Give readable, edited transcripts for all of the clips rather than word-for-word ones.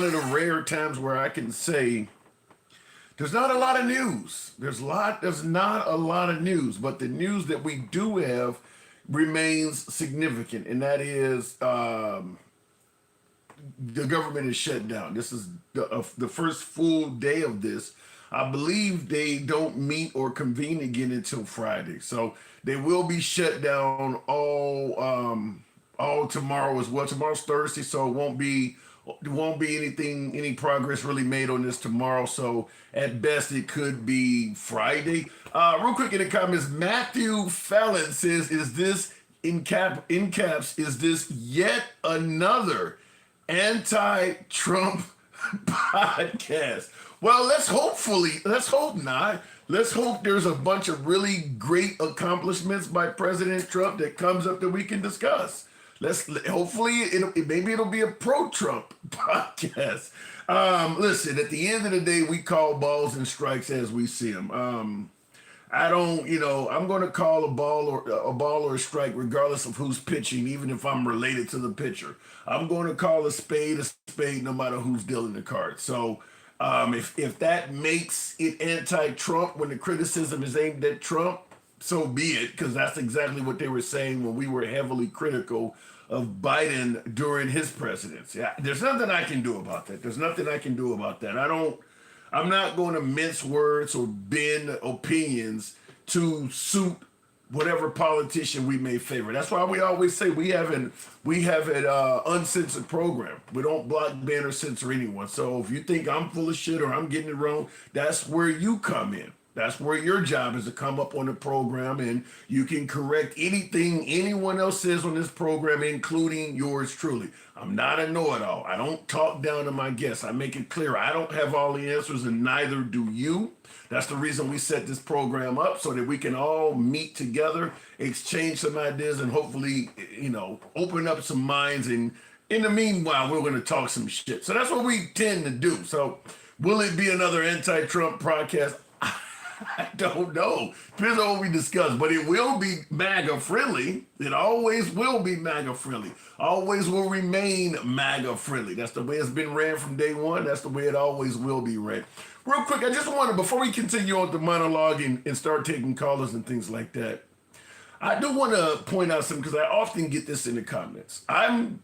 of the rare times where I can say there's not a lot of news. There's not a lot of news, but the news that we do have remains significant, and that is the government is shut down. This is the first full day of this. I believe they don't meet or convene again until Friday, so they will be shut down all tomorrow as well. Tomorrow's Thursday, so it won't be any progress really made on this tomorrow. So at best, it could be Friday. Real quick in the comments, Matthew Fallon says, "Is this in caps? Is this yet another anti-Trump podcast?" Well, let's hope not. Let's hope there's a bunch of really great accomplishments by President Trump that comes up that we can discuss. Hopefully maybe it'll be a pro-Trump podcast. Listen, at the end of the day, we call balls and strikes as we see them. I don't, I'm going to call a ball or a strike regardless of who's pitching, even if I'm related to the pitcher. I'm going to call a spade, no matter who's dealing the cards. So if that makes it anti-Trump when the criticism is aimed at Trump, so be it, because that's exactly what they were saying when we were heavily critical of Biden during his presidency. There's nothing I can do about that. I'm not going to mince words or bend opinions to suit whatever politician we may favor. That's why we always say we have an uncensored program. We don't block, ban, or censor anyone. So if you think I'm full of shit or I'm getting it wrong, that's where you come in. That's where your job is, to come up on the program, and you can correct anything anyone else says on this program, including yours truly. I'm not a know-it-all. I don't talk down to my guests. I make it clear I don't have all the answers, and neither do you. That's the reason we set this program up, so that we can all meet together, exchange some ideas, and hopefully, open up some minds. And in the meanwhile, we're going to talk some shit. So that's what we tend to do. So will it be another anti-Trump podcast? I don't know. Depends on what we discuss, but it will be MAGA friendly. It always will be MAGA friendly. Always will remain MAGA friendly. That's the way it's been ran from day one. That's the way it always will be ran. Real quick, I just wanted, before we continue on the monologue and start taking callers and things like that, I do want to point out something, because I often get this in the comments. I'm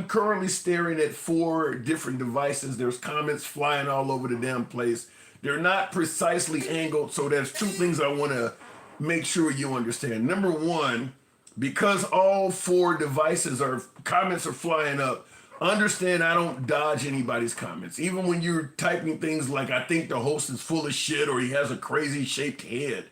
currently staring at 4 different devices. There's comments flying all over the damn place. They're not precisely angled, so there's 2 things I want to make sure you understand. Number one, because all 4 comments are flying up, understand I don't dodge anybody's comments. Even when you're typing things like, "I think the host is full of shit," or "he has a crazy shaped head,"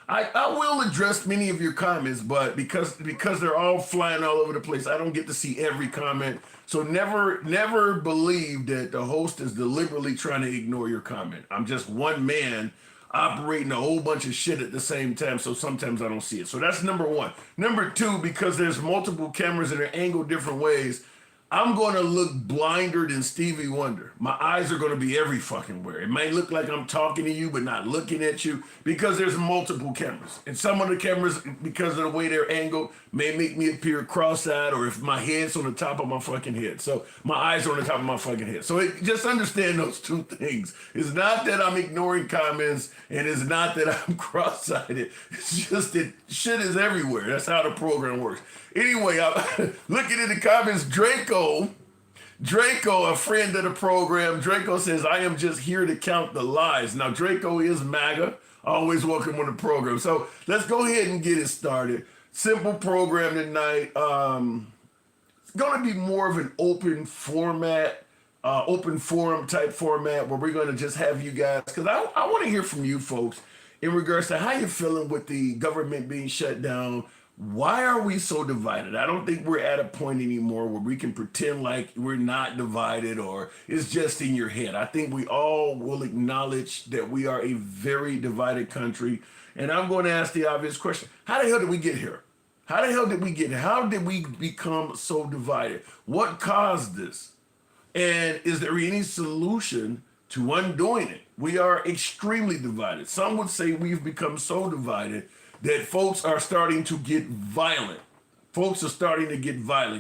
I will address many of your comments, but because they're all flying all over the place, I don't get to see every comment. So never believe that the host is deliberately trying to ignore your comment. I'm just one man operating a whole bunch of shit at the same time, so sometimes I don't see it. So that's number one. Number two, because there's multiple cameras that are angled different ways, I'm going to look blinder than Stevie Wonder. My eyes are going to be every fucking where. It may look like I'm talking to you, but not looking at you, because there's multiple cameras. And some of the cameras, because of the way they're angled, may make me appear cross-eyed, or if my head's on the top of my fucking head. So my eyes are on the top of my fucking head. So just understand those 2 things. It's not that I'm ignoring comments, and it's not that I'm cross-eyed. It's just that shit is everywhere. That's how the program works. Anyway, looking at the comments, Draco, a friend of the program, Draco says, "I am just here to count the lies." Now, Draco is MAGA, always welcome on the program. So let's go ahead and get it started. Simple program tonight. It's going to be more of an open format, open forum type format, where we're going to just have you guys, because I want to hear from you folks in regards to how you're feeling with the government being shut down. Why are we so divided? I don't think we're at a point anymore where we can pretend like we're not divided or it's just in your head. I think we all will acknowledge that we are a very divided country. And I'm going to ask the obvious question. How the hell did we get here? How did we become so divided? What caused this? And is there any solution to undoing it? We are extremely divided. Some would say we've become so divided that folks are starting to get violent.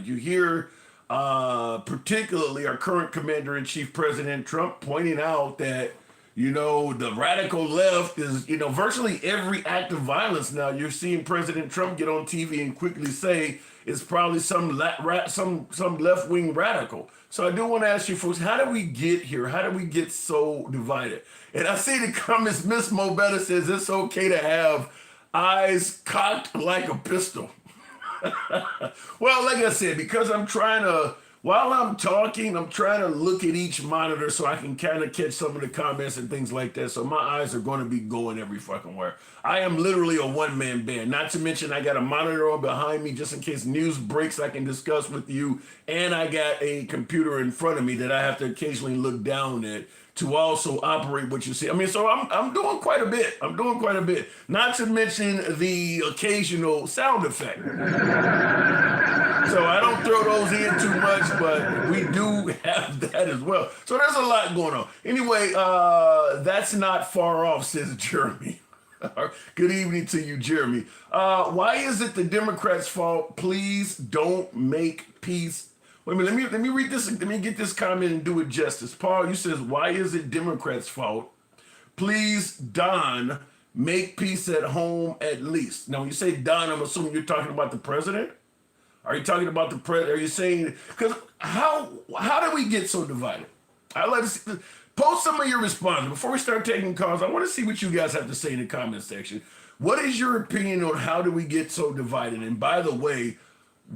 You hear particularly our current commander-in-chief, President Trump, pointing out that, the radical left is, virtually every act of violence now. You're seeing President Trump get on TV and quickly say it's probably some left-wing radical. So I do want to ask you folks, how do we get here? How do we get so divided? And I see the comments. Miss Mobetta says it's okay to have eyes cocked like a pistol. Well, like I said, because while I'm talking, I'm trying to look at each monitor so I can kind of catch some of the comments and things like that. So my eyes are going to be going every fucking where. I am literally a one-man band. Not to mention I got a monitor on behind me just in case news breaks I can discuss with you. And I got a computer in front of me that I have to occasionally look down at to also operate what you see. I mean, so I'm doing quite a bit. I'm doing quite a bit. Not to mention the occasional sound effect. So I don't throw those in too much, but we do have that as well. So there's a lot going on. Anyway, that's not far off, says Jeremy. Good evening to you, Jeremy. Why is it the Democrats' fault? Please don't make peace. Wait a minute, let me read this. Let me get this comment and do it justice. Paul, you says, why is it Democrats' fault? Please, Don, make peace at home at least. Now, when you say Don, I'm assuming you're talking about the president? Are you talking about the president? Are you saying, because how do we get so divided? I'd like to see, post some of your responses. Before we start taking calls, I want to see what you guys have to say in the comment section. What is your opinion on how do we get so divided? And by the way,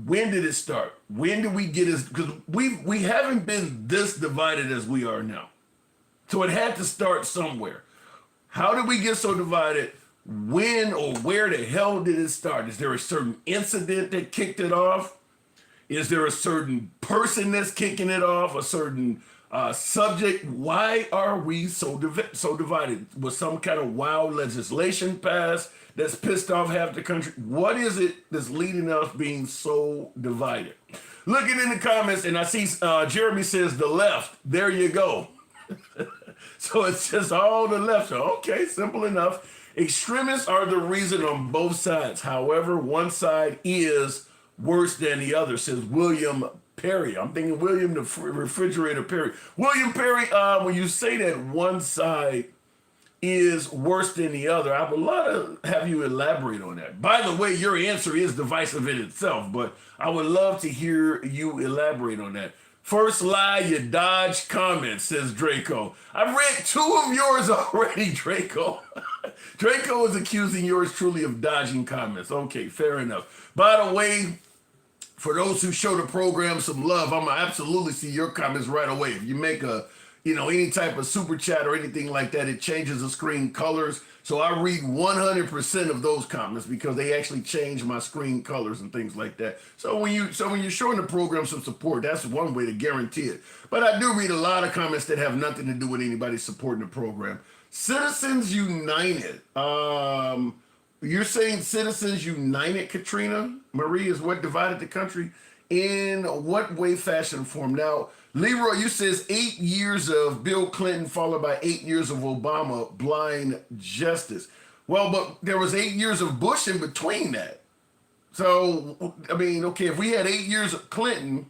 when did it start? When did we get as, because we haven't been this divided as we are now. So it had to start somewhere. How did we get so divided? When or where the hell did it start? Is there a certain incident that kicked it off? Is there a certain person that's kicking it off? A certain subject? Why are we so divided? Was some kind of wild legislation passed that's pissed off half the country? What is it that's leading us being so divided? Looking in the comments, and I see Jeremy says the left. There you go. So it's just all the left. Okay, simple enough. Extremists are the reason on both sides. However, one side is worse than the other, says William Perry. I'm thinking William the Refrigerator Perry. William Perry, when you say that one side is worse than the other, I would love to have you elaborate on that. By the way, your answer is divisive in itself, but I would love to hear you elaborate on that. First lie, you dodge comments, says Draco. I've read 2 of yours already, Draco. Draco is accusing yours truly of dodging comments. Okay, fair enough. By the way, for those who show the program some love, I'm gonna absolutely see your comments right away. If you make any type of super chat or anything like that, it changes the screen colors. So I read 100% of those comments because they actually change my screen colors and things like that. So when you're showing the program some support, that's one way to guarantee it. But I do read a lot of comments that have nothing to do with anybody supporting the program. Citizens United. You're saying Citizens United, Katrina Marie, is what divided the country? In what way, fashion, form? Now, Leroy, you says 8 years of Bill Clinton followed by 8 years of Obama, blind justice. Well, but there was 8 years of Bush in between that. So, I mean, okay, if we had 8 years of Clinton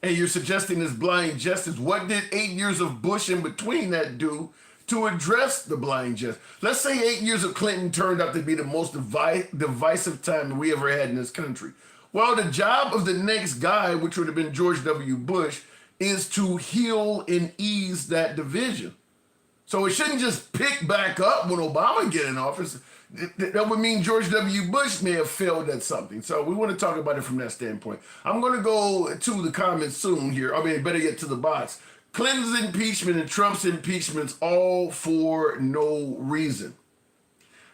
and you're suggesting this blind justice, what did 8 years of Bush in between that do to address the blind justice? Let's say 8 years of Clinton turned out to be the most divisive time we ever had in this country. Well, the job of the next guy, which would have been George W. Bush, is to heal and ease that division. So it shouldn't just pick back up when Obama get in office. That would mean George W. Bush may have failed at something. So we want to talk about it from that standpoint. I'm going to go to the comments soon here. I mean, better get to the box. Clinton's impeachment and Trump's impeachments all for no reason.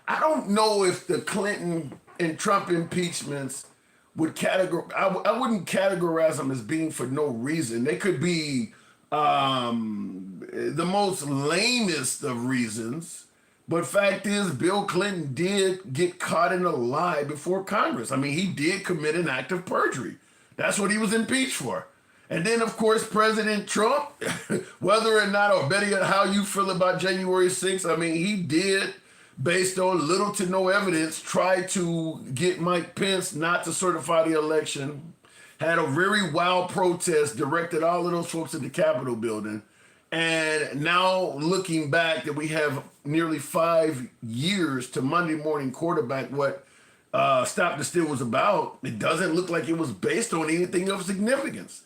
I don't know if the Clinton and Trump impeachments would I wouldn't categorize them as being for no reason. They could be the most lamest of reasons, but fact is Bill Clinton did get caught in a lie before Congress. I mean, he did commit an act of perjury. That's what he was impeached for. And then, of course, President Trump, whether or not, or better yet, how you feel about January 6th, I mean, he did, based on little to no evidence, try to get Mike Pence not to certify the election. had a very wild protest, directed all of those folks at the Capitol building. And now looking back that we have nearly 5 years to Monday morning quarterback what Stop the Steal was about, it doesn't look like it was based on anything of significance.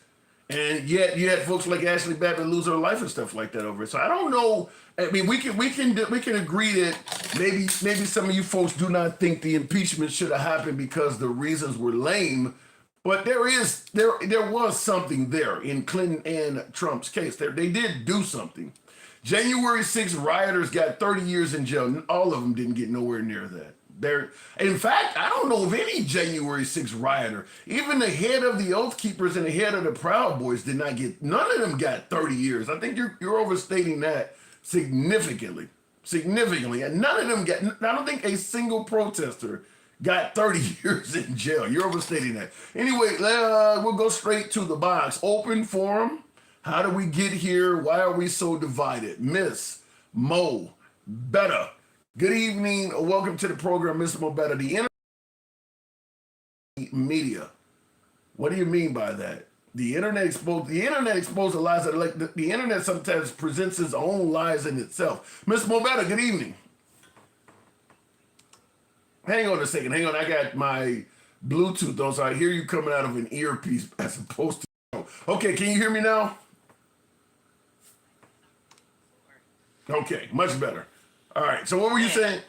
And yet you had folks like Ashley Babbitt lose her life and stuff like that over it. So I don't know. I mean, we can agree that maybe some of you folks do not think the impeachment should have happened because the reasons were lame. But there was something there in Clinton and Trump's case. They did do something. January 6th rioters got 30 years in jail. All of them didn't get nowhere near that. In fact, I don't know of any January 6th rioter. Even the head of the Oath Keepers and the head of the Proud Boys did not get. None of them got 30 years. I think you're overstating that significantly. And none of them got. I don't think a single protester got 30 years in jail. You're overstating that. Anyway, we'll go straight to the box. Open forum. How do we get here? Why are we so divided? Miss Mo Better. Good evening. Welcome to the program, Miss Mo Better. The internet media. What do you mean by that? The internet exposed the lies that like the internet sometimes presents its own lies in itself. Miss Mo Better, good evening. Hang on a second. Hang on. I got my Bluetooth on, so I hear you coming out of an earpiece as opposed to. Okay, can you hear me now? Okay, much better. All right. So what were you saying?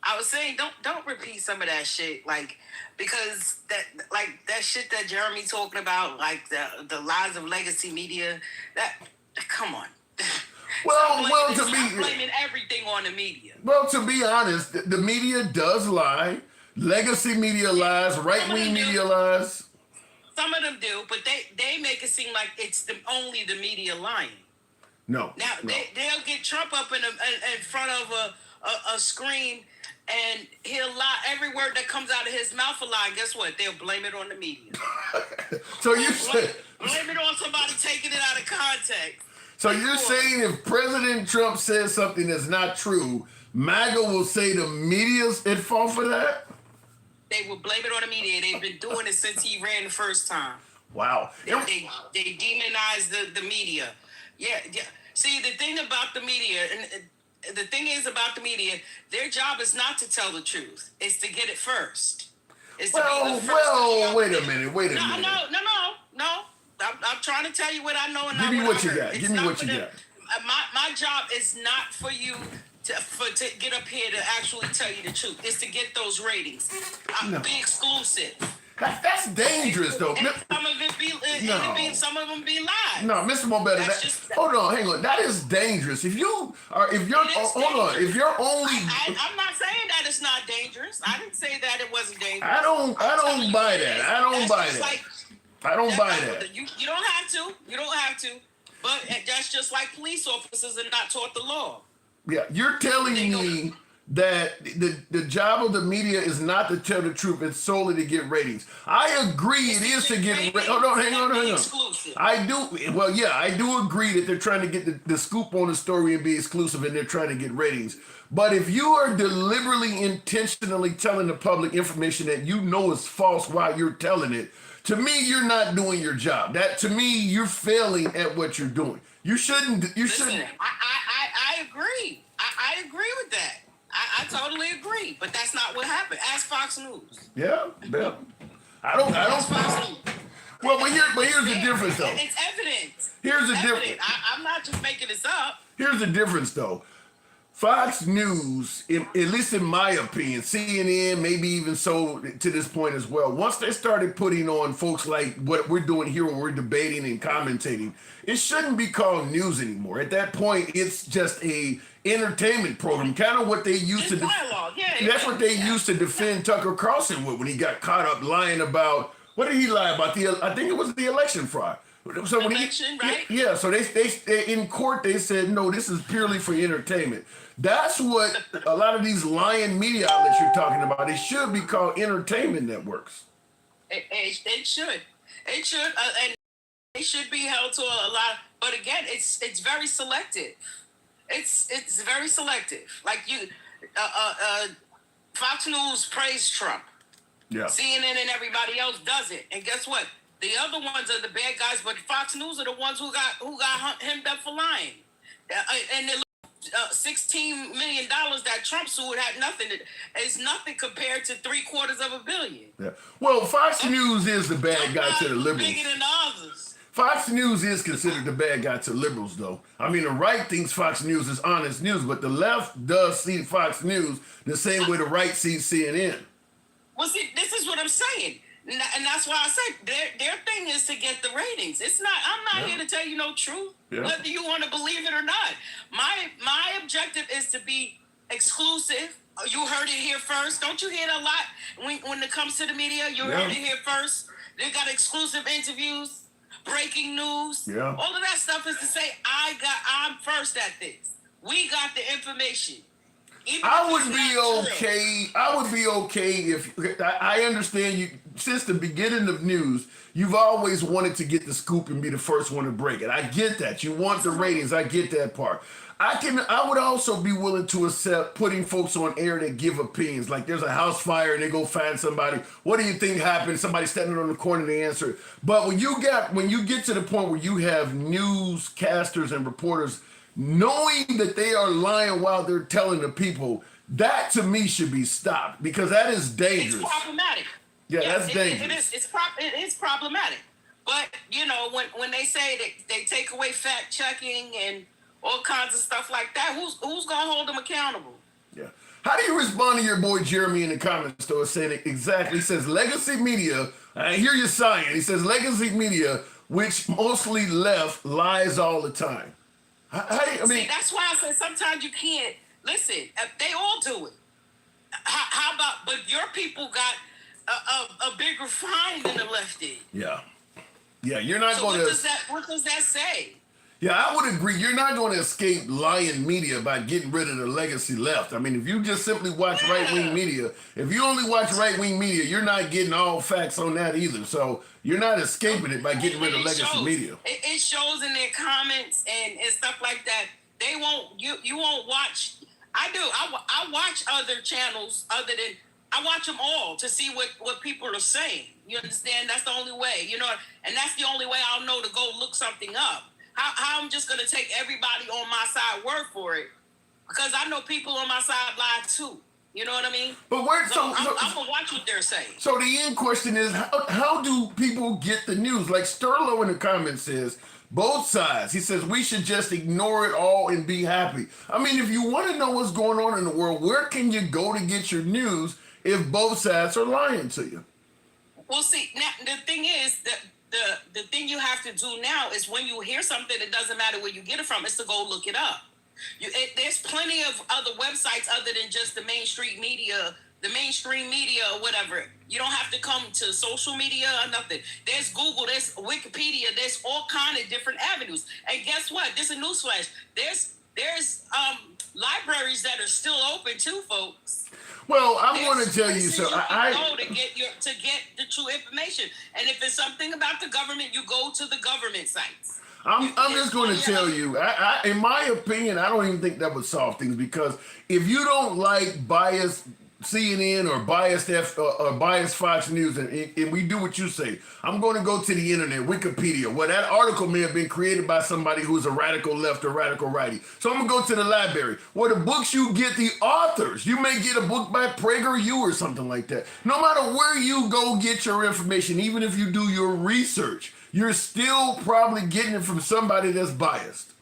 I was saying don't repeat some of that shit, like, because that shit that Jeremy talking about, like the lies of legacy media. That, come on. Well, to be blaming everything on the media. Well, to be honest, the media does lie. Legacy media lies. Right-wing media lies. Some of them do, but they make it seem like it's only the media lying. No. Now they'll get Trump up in front of a screen, and he'll lie. Every word that comes out of his mouth will lie. Guess what? They'll blame it on the media. So you say blame it on somebody taking it out of context. So you're saying if President Trump says something that's not true, MAGA will say the media's at fault for that? They will blame it on the media. They've been doing it since he ran the first time. Wow. They demonize the media. Yeah. See, the thing about the media, and the thing is about the media, their job is not to tell the truth. It's to get it first. It's to be the first. Wait a minute. No. I'm trying to tell you what I know, and give me what you got. Give me what you got. My job is not for you to get up here to actually tell you the truth. It's to get those ratings. Be exclusive. That's dangerous, though. And some of it be some of them be lies. No, Mr. Mo Better. Hold on, hang on. That is dangerous. If you're only. I'm not saying that it's not dangerous. I didn't say that it wasn't dangerous. I don't buy that. I don't buy that. You don't have to. You don't have to. But that's just like police officers are not taught the law. Yeah, you're telling me that the job of the media is not to tell the truth, it's solely to get ratings. I agree it is to get ratings. Hold on, hang on. I do agree that they're trying to get the scoop on the story and be exclusive, and they're trying to get ratings. But if you are deliberately, intentionally telling the public information that you know is false while you're telling it, to me, you're not doing your job. That, to me, you're failing at what you're doing. You shouldn't. I agree. I agree with that. I totally agree. But that's not what happened. Ask Fox News. Yeah. I don't. Fox News. Well, but here's the difference, though. It's evidence. Here's the difference. I'm not just making this up. Here's the difference, though. Fox News, at least in my opinion, CNN, maybe even so to this point as well, once they started putting on folks like what we're doing here when we're debating and commentating, it shouldn't be called news anymore. At that point, it's just a entertainment program, kind of what they used to dialogue. That's what they used to defend Tucker Carlson with when he got caught up lying about, what did he lie about? I think it was the election fraud. So right? Yeah, so they in court they said no, this is purely for entertainment. That's what a lot of these lying media outlets you're talking about. It should be called entertainment networks. It should, and they should be held to a lot. But again, it's very selective. It's very selective. Like Fox News praised Trump. Yeah. CNN and everybody else does it, and guess what? The other ones are the bad guys, but Fox News are the ones who got hemmed up for lying. And the $16 million that Trump sued had nothing. Is nothing compared to $750 million. Yeah. Well, Fox News is the bad guy to the Sometimes liberals. bigger than others. Fox News is considered the bad guy to liberals, though. I mean, the right thinks Fox News is honest news, but the left does see Fox News the same way the right sees CNN. Well, see, this is what I'm saying. And that's why I said their thing is to get the ratings. It's not. I'm not here to tell you no truth, whether you want to believe it or not. My objective is to be exclusive. You heard it here first. Don't you hear it a lot when it comes to the media? You heard it here first. They got exclusive interviews, breaking news. Yeah. All of that stuff is to say I'm first at this. We got the information. I would be okay if I understand you. Since the beginning of news, you've always wanted to get the scoop and be the first one to break it. I get that. You want the ratings. I get that part. I would also be willing to accept putting folks on air that give opinions. Like there's a house fire and they go find somebody. What do you think happened? Somebody standing on the corner to answer it. But when you get to the point where you have newscasters and reporters knowing that they are lying while they're telling the people, that to me should be stopped because that is dangerous. It's problematic. Yeah, that's dangerous. It is problematic. But you know, when they say that they take away fact checking and all kinds of stuff like that, who's gonna hold them accountable? Yeah. How do you respond to your boy Jeremy in the comments though, saying it exactly? He says legacy media. I hear you sighing. He says legacy media, which mostly left, lies all the time. See, that's why I said sometimes you can't listen. They all do it. How about? But your people got a bigger fine than the left did. Yeah. You're not going to. What does that say? Yeah, I would agree. You're not going to escape lying media by getting rid of the legacy left. I mean, if you just simply watch right-wing media, if you only watch right-wing media, you're not getting all facts on that either. So you're not escaping it by getting rid of legacy media. It shows in their comments and stuff like that. They won't. You won't watch. I do. I watch other channels other than. I watch them all to see what people are saying. You understand? That's the only way. You know, and that's the only way I'll know to go look something up. How I'm just going to take everybody on my side word for it because I know people on my side lie too. You know what I mean? But I'm going to watch what they're saying. So the end question is, how do people get the news? Like Sterlo in the comments says, both sides. He says we should just ignore it all and be happy. I mean, if you want to know what's going on in the world, where can you go to get your news if both sides are lying to you? Well, see, now, the thing is that the thing you have to do now is when you hear something, it doesn't matter where you get it from, is to go look it up. There's plenty of other websites other than just the mainstream media or whatever. You don't have to come to social media or nothing. There's Google, there's Wikipedia, there's all kind of different avenues. And guess what? This is a newsflash. There's libraries that are still open too, folks. Well, I'm going to tell you so. I go to get the true information, and if it's something about the government, you go to the government sites. I'm just going to tell you. In my opinion, I don't even think that would solve things because if you don't like biased CNN or biased Fox News, and we do what you say, I'm going to go to the internet, Wikipedia, where that article may have been created by somebody who's a radical left or radical righty. So I'm going to go to the library, where the books you get the authors. You may get a book by PragerU or something like that. No matter where you go get your information, even if you do your research, you're still probably getting it from somebody that's biased.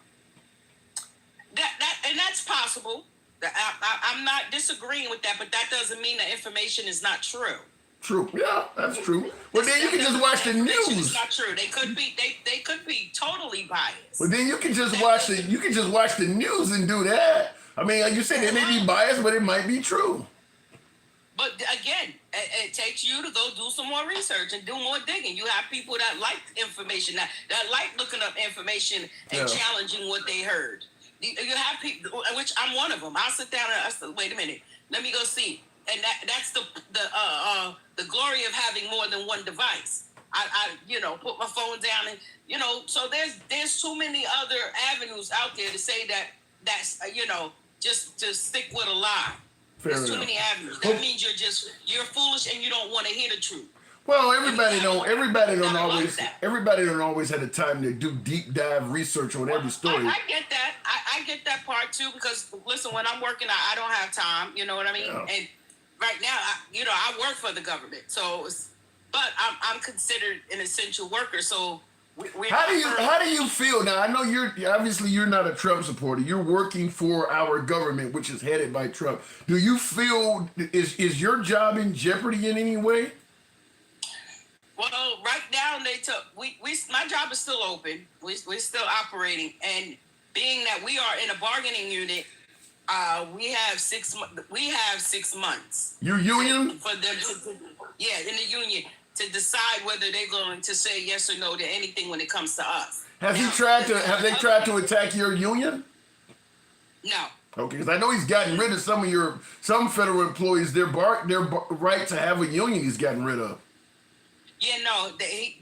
And that's possible. I'm not disagreeing with that, but that doesn't mean that information is not true. True. Yeah, that's true. Well, then you can just watch the news. It's not true. They could be totally biased. Well, then you can just watch the news and do that. I mean, like you said, it may be biased, but it might be true. But again, it takes you to go do some more research and do more digging. You have people that like information, that like looking up information and challenging what they heard. You have people, which I'm one of them. I'll sit down and I say, wait a minute, let me go see. And that's the glory of having more than one device. I put my phone down and, so there's too many other avenues out there to say that's just to stick with a lie. There's too many avenues. That means you're foolish and you don't want to hear the truth. Well, That. everybody don't always have the time to do deep dive research on every story. I get that. I get that part too because listen, when I'm working, I don't have time. You know what I mean? Yeah. And right now, I work for the government, so but I'm considered an essential worker. So How do you feel now? I know you're not a Trump supporter. You're working for our government, which is headed by Trump. Do you feel is your job in jeopardy in any way? Well, right now they took my job is still open. We're still operating, and being that we are in a bargaining unit, we have 6 months. Your union? For them in the union to decide whether they're going to say yes or no to anything when it comes to us. Have they tried to attack your union? No. Okay, because I know he's gotten rid of some federal employees. Their right to have a union he's gotten rid of. Yeah, no, they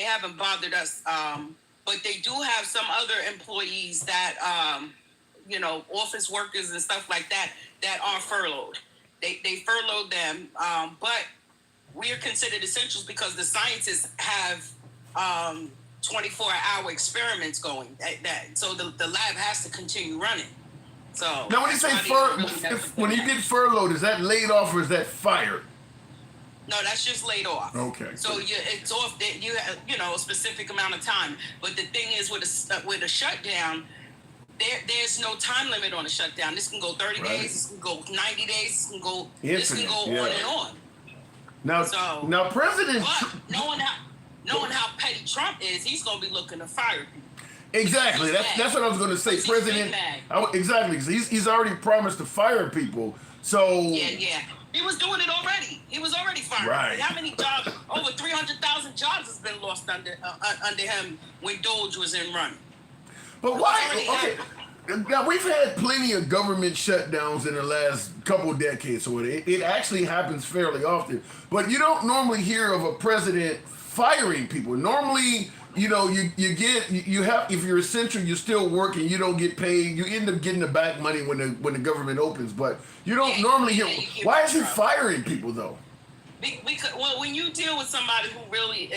haven't bothered us. But they do have some other employees that office workers and stuff like that are furloughed. They furloughed them, but we are considered essentials because the scientists have 24-hour experiments going. So the lab has to continue running. So now, when you say when you get furloughed, is that laid off or is that fired? No, that's just laid off. Okay. So it's off. You have a specific amount of time. But the thing is, with a shutdown, there's no time limit on a shutdown. This can go 30 days. This can go 90 days. This can go on and on. Now, President. But knowing how petty Trump is, he's going to be looking to fire people. Exactly. That's what I was going to say. President. Exactly. Because he's already promised to fire people. So. Yeah. He was doing it already. He was already fired. Right. How many jobs? Over 300,000 jobs has been lost under him when Doge was in run. But why? Okay. Now, we've had plenty of government shutdowns in the last couple of decades, so it actually happens fairly often. But you don't normally hear of a president firing people. Normally, you have if you're essential, you're still working, you don't get paid, you end up getting the back money when the government opens. But you don't normally hear. Why is he firing people though? Because when you deal with somebody who really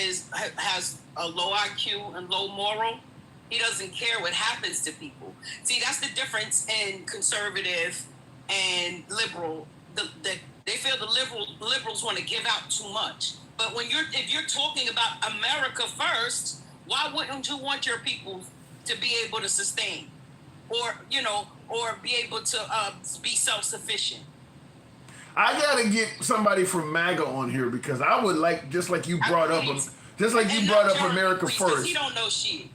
has a low IQ and low moral, he doesn't care what happens to people. See, that's the difference in conservative and liberal. They feel the liberals want to give out too much. But if you're talking about America first, why wouldn't you want your people to be able to sustain, or be able to be self-sufficient? I gotta get somebody from MAGA on here because I would like, just like you brought up America First. He don't know shit.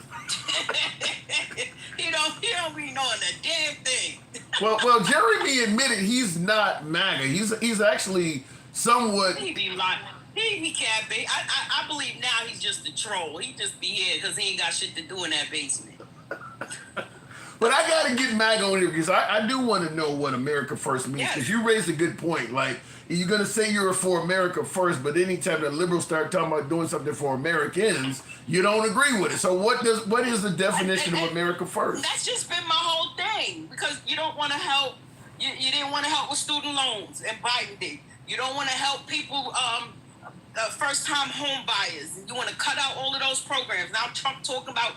he don't be knowing a damn thing. well, Jeremy admitted he's not MAGA. He's actually somewhat. He be lying. He can't be. I believe now he's just a troll. He just be here because he ain't got shit to do in that basement. But I gotta get MAGA on here because I do want to know what America First means. Because you raised a good point. Like, you're gonna say you're for America First, but anytime the liberals start talking about doing something for Americans, you don't agree with it. So what is the definition of America First? That's just been my whole thing because you don't want to help. You didn't want to help with student loans, and Biden did. You don't want to help people. First-time home buyers. You want to cut out all of those programs. Now Trump talking about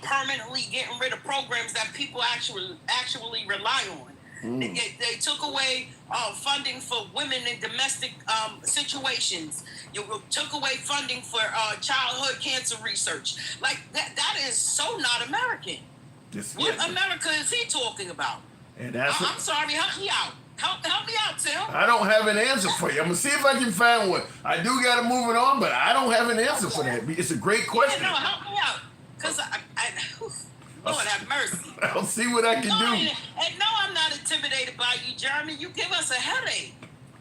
permanently getting rid of programs that people actually rely on. They took away funding for women in domestic situations. You took away funding for childhood cancer research. Like that is so not American. What America is he talking about? And I'm sorry, help me out. Help me out, Tim. I don't have an answer for you. I'm gonna see if I can find one. I do gotta move it on, but I don't have an answer for that. It's a great question. Yeah, no, help me out. Because Lord have mercy. I'll see what I can do. And no, I'm not intimidated by you, Jeremy. You give us a headache.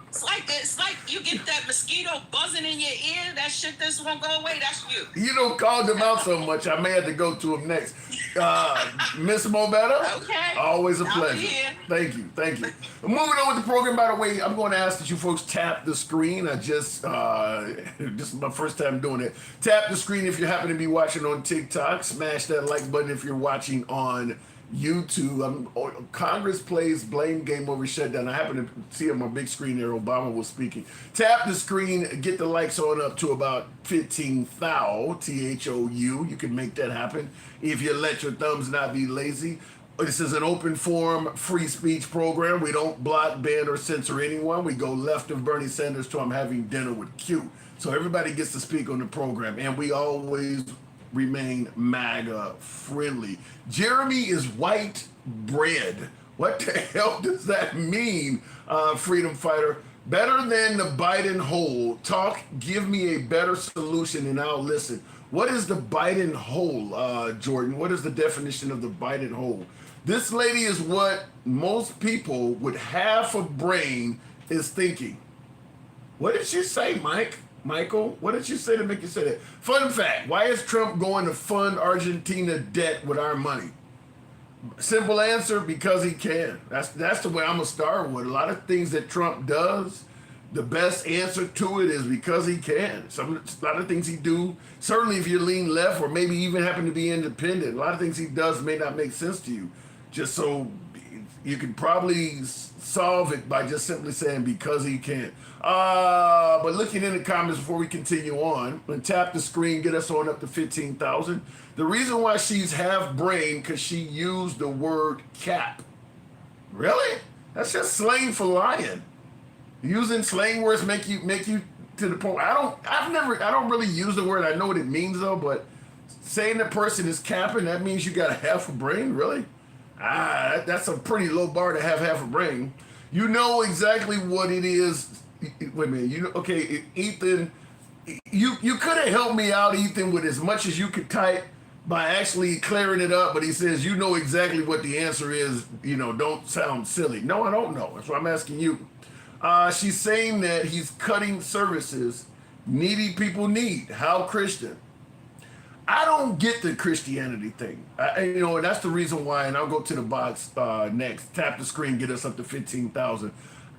It's like you get that mosquito buzzing in your ear. That shit just won't go away. That's you. You don't call them out so much. I may have to go to them next. Miss Mobetta? Okay. Always a I'll pleasure. be here. Thank you. Moving on with the program, by the way, I'm going to ask that you folks tap the screen. I just, this is my first time doing it. Tap the screen if you happen to be watching on TikTok. Smash that like button if you're watching on YouTube. Congress plays blame game over shutdown. I happen to see on my big screen there Obama was speaking. Tap the screen, get the likes on up to about 15,000, THOU. You can make that happen if you let your thumbs not be lazy. This is an open forum, free speech program. We don't block, ban, or censor anyone. We go left of Bernie Sanders to I'm having dinner with Q. So everybody gets to speak on the program, and we always remain MAGA friendly. Jeremy is white bread. What the hell does that mean, freedom fighter? Better than the Biden hole. Talk, give me a better solution and I'll listen. What is the Biden hole, Jordan? What is the definition of the Biden hole? This lady is what most people with half a brain is thinking. What did she say, Michael? What did you say to make you say that? Fun fact, why is Trump going to fund Argentina debt with our money? Simple answer, because he can. That's the way I'm gonna start with. A lot of things that Trump does, the best answer to it is because he can. A lot of things he do, certainly if you lean left or maybe even happen to be independent, a lot of things he does may not make sense to you. Just so you could probably solve it by just simply saying because he can. But looking in the comments before we continue on, and tap the screen, get us on up to 15,000. The reason why she's half brain because she used the word cap. Really? That's just slang for lying. Using slang words make you to the point. I don't really use the word. I know what it means though, but saying the person is capping, that means you got a half a brain, really? That's a pretty low bar to have half a brain. You know exactly what it is. Wait a minute. Okay, Ethan, you could have helped me out, Ethan, with as much as you could type by actually clearing it up. But he says you know exactly what the answer is. Don't sound silly. No, I don't know. That's why I'm asking you. She's saying that he's cutting services needy people need. How Christian? I don't get the Christianity thing. And that's the reason why, and I'll go to the box next. Tap the screen, get us up to 15,000.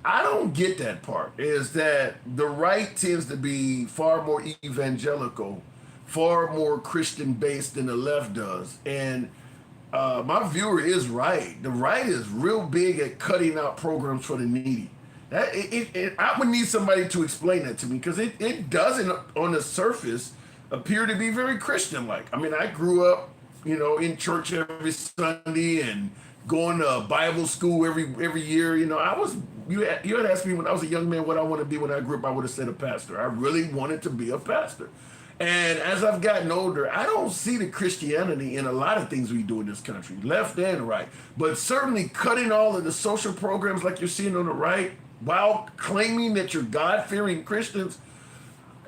I don't get that part, is that the right tends to be far more evangelical, far more Christian-based than the left does. And my viewer is right. The right is real big at cutting out programs for the needy. I would need somebody to explain that to me, because it doesn't, on the surface, appear to be very Christian-like. I mean, I grew up, in church every Sunday and going to Bible school every year. You had asked me when I was a young man what I want to be when I grew up, I would have said a pastor. I really wanted to be a pastor. And as I've gotten older, I don't see the Christianity in a lot of things we do in this country, left and right. But certainly cutting all of the social programs like you're seeing on the right, while claiming that you're God-fearing Christians,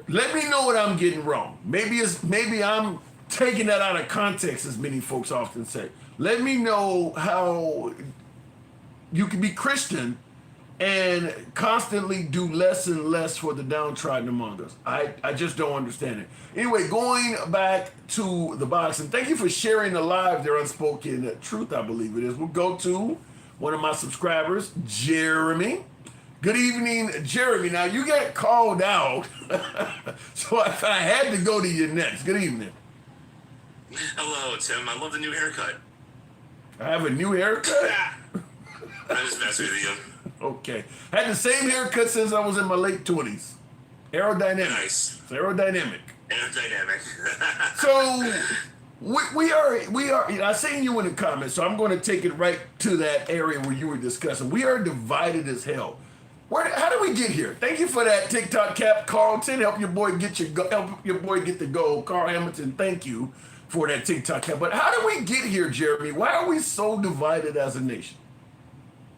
let me know what I'm getting wrong. Maybe I'm taking that out of context, as many folks often say. Let me know how you can be Christian and constantly do less and less for the downtrodden among us. I just don't understand it. Anyway, going back to the box, and thank you for sharing the live there, Unspoken Truth, I believe it is. We'll go to one of my subscribers, Jeremy. Good evening, Jeremy. Now, you got called out, so I had to go to you next. Good evening. Hello, Tim. I love the new haircut. I have a new haircut? I just mess with you. Okay. Had the same haircut since I was in my late 20s. Aerodynamic. Nice. It's aerodynamic. Aerodynamic. So we are. I seen you in the comments, so I'm going to take it right to that area where you were discussing. We are divided as hell. How did we get here? Thank you for that TikTok cap, Carlton. Help your boy get the goal. Carl Hamilton, thank you for that TikTok cap. But how did we get here, Jeremy? Why are we so divided as a nation?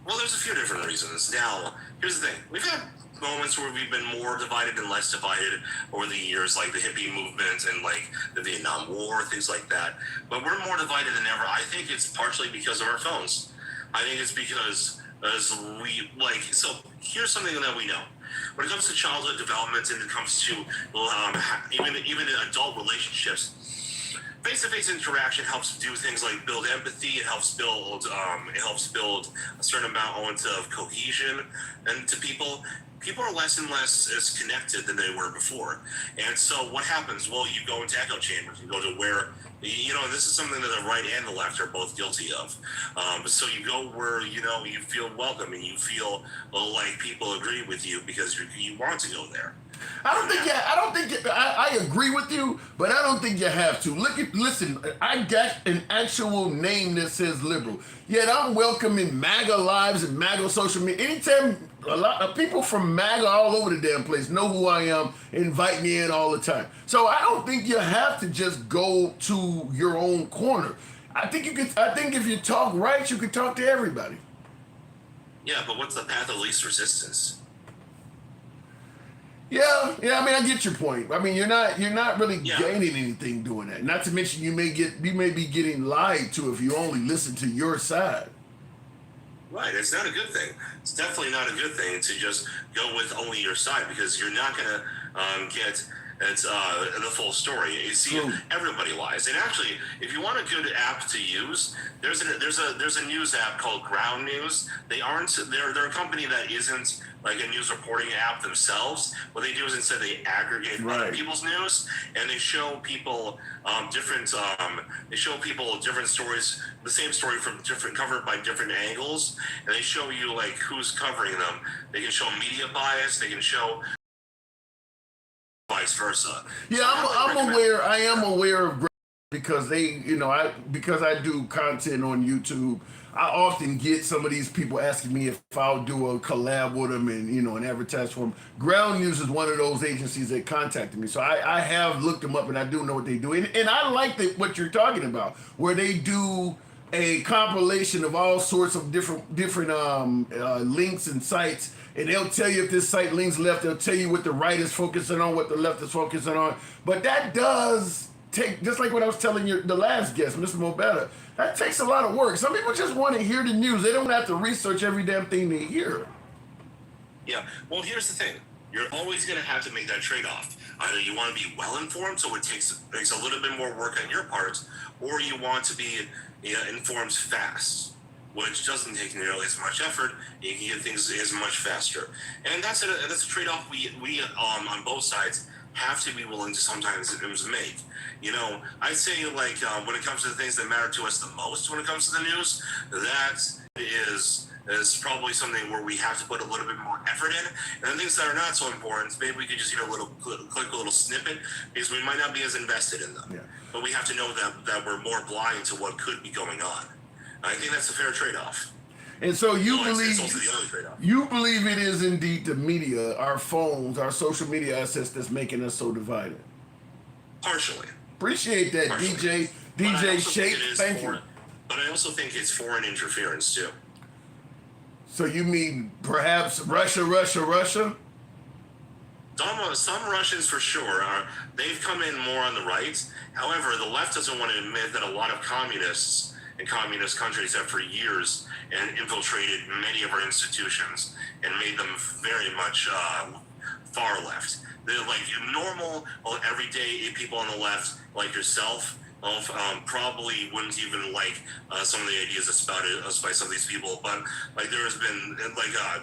Well, there's a few different reasons. Now, here's the thing. We've had moments where we've been more divided and less divided over the years, like the hippie movement and like the Vietnam War, things like that. But we're more divided than ever. I think it's partially because of our phones. I think it's because so here's something that we know. When it comes to childhood development and it comes to even adult relationships, face-to-face interaction helps do things like build empathy. It helps build a certain amount of cohesion, and to people are less and less as connected than they were before. And so what happens? Well, you go into echo chambers. You go to where You know, this is something that the right and the left are both guilty of. So you go where, you know, you feel welcome and you feel like people agree with you because you want to go there. I agree with you, but I don't think you have to. Listen, I got an actual name that says liberal. Yet I'm welcoming MAGA lives and MAGA social media. Anytime a lot of people from MAGA all over the damn place know who I am, invite me in all the time. So I don't think you have to just go to your own corner. I think if you talk right, you can talk to everybody. Yeah, but what's the path of least resistance? Yeah. I mean, I get your point. I mean, you're not really gaining anything doing that. Not to mention, you may be getting lied to if you only listen to your side. Right, it's not a good thing. It's definitely not a good thing to just go with only your side because you're not gonna get the full story. You see, everybody lies. And actually, if you want a good app to use, there's a news app called Ground News. They're a company that isn't like a news reporting app themselves. What they do is instead they aggregate other people's news and they show people different stories, the same story from covered by different angles, and they show you like who's covering them. They can show media bias. They can show vice versa. Yeah, I'm aware. I am aware of because because I do content on YouTube. I often get some of these people asking me if I'll do a collab with them and advertise for them. Ground News is one of those agencies that contacted me, so I have looked them up and I do know what they do. And I like what you're talking about, where they do a compilation of all sorts of different links and sites, and they'll tell you if this site leans left. They'll tell you what the right is focusing on, what the left is focusing on. But that does take, just like what I was telling the last guest, Mr. Mobetta, that takes a lot of work. Some people just want to hear the news. They don't have to research every damn thing they hear. Yeah. Well, here's the thing. You're always going to have to make that trade-off. Either you want to be well-informed, so it takes a little bit more work on your part, or you want to be informed fast, which doesn't take nearly as much effort. You can get things as much faster. And that's a trade-off we on both sides have to be willing to sometimes make. I'd say when it comes to the things that matter to us the most when it comes to the news, that is probably something where we have to put a little bit more effort in. And the things that are not so important, maybe we could just click a little snippet because we might not be as invested in them. Yeah. But we have to know that we're more blind to what could be going on. I think that's a fair trade-off. And so you It's also the only trade-off. You believe it is indeed the media, our phones, our social media assets that's making us so divided. Partially. Appreciate that, Partially. DJ Shake. Thank you. But I also think it's foreign interference too. So you mean perhaps Russia? Some Russians for sure they've come in more on the right. However, the left doesn't want to admit that a lot of communists in communist countries have for years and infiltrated many of our institutions and made them very much far left. They're like normal, everyday people on the left, like yourself, probably wouldn't even like some of the ideas spouted by some of these people. But there has been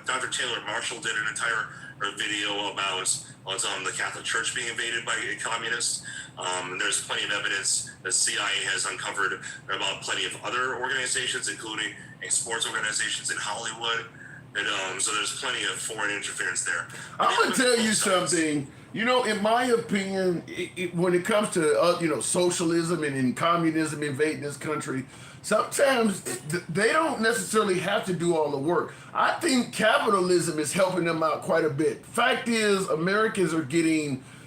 Dr. Taylor Marshall did an entire video about the Catholic Church being invaded by communists. There's plenty of evidence the CIA has uncovered about plenty of other organizations, including sports organizations in Hollywood. And so there's plenty of foreign interference there. I'm going to tell you something. In my opinion, when it comes to socialism and communism invading this country, sometimes they don't necessarily have to do all the work. I think capitalism is helping them out quite a bit. Fact is, Americans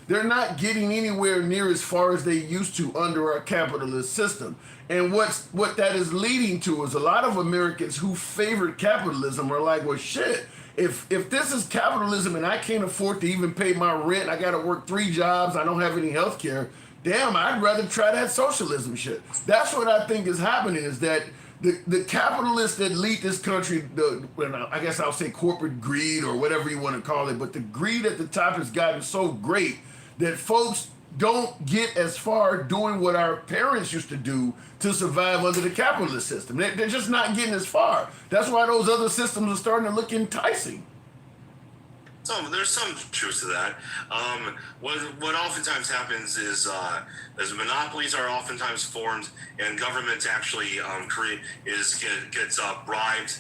they're not getting anywhere near as far as they used to under our capitalist system. And what that is leading to is a lot of Americans who favored capitalism are like, well, shit, if this is capitalism and I can't afford to even pay my rent, I got to work 3 jobs, I don't have any health care, damn, I'd rather try that socialism shit. That's what I think is happening, is that the capitalists that lead this country, I guess I'll say corporate greed or whatever you want to call it, but the greed at the top has gotten so great that folks don't get as far doing what our parents used to do to survive under the capitalist system. They're just not getting as far. That's why those other systems are starting to look enticing. There's some truth to that. What oftentimes happens is monopolies are oftentimes formed, and government actually gets bribed,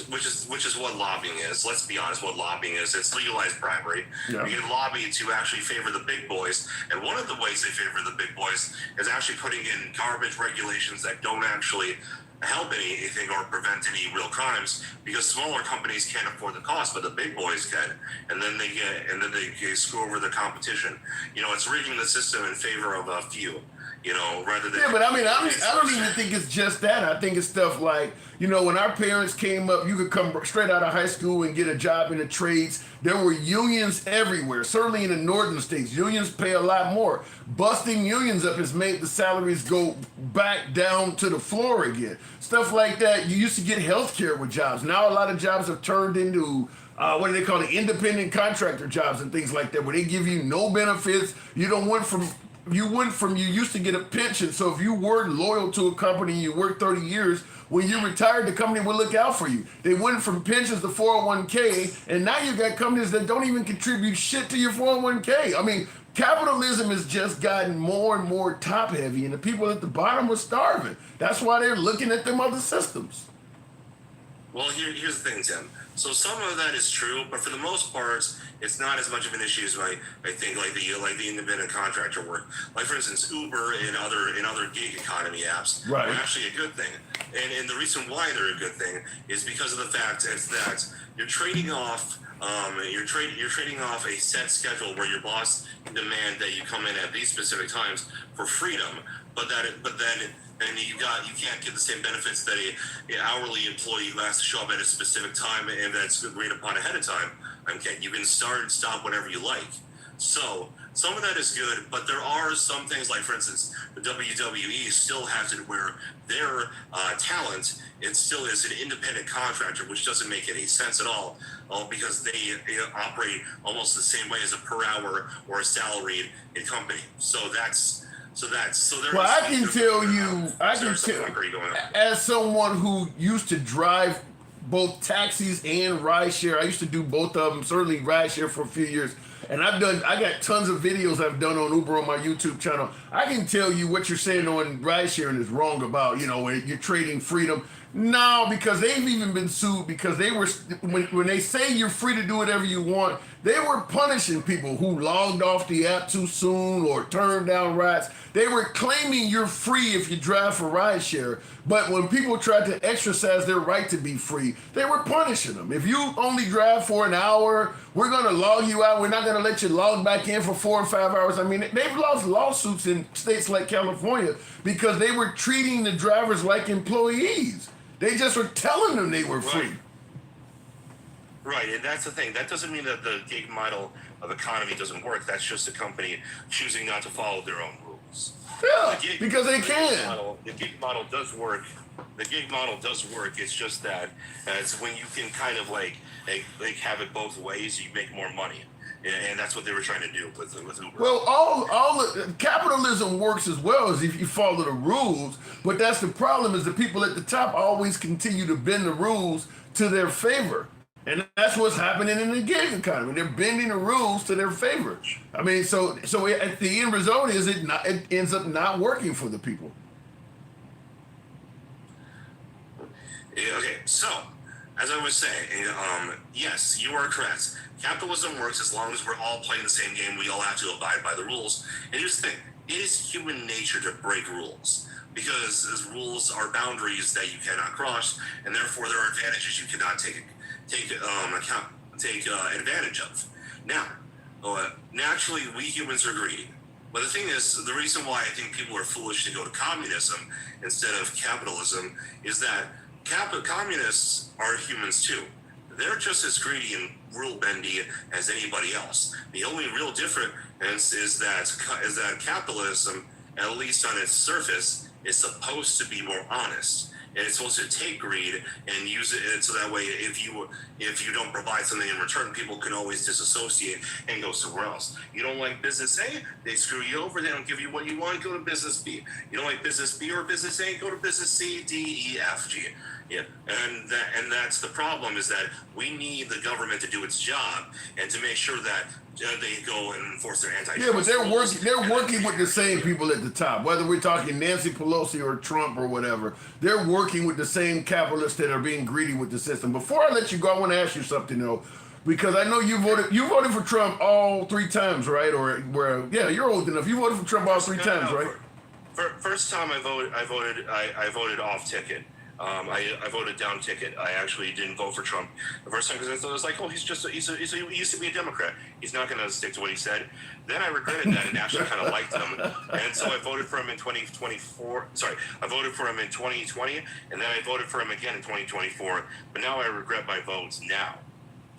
which is what lobbying is. Let's be honest, what lobbying is. It's legalized bribery. Yeah. You get lobby to actually favor the big boys, and one of the ways they favor the big boys is actually putting in garbage regulations that don't actually help anything or prevent any real crimes, because smaller companies can't afford the cost, but the big boys can, and then they screw over the competition. It's rigging the system in favor of a few. Rather than But I don't even think it's just that. I think it's stuff like, when our parents came up, you could come straight out of high school and get a job in the trades. There were unions everywhere. Certainly in the northern states, unions pay a lot more. Busting unions up has made the salaries go back down to the floor again. Stuff like that. You used to get health care with jobs. Now a lot of jobs have turned into what do they call it? Independent contractor jobs and things like that, where they give you no benefits. You used to get a pension. So if you were loyal to a company, you worked 30 years, when you retired, the company would look out for you. They went from pensions to 401k, and now you got companies that don't even contribute shit to your 401k. I mean, capitalism has just gotten more and more top heavy, and the people at the bottom are starving. That's why they're looking at them other systems. Well, here's the thing, Tim. So some of that is true, but for the most part, it's not as much of an issue as I think like the independent contractor work. Like for instance, Uber and other gig economy apps Right. are actually a good thing. And the reason why they're a good thing is because of the fact is that you're trading off trading off a set schedule where your boss can demand that you come in at these specific times for freedom, but then you can't get the same benefits that a hourly employee who has to show up at a specific time and that's agreed upon ahead of time. Okay, you can start and stop whenever you like. So some of that is good, but there are some things like, for instance, the WWE still has it where their talent, it still is an independent contractor, which doesn't make any sense at all because they operate almost the same way as a per hour or a salaried company. Well, I can tell you, as someone who used to drive both taxis and rideshare, I used to do both of them, certainly rideshare for a few years. And I got tons of videos I've done on Uber on my YouTube channel. I can tell you what you're saying on ride sharing is wrong about, when you're trading freedom. No, because they've even been sued because they were, when they say you're free to do whatever you want, they were punishing people who logged off the app too soon or turned down rides. They were claiming you're free if you drive for rideshare. But when people tried to exercise their right to be free, they were punishing them. If you only drive for an hour, we're going to log you out. We're not going to let you log back in for 4 or 5 hours. I mean, they've lost lawsuits in states like California because they were treating the drivers like employees. They just were telling them they were free. Right, and that's the thing. That doesn't mean that the gig model of economy doesn't work. That's just a company choosing not to follow their own rules. Yeah, because they can. The gig model does work. The gig model does work. It's just that it's when you can kind of like have it both ways, you make more money. And that's what they were trying to do with Uber. Well, all capitalism works as well as if you follow the rules, but that's the problem is the people at the top always continue to bend the rules to their favor. And that's what's happening in the gig economy. They're bending the rules to their favor. I mean, so at the end result is it ends up not working for the people. Yeah, okay, so as I was saying, yes, you are correct. Capitalism works as long as we're all playing the same game. We all have to abide by the rules. And here's the thing: it is human nature to break rules because those rules are boundaries that you cannot cross, and therefore there are advantages you cannot take advantage of. Now, naturally, we humans are greedy. But the thing is, the reason why I think people are foolish to go to communism instead of capitalism is that communists are humans too. They're just as greedy and rule bendy as anybody else. The only real difference is that capitalism, at least on its surface, is supposed to be more honest. and it's supposed to take greed and use it, and so that way, if you don't provide something in return, people can always disassociate and go somewhere else. You don't like business A, they screw you over. They don't give you what you want. Go to business B. You don't like business B or business A, go to business C, D, E, F, G. Yeah, and that's the problem, is that we need the government to do its job and to make sure that they go and enforce their anti. Yeah, but they're working with the same people at the top. Whether we're talking Nancy Pelosi or Trump or whatever, they're working with the same capitalists that are being greedy with the system. Before I let you go, I want to ask you something though, because I know you voted for Trump all 3 times, right? Yeah, you're old enough. You voted for Trump all 3 times, right? First time I voted off ticket. I voted down ticket. I actually didn't vote for Trump the first time because I was like, oh, he used to be a Democrat. He's not going to stick to what he said. Then I regretted that and actually kind of liked him. And so I voted for him in 2024. Sorry, I voted for him in 2020, and then I voted for him again in 2024. But now I regret my votes now.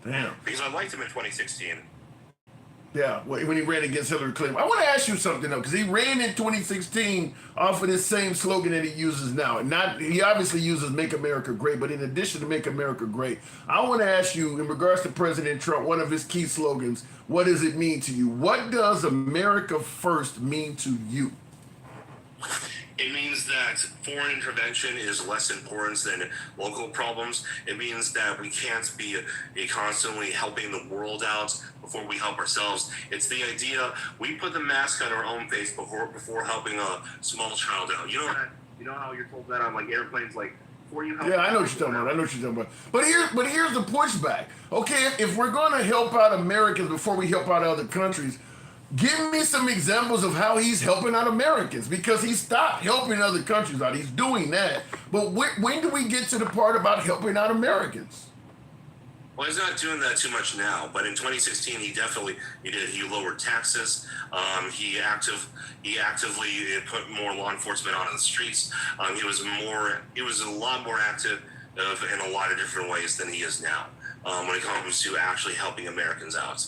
Damn. Because I liked him in 2016. Yeah, when he ran against Hillary Clinton. I want to ask you something though, because he ran in 2016 off of this same slogan that he uses now. He obviously uses "Make America Great," but in addition to "Make America Great," I want to ask you, in regards to President Trump, one of his key slogans. What does it mean to you? What does America First mean to you? It means that foreign intervention is less important than local problems. It means that we can't be constantly helping the world out before we help ourselves. It's the idea we put the mask on our own face before helping a small child out. You know how you're told that on like airplanes, like before you help. Yeah, I know what you're talking about. But here's the pushback. Okay, if we're going to help out Americans before we help out other countries, give me some examples of how he's helping out Americans, because he stopped helping other countries out. He's doing that. But when do we get to the part about helping out Americans? Well, he's not doing that too much now, but in 2016 he definitely did. He lowered taxes. He actively put more law enforcement on the streets. He was a lot more active in a lot of different ways than he is now when it comes to actually helping Americans out.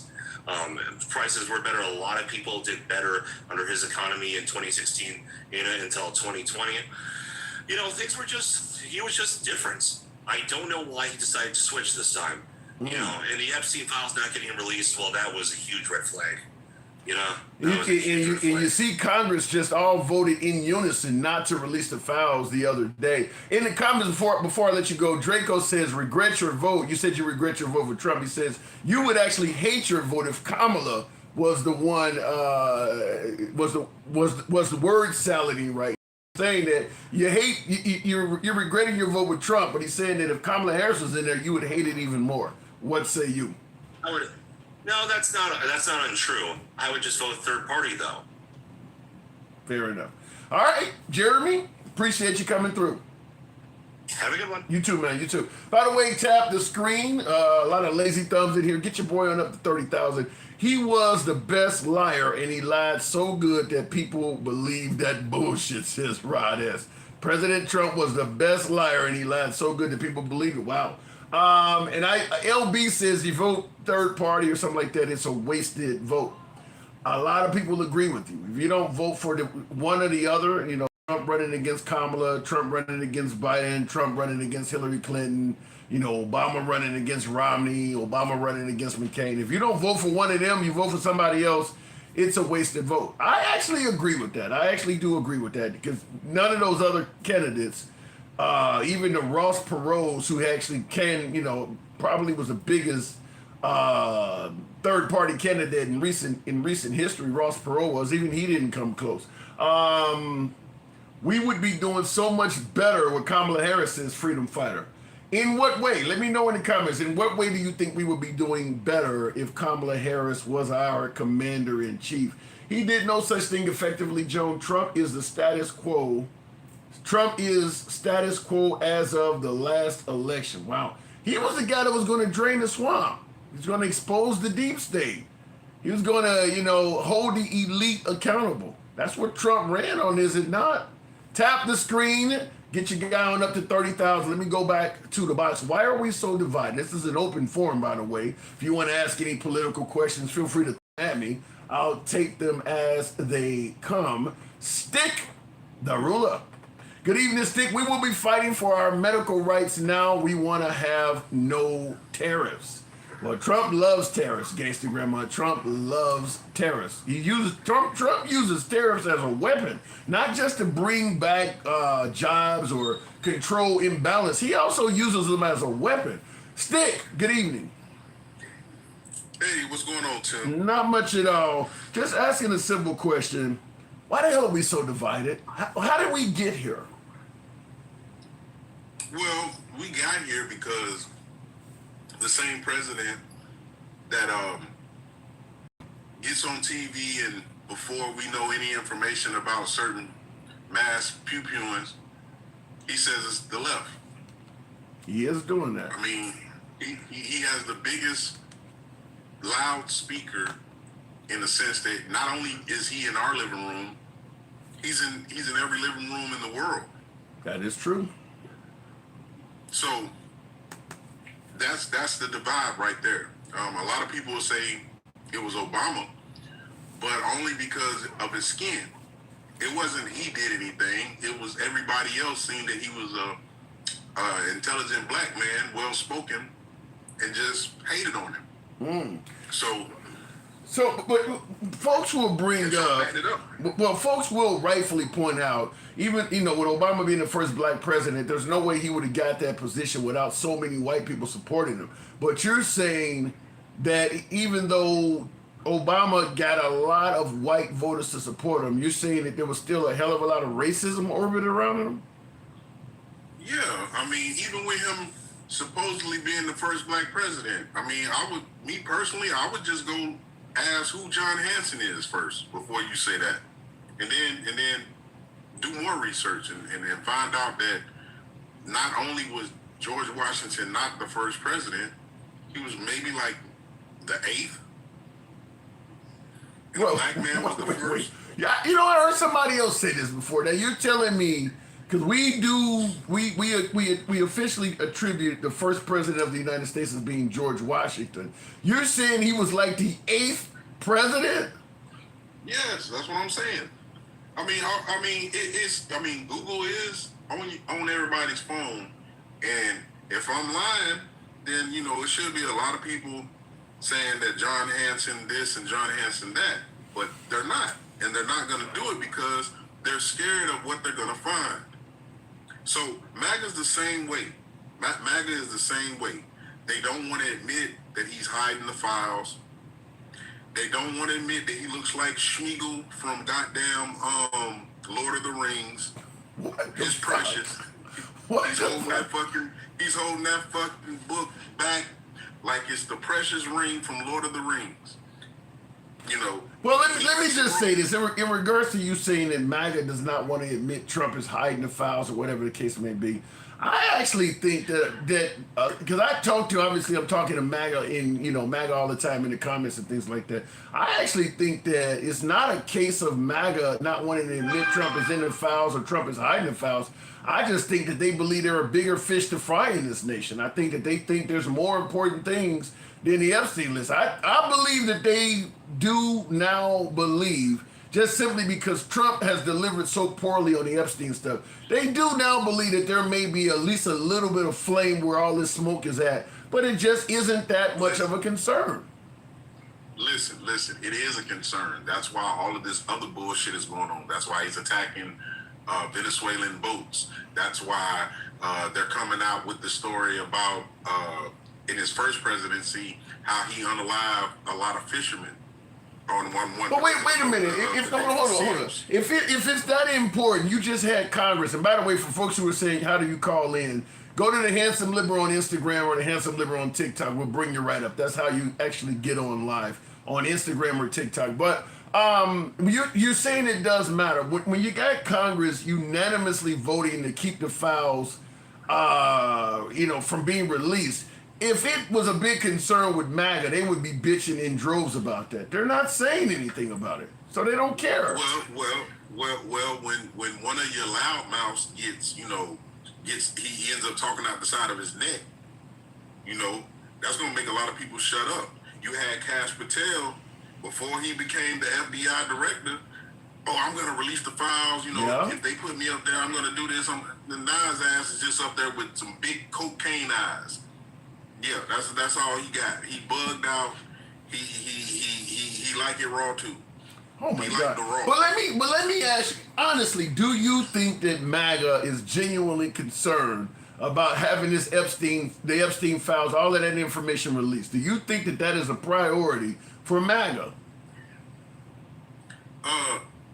Prices were better. A lot of people did better under his economy in 2016 until 2020. He was just different. I don't know why he decided to switch this time. And the Epstein files not getting released, well, that was a huge red flag. You see Congress just all voted in unison not to release the files the other day. In the comments before I let you go, Draco says, regret your vote. You said you regret your vote for Trump. He says, you would actually hate your vote if Kamala was the one, was the word salady, right? Saying that you're regretting your vote with Trump, but he's saying that if Kamala Harris was in there, you would hate it even more. What say you? No, that's not untrue. I would just vote third party, though. Fair enough. All right, Jeremy, appreciate you coming through. Have a good one. You too, man. You too. By the way, tap the screen. A lot of lazy thumbs in here. Get your boy on up to 30,000. He was the best liar, and he lied so good that people believe that bullshit, says Rod S. President Trump was the best liar, and he lied so good that people believe it. Wow. And LB says you vote third party or something like that, it's a wasted vote. A lot of people agree with you. If you don't vote for the one or the other, Trump running against Kamala, Trump running against Biden, Trump running against Hillary Clinton, Obama running against Romney, Obama running against McCain. If you don't vote for one of them, you vote for somebody else, it's a wasted vote. I actually agree with that. I actually do agree with that, because none of those other candidates, even the Ross Perot's, who actually probably was the biggest third-party candidate in recent history, Ross Perot was, even he didn't come close. We would be doing so much better with Kamala Harris as freedom fighter. In what way? Let me know in the comments. In what way do you think we would be doing better if Kamala Harris was our commander-in-chief? He did no such thing effectively, Joan. Trump is the status quo. Trump is status quo as of the last election. Wow. He was the guy that was going to drain the swamp. He was going to expose the deep state. He was going to, hold the elite accountable. That's what Trump ran on, is it not? Tap the screen. Get your guy on up to 30,000. Let me go back to the box. Why are we so divided? This is an open forum, by the way. If you want to ask any political questions, feel free to come at me. I'll take them as they come. Stick the ruler. Good evening, Stick. We will be fighting for our medical rights now. We want to have no tariffs. Well, Trump loves tariffs, Gangsta Grandma. Trump loves tariffs. Trump uses tariffs as a weapon, not just to bring back jobs or control imbalance. He also uses them as a weapon. Stick, good evening. Hey, what's going on, Tim? Not much at all. Just asking a simple question. Why the hell are we so divided? How did we get here? Well, we got here because the same president that gets on TV and before we know any information about certain mass pew-pewings, he says it's the left. He is doing that. I mean, he has the biggest loudspeaker in the sense that not only is he in our living room, he's in every living room in the world. That is true. So that's the divide right there. A lot of people will say it was Obama, but only because of his skin. It wasn't he did anything. It was everybody else seeing that he was a intelligent black man, well spoken, and just hated on him. But folks will bring well, folks will rightfully point out, even, with Obama being the first black president, there's no way he would have got that position without so many white people supporting him. But you're saying that even though Obama got a lot of white voters to support him, you're saying that there was still a hell of a lot of racism orbited around him? Yeah, I mean, even with him supposedly being the first black president, I mean, I would just go ask who John Hanson is first before you say that, and then do more research and find out that not only was George Washington not the first president, he was maybe like the eighth. And the black man was the first. Yeah, I heard somebody else say this before. Now you're telling me, because we officially attribute the first president of the United States as being George Washington. You're saying he was like the eighth president? Yes, that's what I'm saying. I mean, Google is on everybody's phone, and if I'm lying, then it should be a lot of people saying that John Hanson this and John Hanson that, but they're not, and they're not going to do it because they're scared of what they're going to find. So MAGA's the same way. MAGA is the same way. They don't want to admit that he's hiding the files. They don't want to admit that he looks like Schmeagol from goddamn Lord of the Rings. It's precious. He's holding that fucking book back like it's the precious ring from Lord of the Rings. Well, let me just say this. In regards to you saying that MAGA does not want to admit Trump is hiding the files or whatever the case may be, I actually think that because I talk to, obviously I'm talking to MAGA MAGA all the time in the comments and things like that. I actually think that it's not a case of MAGA not wanting to admit Trump is in the files or Trump is hiding the files. I just think that they believe there are bigger fish to fry in this nation. I think that they think there's more important things than the Epstein list. I believe that they do now believe, just simply because Trump has delivered so poorly on the Epstein stuff, they do now believe that there may be at least a little bit of flame where all this smoke is at, but it just isn't that much of a concern. Listen, it is a concern. That's why all of this other bullshit is going on. That's why he's attacking Venezuelan boats. That's why they're coming out with the story about, in his first presidency, how he unalived a lot of fishermen. But wait a minute. Hold on. If it's that important, you just had Congress. And by the way, for folks who are saying, how do you call in? Go to the Handsome Liberal on Instagram or the Handsome Liberal on TikTok. We'll bring you right up. That's how you actually get on live on Instagram or TikTok. But you're saying it does matter. When you got Congress unanimously voting to keep the files, from being released, if it was a big concern with MAGA, they would be bitching in droves about that. They're not saying anything about it, so they don't care. Well, when one of your loudmouths gets, he ends up talking out the side of his neck, that's going to make a lot of people shut up. You had Kash Patel, before he became the FBI director, oh, I'm gonna release the files. You know, Yeah. if they put me up there, I'm gonna do this. The Nas ass is just up there with some big cocaine eyes. Yeah, that's all he got. He bugged out. He like it raw too. Oh my He God! like the raw. But let me ask you honestly: do you think that MAGA is genuinely concerned about having the Epstein files, all of that information released? Do you think that that is a priority for MAGA?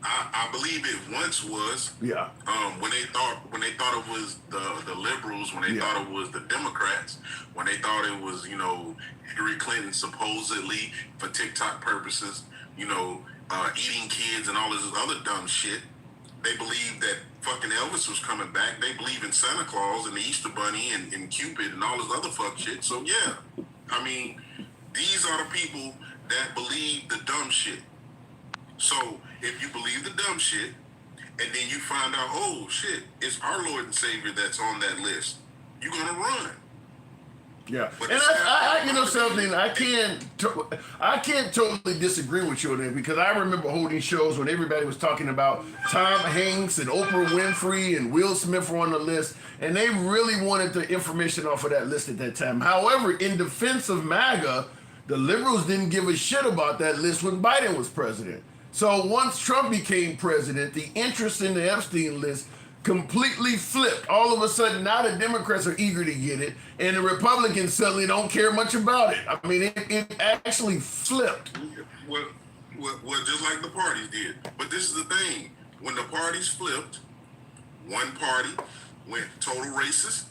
I believe it once was. Yeah. When they thought it was the liberals, when they thought it was the Democrats, when they thought it was, you know, Hillary Clinton supposedly for TikTok purposes, you know, eating kids and all this other dumb shit. They believed that fucking Elvis was coming back. They believe in Santa Claus and the Easter Bunny and Cupid and all this other fuck shit. So yeah, I mean, these are the people that believe the dumb shit. So if you believe the dumb shit, and then you find out, oh shit, it's our Lord and Savior that's on that list, you're gonna run. Yeah, But and I you know something, I can't totally disagree with you on that, because I remember holding shows when everybody was talking about Tom Hanks and Oprah Winfrey and Will Smith were on the list, and they really wanted the information off of that list at that time. However, in defense of MAGA, the liberals didn't give a shit about that list when Biden was president. So once Trump became president, the interest in the Epstein list completely flipped. All of a sudden, now the Democrats are eager to get it, and the Republicans suddenly don't care much about it. I mean, it actually flipped. Well, just like the parties did. But this is the thing. When the parties flipped, one party went total racist.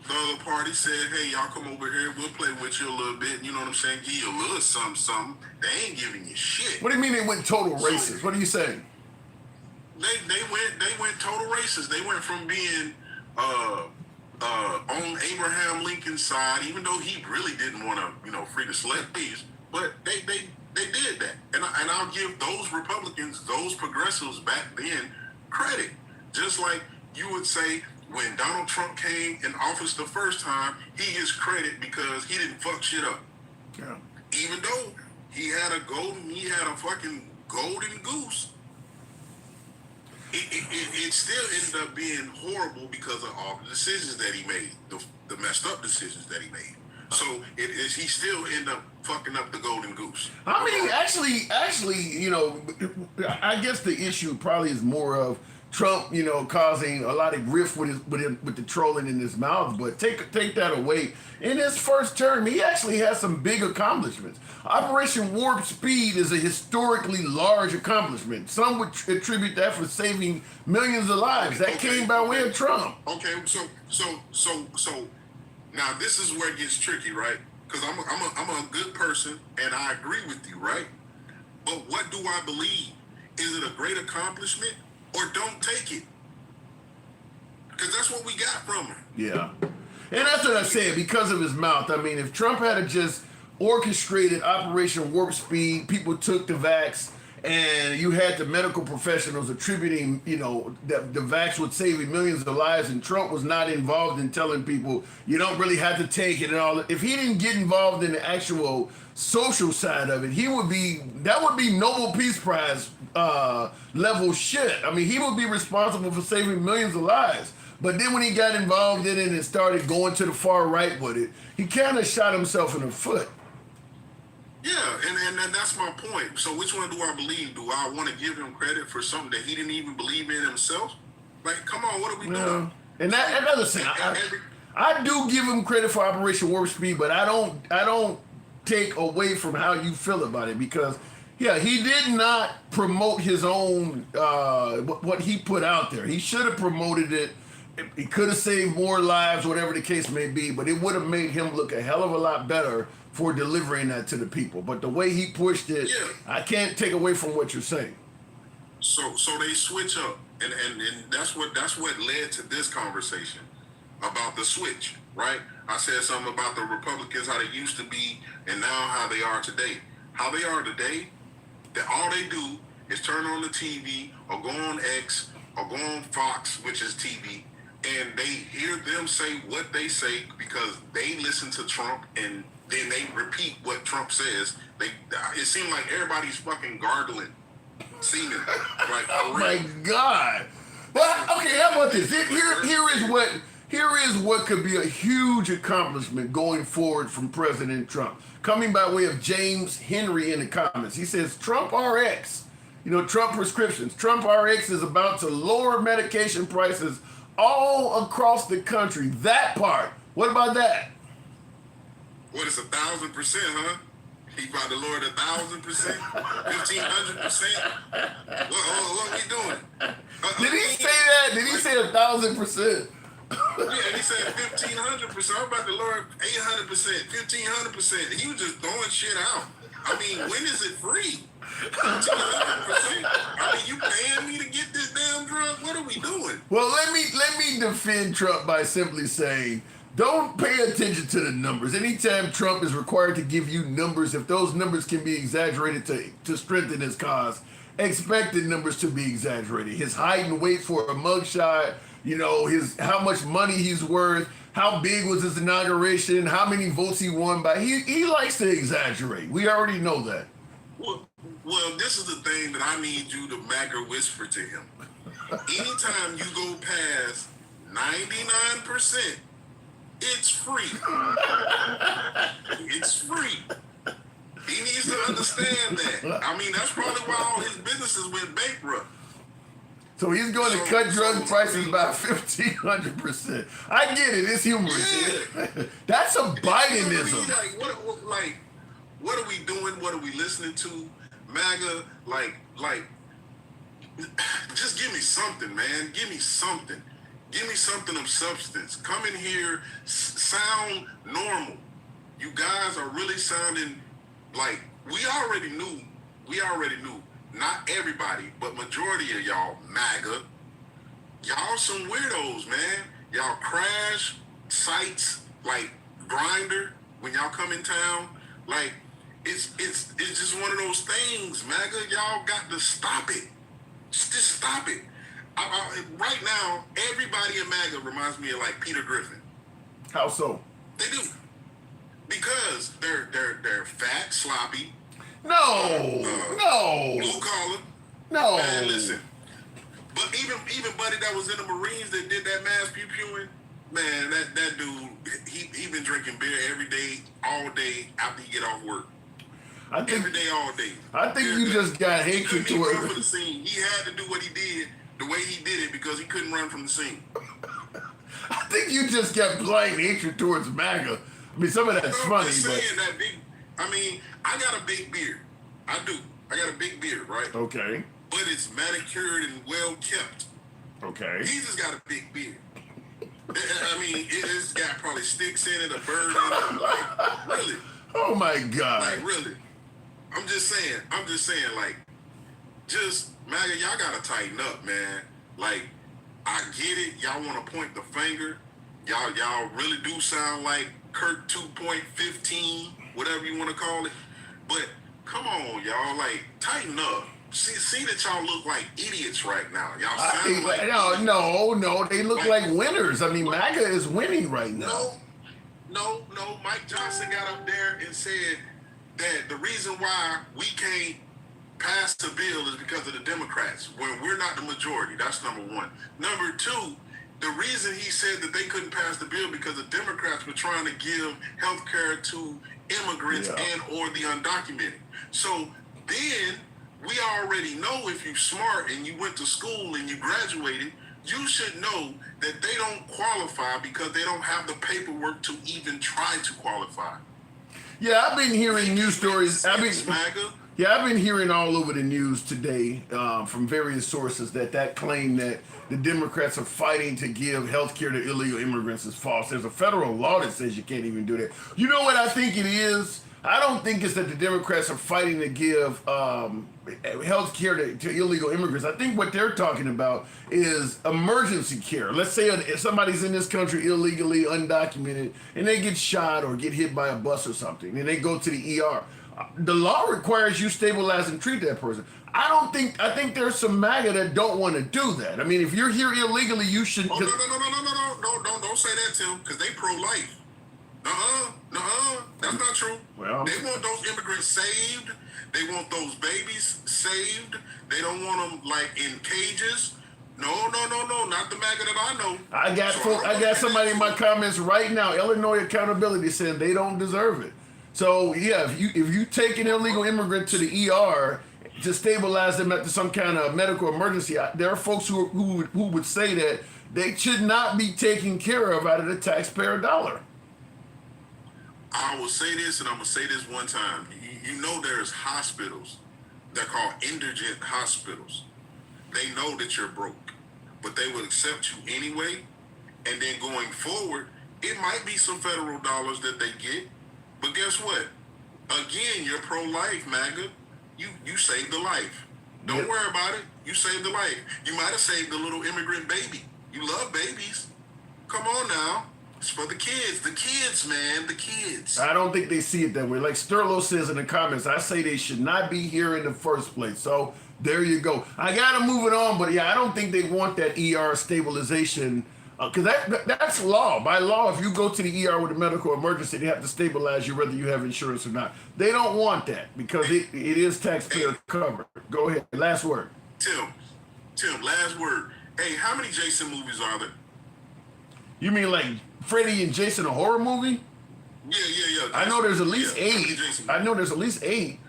The other party said, hey, y'all come over here, we'll play with you a little bit. You know what I'm saying? Give you a little something. They ain't giving you shit. What do you mean they went total racist? What are you saying? They went total racist. They went from being on Abraham Lincoln's side, even though he really didn't want to, you know, free the slaves. But they did that, and I'll give those Republicans, those progressives back then, credit. Just like you would say when Donald Trump came in office the first time, he gets credit because he didn't fuck shit up. Yeah. Even though he had a fucking golden goose. It still ended up being horrible because of all the decisions that he made, the messed up decisions that he made. So he still ended up fucking up the golden goose. I mean, actually, you know, I guess the issue probably is more of Trump, you know, causing a lot of rift with the trolling in his mouth. But take that away. In his first term, he actually has some big accomplishments. Operation Warp Speed is a historically large accomplishment. Some would attribute that for saving millions of lives. That came by way of Trump. Okay, so now this is where it gets tricky, right? Because I'm a good person and I agree with you, right? But what do I believe? Is it a great accomplishment or don't take it? Because that's what we got from him. Yeah. And that's what I said, because of his mouth. I mean, if Trump had just orchestrated Operation Warp Speed, people took the vax, and you had the medical professionals attributing, you know, that the vax would save millions of lives, and Trump was not involved in telling people, you don't really have to take it and all. If he didn't get involved in the actual social side of it, that would be Nobel Peace Prize level shit. I mean, he would be responsible for saving millions of lives. But then when he got involved in it and started going to the far right with it, he kind of shot himself in the foot. Yeah, and that's my point. So which one do I believe? Do I want to give him credit for something that he didn't even believe in himself? Like, come on, what are we doing? And another thing, I do give him credit for Operation Warp Speed, but I don't take away from how you feel about it, because yeah, he did not promote his own what he put out there. He should have promoted it. He could have saved more lives, whatever the case may be, but it would have made him look a hell of a lot better for delivering that to the people. But the way he pushed it, yeah. I can't take away from what you're saying. So they switch up, and that's what led to this conversation about the switch, right? I said something about the Republicans, how they used to be, and now how they are today. How they are today, that all they do is turn on the TV or go on X or go on Fox, which is TV, and they hear them say what they say because they listen to Trump, and then they repeat what Trump says. It seems like everybody's fucking gargling semen. Like, Oh for my real. God. Well, okay, how about this? Here is what could be a huge accomplishment going forward from President Trump. Coming by way of James Henry in the comments. He says Trump RX, Trump prescriptions. Trump RX is about to lower medication prices all across the country. That part. What about that? What is 1,000%, huh? He about to lower it 1,000%, 1,500%. What we doing? Did he say that? Did he say 1,000%? Yeah, he said 1,500%. I'm about to lower 800%, 1,500%. He was just throwing shit out. I mean, when is it free? 1,500%. I mean, you paying me to get this damn drug? What are we doing? Well, let me defend Trump by simply saying, don't pay attention to the numbers. Anytime Trump is required to give you numbers, if those numbers can be exaggerated to strengthen his cause, expect the numbers to be exaggerated. His height and weight for a mugshot, his how much money he's worth, how big was his inauguration, how many votes he won by. He likes to exaggerate. We already know that. Well, this is the thing that I need you to MAGA whisper to him. Anytime you go past 99%, it's free. It's free. He needs to understand that. I mean, that's probably why all his businesses went bankrupt. So he's going to cut drug prices by 1,500%. I get it. It's humorous. Yeah. That's a Bidenism. What are we doing? What are we listening to? MAGA, just give me something, man. Give me something. Give me something of substance. Come in here, sound normal. You guys are really sounding like we already knew. Not everybody, but majority of y'all, MAGA, y'all some weirdos, man. Y'all crash sites like Grindr when y'all come in town. Like, it's just one of those things, MAGA. Y'all got to stop it. Just stop it. Right now, everybody in MAGA reminds me of like Peter Griffin. How so? They do. Because they're fat, sloppy. No. Blue collar. No. Man, listen. But even buddy that was in the Marines that did that mass pew-pewing, man, that dude, he been drinking beer every day, all day after he get off work. Every day, all day. I think you just got hatred to it. Run for the scene. He had to do what he did the way he did it because he couldn't run from the scene. I think you just got blind hatred towards MAGA. I mean, some of that's funny, I got a big beard. I do. I got a big beard, right? Okay. But it's manicured and well kept. Okay. He just got a big beard. I mean, it's got probably sticks in it, a bird in it. Like, really? Oh my God. Like, really? I'm just saying, just MAGA, y'all gotta tighten up, man. Like, I get it. Y'all want to point the finger. Y'all really do sound like Kurt 2.15, whatever you want to call it. But come on, y'all, like, tighten up. See that y'all look like idiots right now. Y'all sound like no, they look like winners. I mean, MAGA is winning right now. No. Mike Johnson got up there and said that the reason why we can't pass the bill is because of the Democrats when we're not the majority. That's number one. Number two, the reason he said that they couldn't pass the bill because the Democrats were trying to give health care to immigrants and or the undocumented. So then we already know if you're smart and you went to school and you graduated, you should know that they don't qualify because they don't have the paperwork to even try to qualify. Yeah, I've been hearing news stories. I've been hearing all over the news today from various sources that claim that the Democrats are fighting to give health care to illegal immigrants is false. There's a federal law that says you can't even do that. You know what I think it is? I don't think it's that the Democrats are fighting to give health care to illegal immigrants. I think what they're talking about is emergency care. Let's say if somebody's in this country illegally, undocumented, and they get shot or get hit by a bus or something, and they go to the ER. The law requires you stabilize and treat that person. I think there's some MAGA that don't want to do that. I mean, if you're here illegally, you should. Oh, no, don't say that, Tim, because they pro-life. That's not true. Well, They want those immigrants saved. They want those babies saved. They don't want them like in cages. No, not the MAGA that I know. I got So I got somebody in my comments right now. Illinois Accountability saying they don't deserve it. So yeah, if you take an illegal immigrant to the ER to stabilize them after some kind of medical emergency, there are folks who would say that they should not be taken care of out of the taxpayer dollar. I will say this, and I'm gonna say this one time. You know, there's hospitals. They're called indigent hospitals. They know that you're broke, but they will accept you anyway. And then going forward, it might be some federal dollars that they get. But guess what? Again, you're pro-life, MAGA. You saved a life. Don't worry about it. You saved a life. You might have saved a little immigrant baby. You love babies. Come on now. It's for the kids, man, the kids. I don't think they see it that way. Like Sterlo says in the comments, I say they should not be here in the first place. So there you go. I gotta move it on, but yeah, I don't think they want that ER stabilization because that's law. By law, if you go to the ER with a medical emergency, they have to stabilize you whether you have insurance or not. They don't want that because it is taxpayer covered. Go ahead. Last word. Tim, last word. Hey, how many Jason movies are there? You mean like Freddy and Jason, a horror movie? Yeah. I know there's at least 8. I know there's at least 8.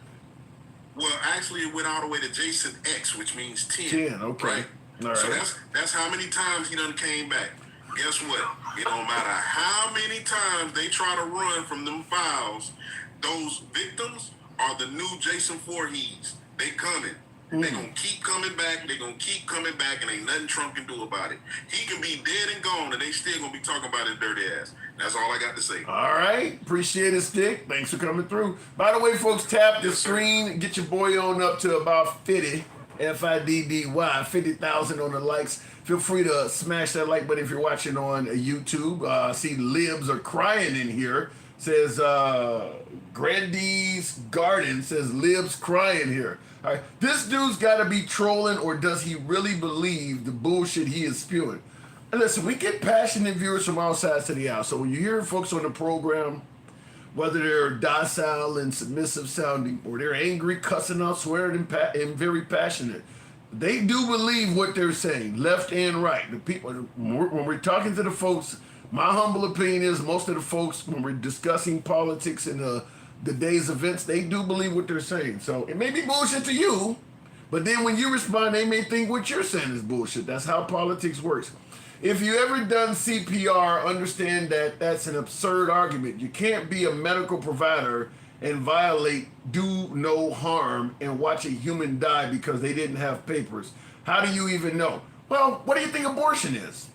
Well, actually, it went all the way to Jason X, which means 10. 10, okay. Right? All right. So that's how many times he done came back. Guess what? It don't matter how many times they try to run from them files, those victims are the new Jason Voorhees. They coming. They gonna keep coming back. They gonna keep coming back, and ain't nothing Trump can do about it. He can be dead and gone, and they still gonna be talking about his dirty ass. That's all I got to say. All right. Appreciate it, Stick. Thanks for coming through. By the way, folks, tap the screen. Get your boy on up to about 50, FIDDY, 50,000 on the likes. Feel free to smash that like button if you're watching on YouTube. I see libs are crying in here. Says Grandy's Garden says libs crying here. All right. This dude's got to be trolling, or does he really believe the bullshit he is spewing? And listen, we get passionate viewers from all sides of the aisle. So when you hear folks on the program, whether they're docile and submissive sounding, or they're angry, cussing out, swearing, and very passionate, they do believe what they're saying, left and right. The people, when we're talking to the folks, my humble opinion is most of the folks, when we're discussing politics and the day's events, they do believe what they're saying. So it may be bullshit to you, but then when you respond, they may think what you're saying is bullshit. That's how politics works. If you ever done CPR, understand that that's an absurd argument. You can't be a medical provider and violate do no harm and watch a human die because they didn't have papers. How do you even know? Well, what do you think abortion is?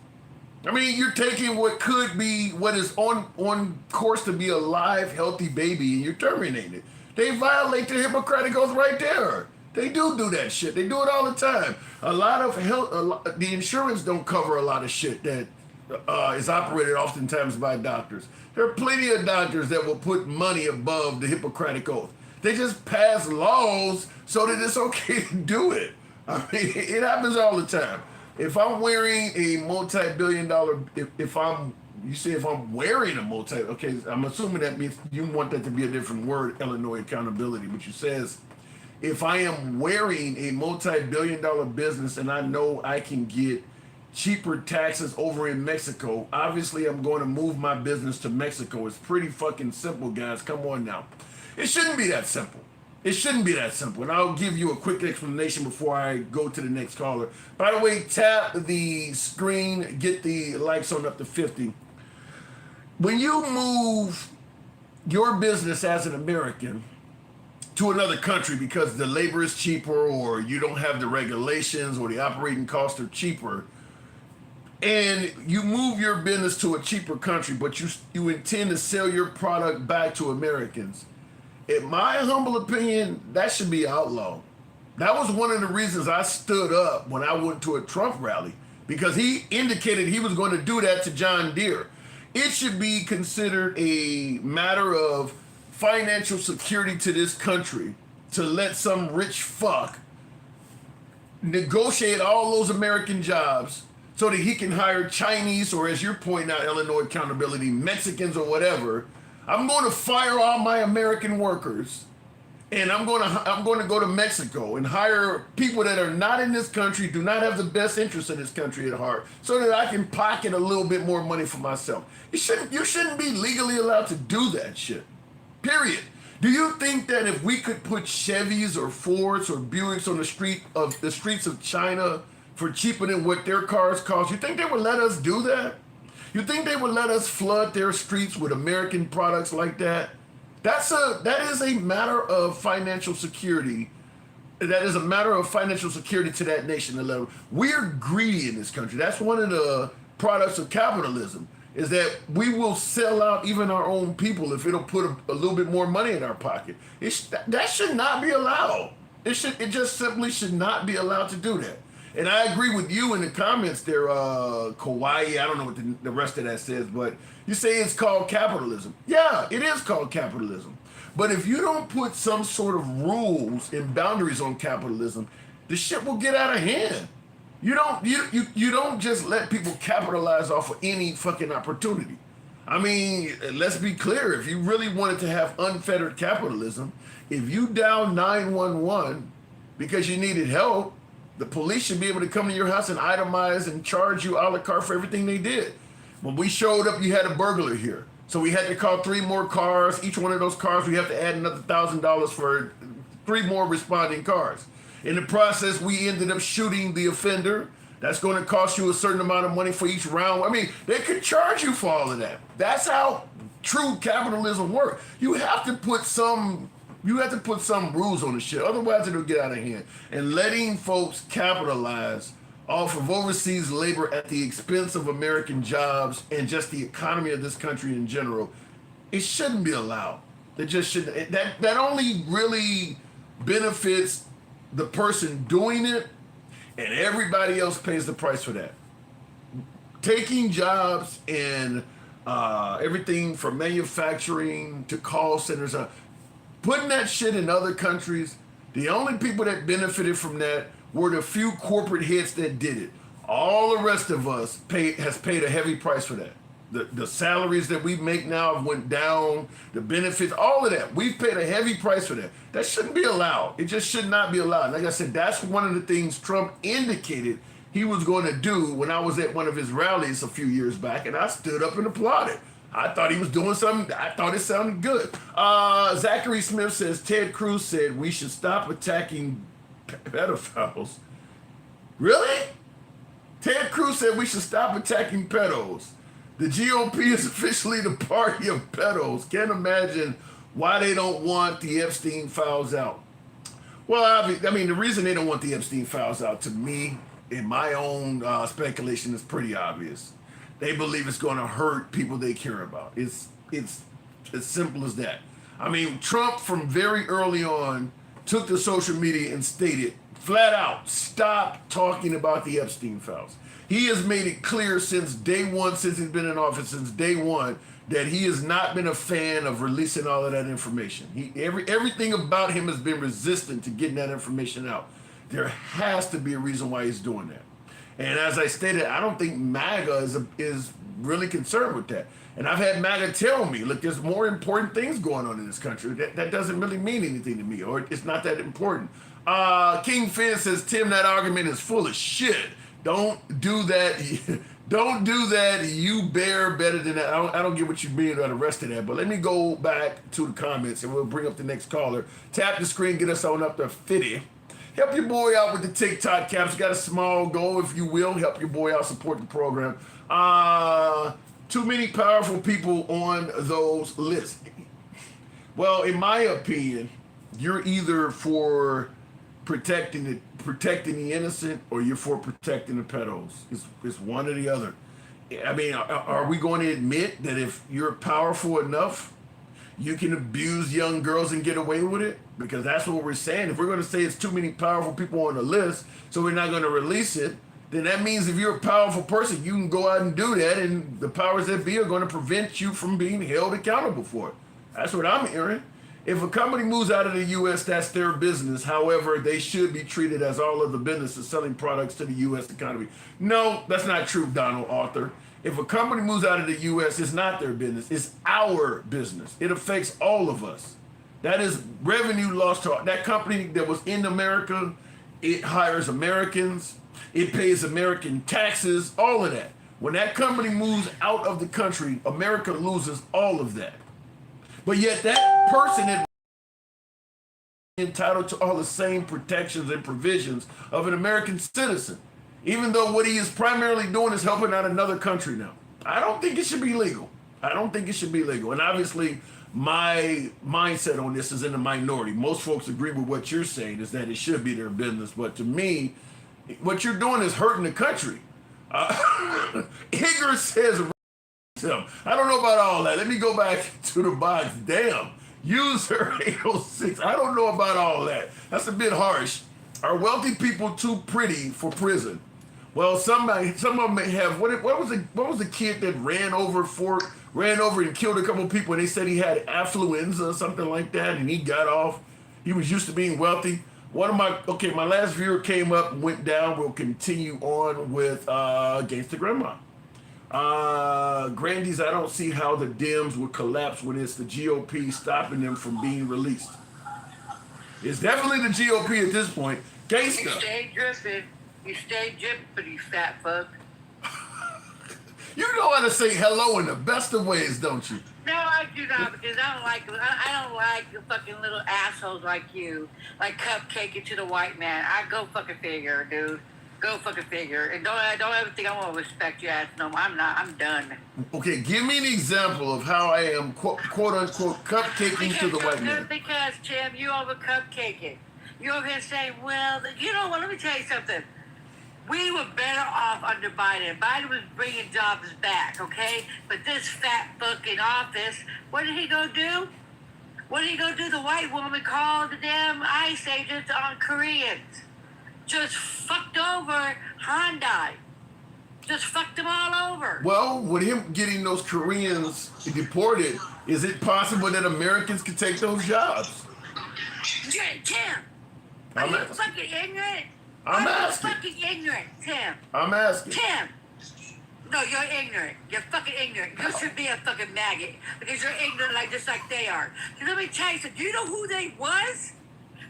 I mean, you're taking what could be, what is on course to be a live, healthy baby, and you're terminating it. They violate the Hippocratic Oath right there. They do that shit. They do it all the time. A lot of the insurance don't cover a lot of shit that is operated oftentimes by doctors. There are plenty of doctors that will put money above the Hippocratic Oath. They just pass laws so that it's okay to do it. I mean, it happens all the time. If I'm wearing a multi-billion-dollar, if I'm wearing a okay, I'm assuming that means you want that to be a different word, Illinois accountability, which says, if I am wearing a multi-billion-dollar business and I know I can get cheaper taxes over in Mexico, obviously I'm going to move my business to Mexico. It's pretty fucking simple, guys. Come on now. It shouldn't be that simple. It shouldn't be that simple. And I'll give you a quick explanation before I go to the next caller. By the way, tap the screen, get the likes on up to 50. When you move your business as an American to another country because the labor is cheaper or you don't have the regulations or the operating costs are cheaper, and you move your business to a cheaper country, but you intend to sell your product back to Americans, in my humble opinion, that should be outlawed. That was one of the reasons I stood up when I went to a Trump rally, because he indicated he was going to do that to John Deere. It should be considered a matter of financial security to this country to let some rich fuck negotiate all those American jobs so that he can hire Chinese, or as you're pointing out, Illinois accountability, Mexicans or whatever. I'm going to fire all my American workers, and I'm going to go to Mexico and hire people that are not in this country, do not have the best interest in this country at heart, so that I can pocket a little bit more money for myself. You shouldn't be legally allowed to do that shit. Period. Do you think that if we could put Chevys or Fords or Buicks on the streets of China for cheaper than what their cars cost, you think they would let us do that? You think they would let us flood their streets with American products like that? That is a matter of financial security. That is a matter of financial security to that nation. We're greedy in this country. That's one of the products of capitalism, is that we will sell out even our own people if it'll put a little bit more money in our pocket. That should not be allowed. It just simply should not be allowed to do that. And I agree with you in the comments there, Kauai. I don't know what the rest of that says, but you say it's called capitalism. Yeah, it is called capitalism. But if you don't put some sort of rules and boundaries on capitalism, the shit will get out of hand. You don't just let people capitalize off of any fucking opportunity. I mean, let's be clear. If you really wanted to have unfettered capitalism, if you dial 911 because you needed help, the police should be able to come to your house and itemize and charge you a la carte for everything they did. When we showed up, you had a burglar here. So we had to call 3 more cars. Each one of those cars, we have to add another $1,000 for 3 more responding cars. In the process, we ended up shooting the offender. That's going to cost you a certain amount of money for each round. I mean, they could charge you for all of that. That's how true capitalism works. You have to put some rules on the shit. Otherwise, it'll get out of hand. And letting folks capitalize off of overseas labor at the expense of American jobs and just the economy of this country in general, it shouldn't be allowed. It just shouldn't. That only really benefits the person doing it, and everybody else pays the price for that. Taking jobs in everything from manufacturing to call centers, putting that shit in other countries, the only people that benefited from that were the few corporate heads that did it. All the rest of us has paid a heavy price for that. The salaries that we make now have went down, the benefits, all of that. We've paid a heavy price for that. That shouldn't be allowed. It just should not be allowed. Like I said, that's one of the things Trump indicated he was going to do when I was at one of his rallies a few years back, and I stood up and applauded. I thought he was doing something. I thought it sounded good. Zachary Smith says, Ted Cruz said we should stop attacking pedophiles. Really? Ted Cruz said we should stop attacking pedos. The GOP is officially the party of pedos. Can't imagine why they don't want the Epstein files out. Well, I mean, the reason they don't want the Epstein files out, to me, in my own speculation, is pretty obvious. They believe it's going to hurt people they care about. It's as simple as that. I mean, Trump from very early on took to social media and stated flat out, stop talking about the Epstein files. He has made it clear since day one, since he's been in office, since day one, that he has not been a fan of releasing all of that information. Everything about him has been resistant to getting that information out. There has to be a reason why he's doing that. And as I stated, I don't think MAGA is really concerned with that. And I've had MAGA tell me, look, there's more important things going on in this country. That doesn't really mean anything to me, or it's not that important. King Finn says, Tim, that argument is full of shit. Don't do that. Don't do that. You bear better than that. I don't get what you mean by the rest of that. But let me go back to the comments and we'll bring up the next caller. Tap the screen, get us on up to 50. Help your boy out with the TikTok caps. Got a small goal, if you will. Help your boy out, support the program. Too many powerful people on those lists. Well, in my opinion, you're either for protecting the innocent or you're for protecting the pedos. It's one or the other. I mean, are we going to admit that if you're powerful enough, you can abuse young girls and get away with it? Because that's what we're saying. If we're going to say it's too many powerful people on the list, so we're not going to release it, then that means if you're a powerful person, you can go out and do that, and the powers that be are going to prevent you from being held accountable for it. That's what I'm hearing. If a company moves out of the U.S., that's their business. However, they should be treated as all other businesses selling products to the U.S. economy. No, that's not true, Donald Arthur. If a company moves out of the U.S., it's not their business. It's our business. It affects all of us. That is revenue lost to that company that was in America. It hires Americans. It pays American taxes, all of that. When that company moves out of the country, America loses all of that. But yet that person is entitled to all the same protections and provisions of an American citizen, even though what he is primarily doing is helping out another country now. I don't think it should be legal. I don't think it should be legal. And obviously, my mindset on this is in the minority. Most folks agree with what you're saying, is that it should be their business. But to me, what you're doing is hurting the country. Igor says, I don't know about all that. Let me go back to the box. Damn. User 806. I don't know about all that. That's a bit harsh. Are wealthy people too pretty for prison? Well, some of them may have. What was the kid that ran over and killed a couple of people, and they said he had affluenza or something like that, and he got off. He was used to being wealthy. My last viewer came up and went down. We'll continue on with Gangsta Grandma. Grandy's, I don't see how the Dems would collapse when it's the GOP stopping them from being released. It's definitely the GOP at this point. Gangsta. You stay dripping. You stay dripping, you fat fuck. You know how to say hello in the best of ways, don't you? No, I do not, because I don't like fucking little assholes like you, like cupcaking to the white man. I go fucking figure, dude. Go fucking figure. And don't ever think I'm gonna respect your ass no more. I'm not. I'm done. Okay, give me an example of how I am quote unquote cupcaking to the white man. Because Tim, you over cupcaking. You over here saying, well, you know what? Let me tell you something. We were better off under Biden. Biden was bringing jobs back, okay? But this fat fuck in office, what did he go do? What did he go do? The white woman called the damn ICE agents on Koreans. Just fucked over Hyundai. Just fucked them all over. Well, with him getting those Koreans deported, is it possible that Americans could take those jobs? Tim, are you fucking ignorant? I'm asking. You're fucking ignorant, Tim. I'm asking. Tim. No, you're ignorant. You're fucking ignorant. You should be a fucking maggot because you're ignorant just like they are. Let me tell you something. Do you know who they was?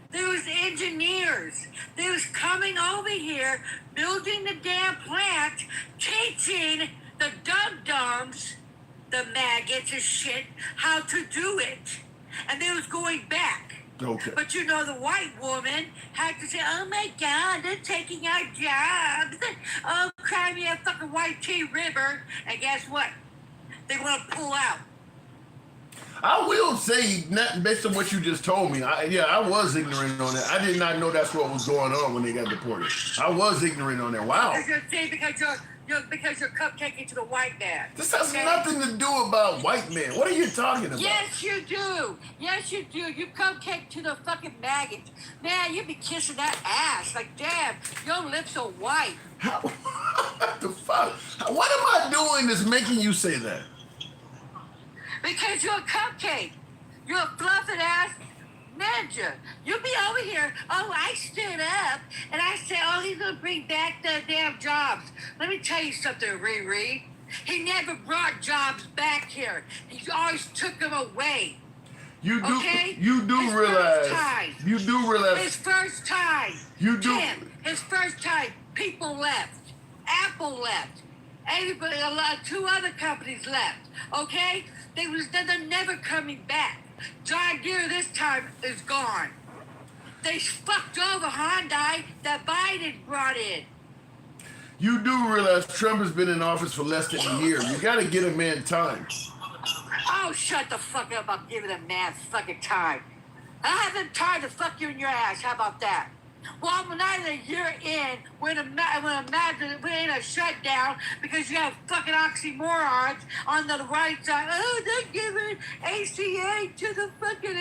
They was engineers. They was coming over here, building the damn plant, teaching the dum-dums, the maggots and shit, how to do it. And they was going back. Okay. But you know, the white woman had to say, oh my God, they're taking our jobs. Oh, cry me a fucking white tea river. And guess what? They want to pull out. I will say, not based on what you just told me, I was ignorant on that. I did not know that's what was going on when they got deported. I was ignorant on that. Wow. Because you're cupcaking to the white man. This has nothing to do about white men. What are you talking about? Yes, you do. Yes, you do. You cupcake to the fucking maggots. Man, you be kissing that ass. Like, damn, your lips are white. What the fuck? What am I doing that's making you say that? Because you're a cupcake. You're a fluffing ass ninja. You be over here, oh, I stood up, and I said, oh, he's going to bring back the damn jobs. Let me tell you something, Riri. He never brought jobs back here. He always took them away. You do, okay? You do his realize. First time, you do realize. His first time. You do. His first time, people left. Apple left. Everybody, two other companies left. Okay? They're never coming back. John Deere this time is gone. They fucked over Hyundai that Biden brought in. You do realize Trump has been in office for less than a year. You got to get a man time. Oh, shut the fuck up. I'm giving a man fucking time. I haven't time to fuck you in your ass. How about that? Well, I'm not even a year in. We're in a shutdown because you have fucking oxymorons on the right side. Oh, they're giving ACA to the fucking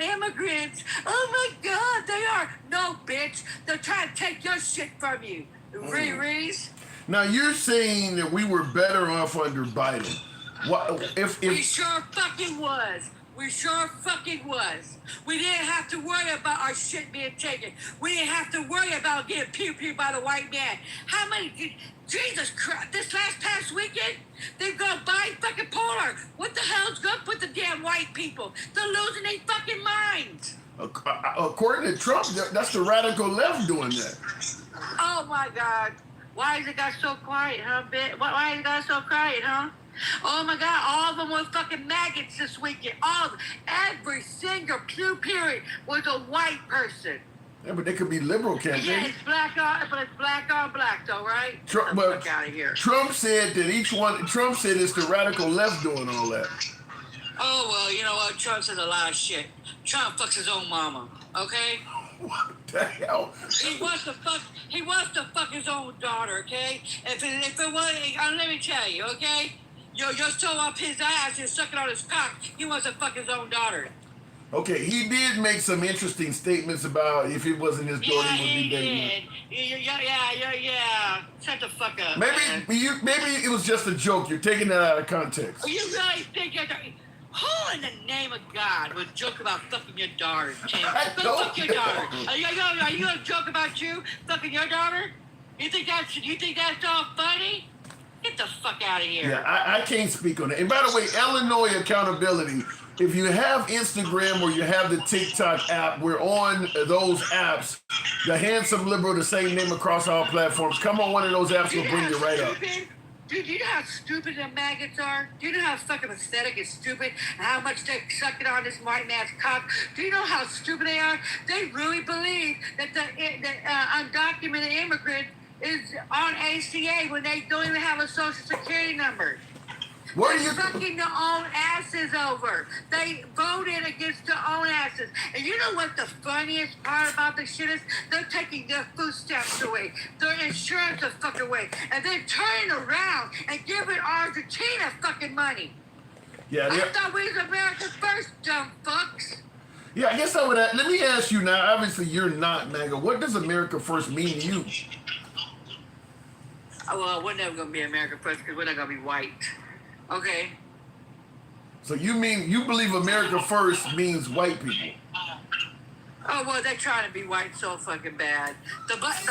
immigrants. Oh my God, they are. No, bitch. They're trying to take your shit from you. Riri's. Now you're saying that we were better off under Biden. What if we sure fucking was. We sure fucking was. We didn't have to worry about our shit being taken. We didn't have to worry about getting pew-pew by the white man. How many... Jesus Christ, this past weekend, they've gone by fucking Polar. What the hell's good with the damn white people? They're losing their fucking minds. According to Trump, that's the radical left doing that. Oh my God. Why has it got so quiet, huh, bitch? Why has it got so quiet, huh? Oh my God, all of them were fucking maggots this weekend. Every single pew period was a white person. Yeah, but they could be liberal, can't Yeah, they? it's black on black though, right? Trump, Get the fuck out of here. Trump said that Trump said it's the radical left doing all that. Oh, well, you know what? Trump says a lot of shit. Trump fucks his own mama, okay? What the hell? He wants to fuck his own daughter, okay? If it was, let me tell you, okay? You're so up his ass and sucking on his cock, he wants to fuck his own daughter. Okay, he did make some interesting statements about if it wasn't his daughter, Yeah, he would he be dating her. did. Yeah. Shut the fuck up. Maybe man. it was just a joke. You're taking that out of context. You really think who in the name of God would joke about fucking your daughter, Tim? Go fuck your daughter. Are you gonna joke about you fucking your daughter? You think that's all funny? Get the fuck out of here. Yeah, I can't speak on it. And by the way, Illinois accountability. If you have Instagram or you have the TikTok app, we're on those apps. The Handsome Liberal, the same name across all platforms. Come on one of those apps, we'll bring you right up. Dude, do you know how stupid the maggots are? Do you know how fucking pathetic and stupid and how much they're sucking on this white man's cock? Do you know how stupid they are? They really believe that the undocumented immigrant is on ACA when they don't even have a social security number. What are They're you fucking their own asses over. They voted against their own asses. And you know what the funniest part about this shit is? They're taking their food stamps away, their insurance is fucking away, and then turning around and giving Argentina fucking money. Yeah, I thought we was America first, dumb fucks. Yeah, I guess I would. Let me ask you now. Obviously, you're not MAGA. What does America first mean to you? Well, we're never gonna be America first because we're not gonna be white. Okay. So you believe America first means white people? Oh well, they're trying to be white so fucking bad. The black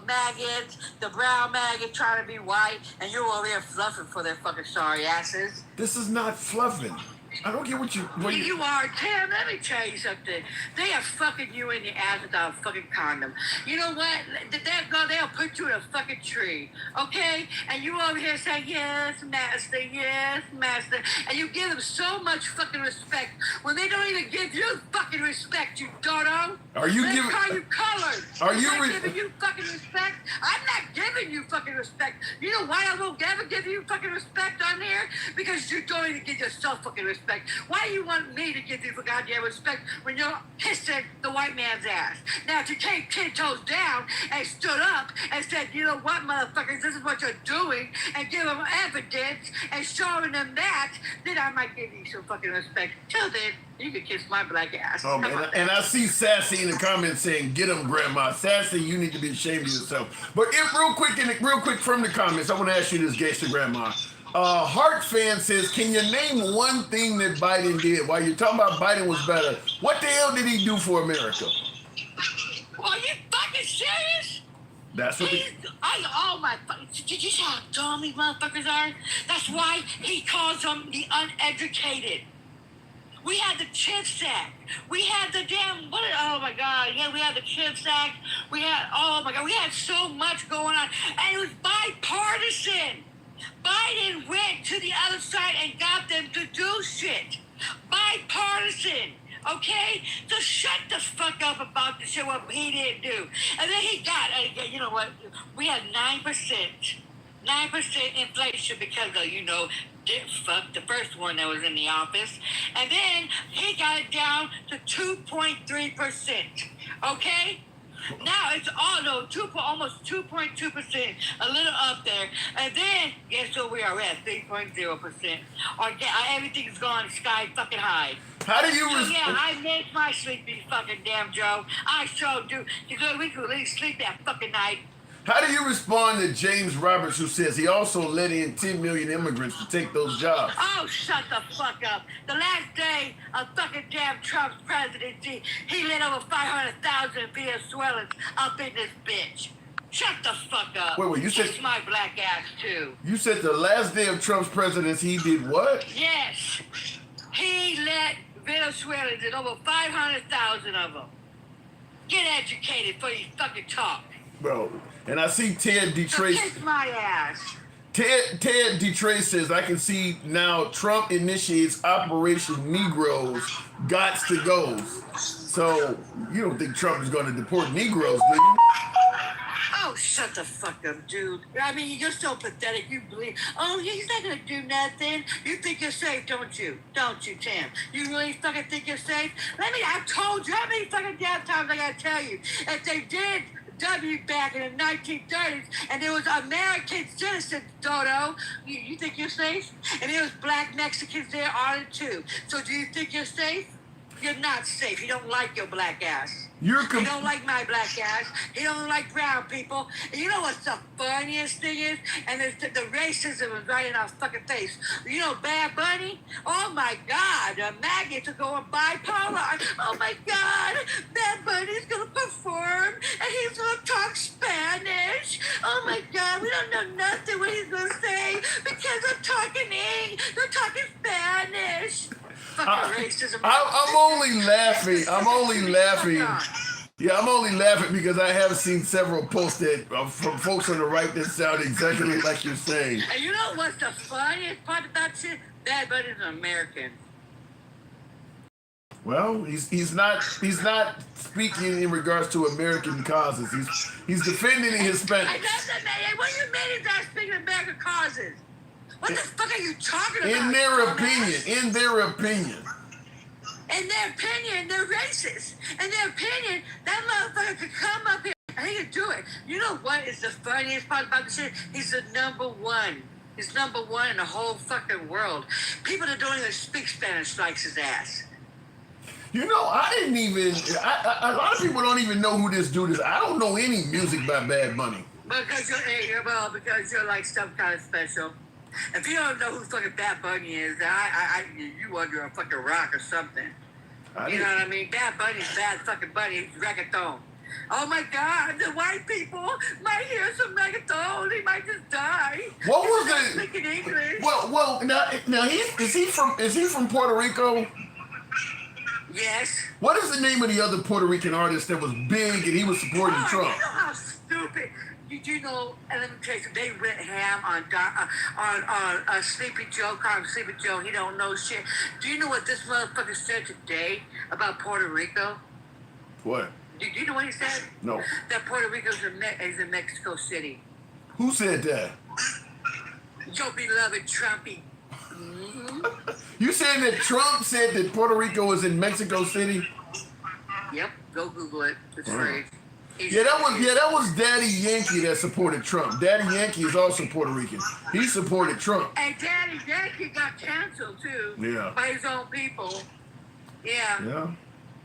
maggots, the brown maggots trying to be white, and you're over there fluffing for their fucking sorry asses. This is not fluffing. I don't get what you. You are, Tim. Let me tell you something. They are fucking you in the ass without a fucking condom. You know what? They'll put you in a fucking tree, okay? And you over here saying, yes, master, and you give them so much fucking respect when they don't even give you fucking respect, you dodo. Are you They giving? call you colored. Are you I'm not giving you fucking respect? I'm not giving you fucking respect. You know why I won't ever give you fucking respect on here? Because you don't even give yourself fucking respect. Why do you want me to give you goddamn respect when you're kissing the white man's ass? Now, if you came 10 toes down and stood up and said, you know what, motherfuckers, this is what you're doing, and give them evidence and showing them that, then I might give you some fucking respect. Till then, you can kiss my black ass. Oh man, and I see Sassy in the comments saying, "Get him, Grandma." Sassy, you need to be ashamed of yourself. But real quick from the comments, I want to ask you this, Gangsta Grandma. Heart fan says, can you name one thing that Biden did? While you're talking about Biden was better, what the hell did he do for America? Are you fucking serious? That's what oh my, did you see how dumb these motherfuckers are? That's why he calls them the uneducated. We had the CHIPS Act. We had the oh my God, yeah, we had the CHIPS Act. We had so much going on, and it was bipartisan. Biden went to the other side and got them to do shit. Bipartisan. Okay? So shut the fuck up about the shit what he didn't do. And then he got, you know what? We had 9% inflation because of, the first one that was in the office. And then he got it down to 2.3%. Okay? Now it's almost 2.2%, a little up there. And then, guess what we are at? 3.0%. Everything's gone sky fucking high. How do you yeah, I miss my sleepy fucking damn Joe. I sure do. Because we could at least sleep that fucking night. How do you respond to James Roberts, who says he also let in 10 million immigrants to take those jobs? Oh, shut the fuck up. The last day of fucking damn Trump's presidency, he let over 500,000 Venezuelans up in this bitch. Shut the fuck up. Wait, you said... Kiss my black ass, too. You said the last day of Trump's presidency, he did what? Yes. He let Venezuelans in, over 500,000 of them. Get educated before you fucking talk. Bro, and I see Ted So Detrace. kiss my ass. Ted Detrace says, I can see now Trump initiates Operation Negroes Gots to Go. So, you don't think Trump is going to deport Negroes, do you? Oh, shut the fuck up, dude. I mean, you're so pathetic. You believe, oh, he's not going to do nothing. You think you're safe, don't you? Don't you, Tim? You really fucking think you're safe? I've told you how many fucking damn times I got to tell you. If they did W back in the 1930s and there was American citizens, Dodo, you think you're safe? And there was black Mexicans there on it too. So do you think you're safe? You're not safe. You don't like your black ass. You don't like my black ass. You don't like brown people. And you know what's the funniest thing is? And the racism is right in our fucking face. You know Bad Bunny? Oh my God, the maggots are going bipolar. Oh my God, Bad Bunny's gonna perform and he's gonna talk Spanish. Oh my God, we don't know nothing what he's gonna say because I'm talking English. They're talking Spanish. I'm only laughing. Yeah, I'm only laughing because I have seen several posts that from folks on the right that sound exactly like you're saying. And you know what's the funniest part about shit? Bad Bunny's an American. Well, he's not speaking in regards to American causes. He's defending the Hispanics. What do you mean he's not speaking of American causes? What the fuck are you talking about? In their opinion. In their opinion, they're racist. In their opinion, that motherfucker could come up here and he could do it. You know what is the funniest part about this shit? He's the number one. He's number one in the whole fucking world. People that don't even speak Spanish likes his ass. You know, a lot of people don't even know who this dude is. I don't know any music by Bad Bunny. Because you're like some kind of special. If you don't know who fucking Bad Bunny is, you under a fucking rock or something. You know what I mean? Bad Bunny's Bad fucking Bunny. He's reggaeton. Oh my God, the white people might hear some reggaeton. They might just die. What was that? Speaking English. Well, now is he from Puerto Rico? Yes. What is the name of the other Puerto Rican artist that was big and he was supporting Trump? You know how stupid. Did you know? And let me tell you, they went ham on Sleepy Joe. Call him Sleepy Joe. He don't know shit. Do you know what this motherfucker said today about Puerto Rico? What? Do you know what he said? No. That Puerto Rico is in Mexico City. Who said that? Your beloved Trumpy. Mm-hmm. You saying that Trump said that Puerto Rico is in Mexico City? Yep. Go Google it. It's free. Yeah, that was Daddy Yankee that supported Trump. Daddy Yankee is also Puerto Rican. He supported Trump. And Daddy Yankee got canceled too. Yeah. By his own people. Yeah. Yeah.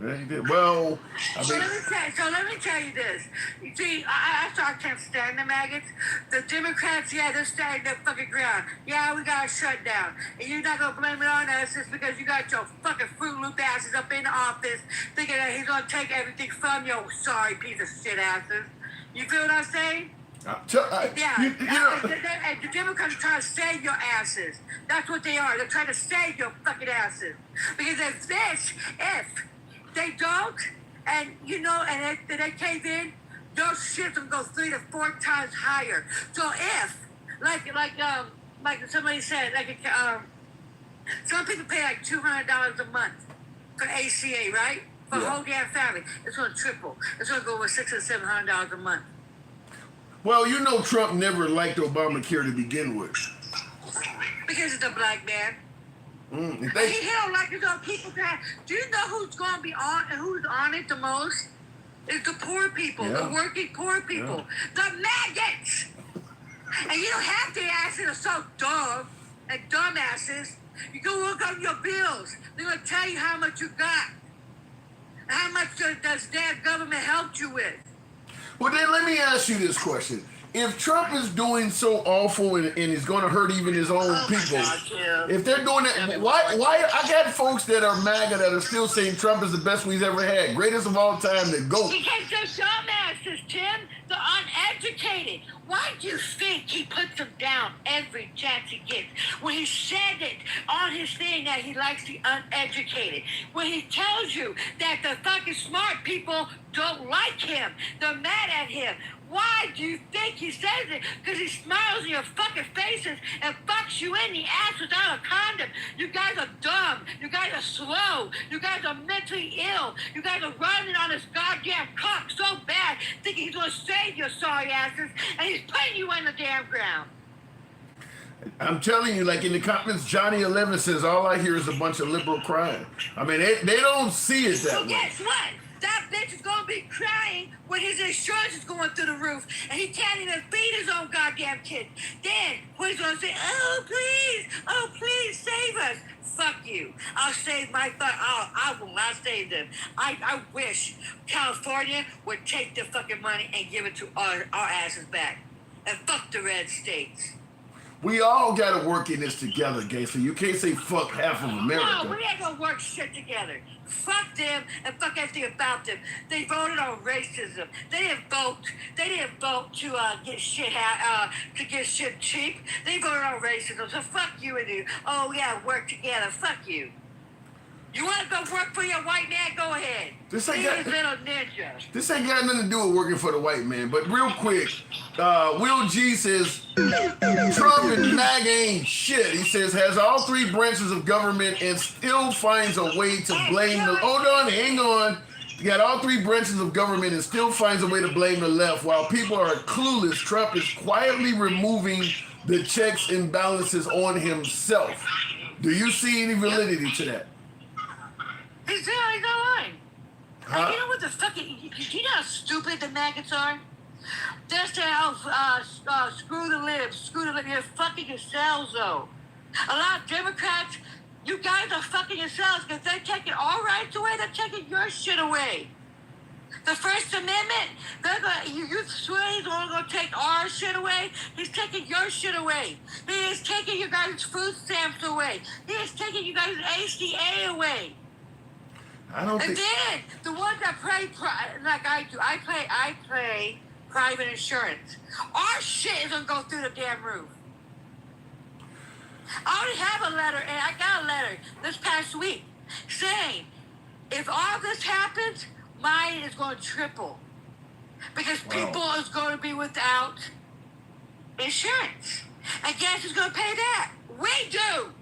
Yeah, he did. Well, So let me tell you this. You see, I can't stand the maggots. The Democrats, yeah, they're standing their fucking ground. Yeah, we got a shutdown. And you're not going to blame it on us just because you got your fucking Fruit Loop asses up in the office thinking that he's going to take everything from you, sorry piece of shit asses. You feel what I'm saying? The Democrats are trying to save your asses. That's what they are. They're trying to save your fucking asses. Because if they don't, and and they cave in, those shits will go 3 to 4 times higher. So if, like somebody said, some people pay like $200 a month for ACA, right? For a whole damn family, it's gonna triple. It's gonna go over $600 or $700 a month. Well, Trump never liked Obamacare to begin with. Because it's a black man. He don't like his own people. Do you know who's going to be on and who's on it the most? It's the poor people, the working poor people, the maggots. And you don't have to asses are so dumb and dumbasses. You go look up your bills. They're going to tell you how much you got. How much does their government help you with. Well, then let me ask you this question. If Trump is doing so awful and is going to hurt even his own people, if they're doing that, why? I got folks that are MAGA that are still saying Trump is the best we've ever had, greatest of all time, the GOAT. Because they're dumbasses, Tim. They're uneducated. Why do you think he puts them down every chance he gets? When he said it on his thing that he likes the uneducated. When he tells you that the fucking smart people don't like him. They're mad at him. Why do you think he says it? Because he smiles in your fucking faces and fucks you in the ass without a condom. You guys are dumb. You guys are slow. You guys are mentally ill. You guys are running on this goddamn cock so bad, thinking he's going to save your sorry asses, and he's putting you in the damn ground. I'm telling you, like in the comments, Johnny 11 says, all I hear is a bunch of liberal crying. I mean, they don't see it that So way. guess what? That bitch is gonna be crying when his insurance is going through the roof and he can't even feed his own goddamn kid. Then when he's gonna say, oh please save us. Fuck you. I'll save my I will not save them. I wish California would take the fucking money and give it to our asses back. And fuck the red states. We all got to work in this together, gangster. You can't say fuck half of America. No, we ain't gonna work shit together. Fuck them and fuck everything about them. They voted on racism. They didn't vote. They didn't vote to get shit to get shit cheap. They voted on racism. So fuck you and you. Oh, we gotta work together. Fuck you. You want to go work for your white man? Go ahead. This Be ain't his got- little ninja. This ain't got nothing to do with working for the white man. But real quick, Will G says Trump and MAGA ain't shit. He says has all three branches of government and still finds a way to blame the. Hold on, hang on. He got all three branches of government and still finds a way to blame the left. While people are clueless, Trump is quietly removing the checks and balances on himself. Do you see any validity to that? He's not lying. Huh? You know what the fucking... You know how stupid the maggots are? They're saying, screw the libs. You're fucking yourselves, though. A lot of Democrats, you guys are fucking yourselves because they're taking our rights away. They're taking your shit away. The First Amendment, you swear he's only going to take our shit away? He's taking your shit away. He is taking you guys' food stamps away. He is taking you guys' ACA away. I don't And think. then the ones that play like I do, I play private insurance. Our shit is gonna go through the damn roof. I already have a letter, and I got a letter this past week saying if all this happens, mine is going to triple because people is going to be without insurance, and guess who's going to pay that? We do.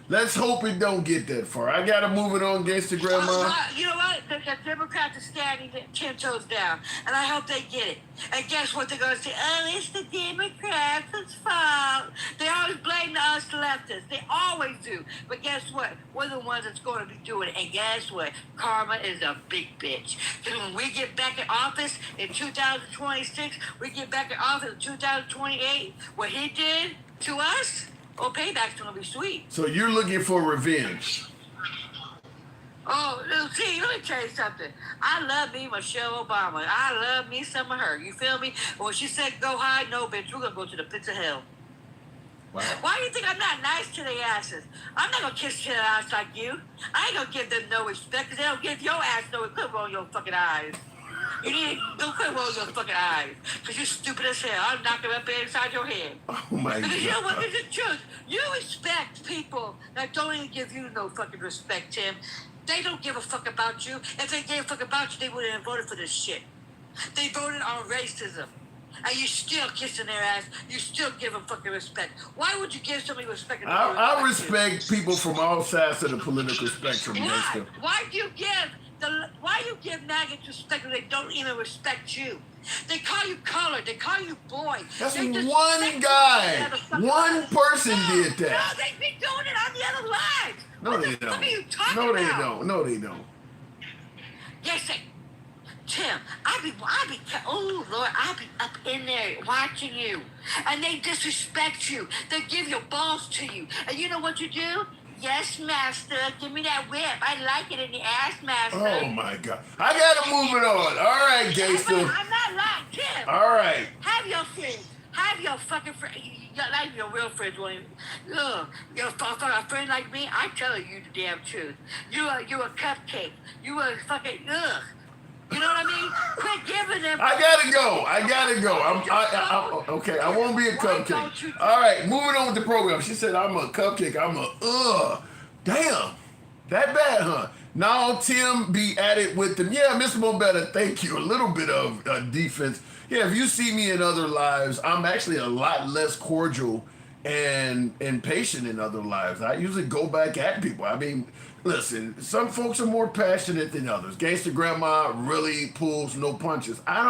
Let's hope it don't get that far. I gotta move it on, gangster grandma. You know what? The Democrats are standing 10 toes down, and I hope they get it. And guess what? They're going to say, oh, it's the Democrats' fault. They always blame us leftists. They always do. But guess what? We're the ones that's going to be doing it. And guess what? Karma is a big bitch. Because when we get back in office in 2026, we get back in office in 2028, what he did to us, oh, payback's going to be sweet. So you're looking for revenge. Oh, see, let me tell you something. I love me Michelle Obama. I love me some of her. You feel me? When she said go high, no, bitch, we're going to go to the pits of hell. Wow. Why do you think I'm not nice to their asses? I'm not going to kiss their ass like you. I ain't going to give them no respect because they don't give your ass no respect. Put on your fucking eyes. You need to put on your fucking eyes because you're stupid as hell. I'll knock them up inside your head. Oh my Because you know what? God. It's the truth. You respect people that don't even give you no fucking respect, Tim. They don't give a fuck about you. If they gave a fuck about you, they wouldn't have voted for this shit. They voted on racism. And you still kissing their ass. You still give them fucking respect. Why would you give somebody respect? And don't I you? respect people from all sides of the political spectrum, Why? gangster. Why do you give maggots respect when they don't even respect you? They call you colored. They call you boy. That's They disrespect one you guy. on the other fucking One line. person did No, that. they be doing it on the other line. No, What they the fuck are you don't. talking No, they about? don't. No, they don't. Yes, Tim, oh Lord, I be up in there watching you, and they disrespect you. They give your balls to you, and you know what you do? Yes, master. Give me that whip. I like it in the ass, master. Oh my God! I gotta move it on. All right, Hey, gangster. wait, I'm not lying, Tim. All right. Have your friends. Have your fucking friend. Like your real friends. Look, for a friend like me, I tell you the damn truth. You a cupcake. You a fucking ugh. You know what I mean? Quit giving them. I gotta go. Okay. I won't be a cupcake. All right, moving on with the program. She said I'm a cupcake. I'm a Damn, that bad, huh? Now Tim be at it with them. Yeah, Mr. Mobetta, thank you. A little bit of defense. Yeah, if you see me in other lives, I'm actually a lot less cordial and patient in other lives. I usually go back at people. I mean, listen, some folks are more passionate than others. Gangster grandma really pulls no punches. I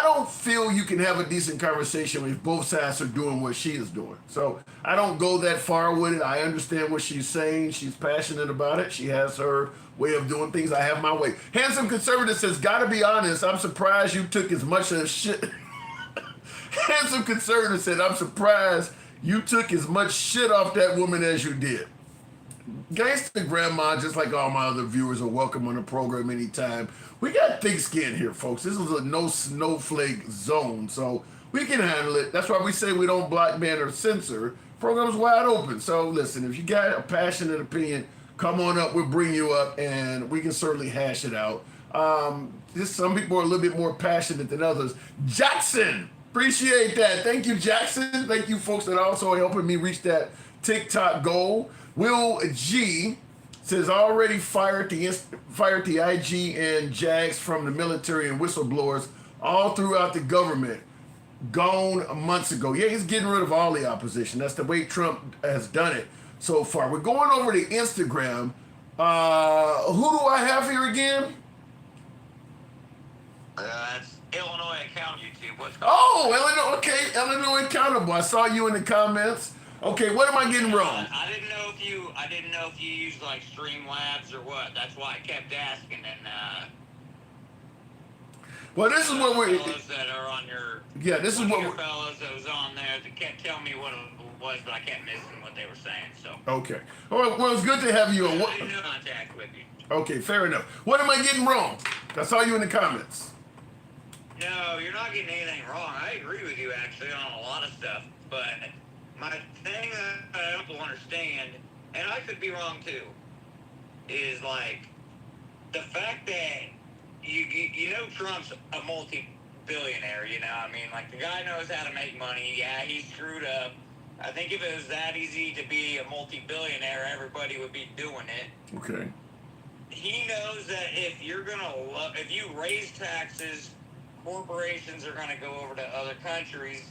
don't feel you can have a decent conversation if both sides are doing what she is doing. So I don't go that far with it. I understand what she's saying. She's passionate about it. She has her way of doing things. I have my way. Handsome Conservative says, gotta be honest, I'm surprised you took as much of shit. Handsome Conservative said, I'm surprised you took as much shit off that woman as you did. Gangsta grandma, just like all my other viewers, are welcome on the program anytime. We got thick skin here, folks. This is a no snowflake zone, so we can handle it. That's why we say we don't block, ban, or censor. Program's wide open. So listen, if you got a passionate opinion, come on up. We'll bring you up, and we can certainly hash it out. Just some people are a little bit more passionate than others. Jackson, appreciate that. Thank you, Jackson. Thank you, folks that are also helping me reach that TikTok goal. Will G says already fired the IG and JAGs from the military and whistleblowers all throughout the government. Gone months ago. Yeah, he's getting rid of all the opposition. That's the way Trump has done it so far. We're going over to Instagram. Who do I have here again? That's Illinois Account YouTube. What's going Oh, Illinois. Okay, Illinois Accountable. I saw you in the comments. Okay, what am I getting wrong? I didn't know if you used like Streamlabs or what. That's why I kept asking. And Well, this is what we're. fellows that are on your. Yeah, this is one what of your we're. fellows that was on there that kept telling me what it was, but I kept missing what they were saying. So. Okay. Well, it's good to have you on. I didn't contact with you. Okay, fair enough. What am I getting wrong? I saw you in the comments. No, you're not getting anything wrong. I agree with you actually on a lot of stuff, but my thing that I don't understand, and I could be wrong too, is like the fact that you know Trump's a multi-billionaire. You know, I mean, like the guy knows how to make money. Yeah, he screwed up. I think if it was that easy to be a multi-billionaire, everybody would be doing it. Okay. He knows that if you raise taxes, corporations are going to go over to other countries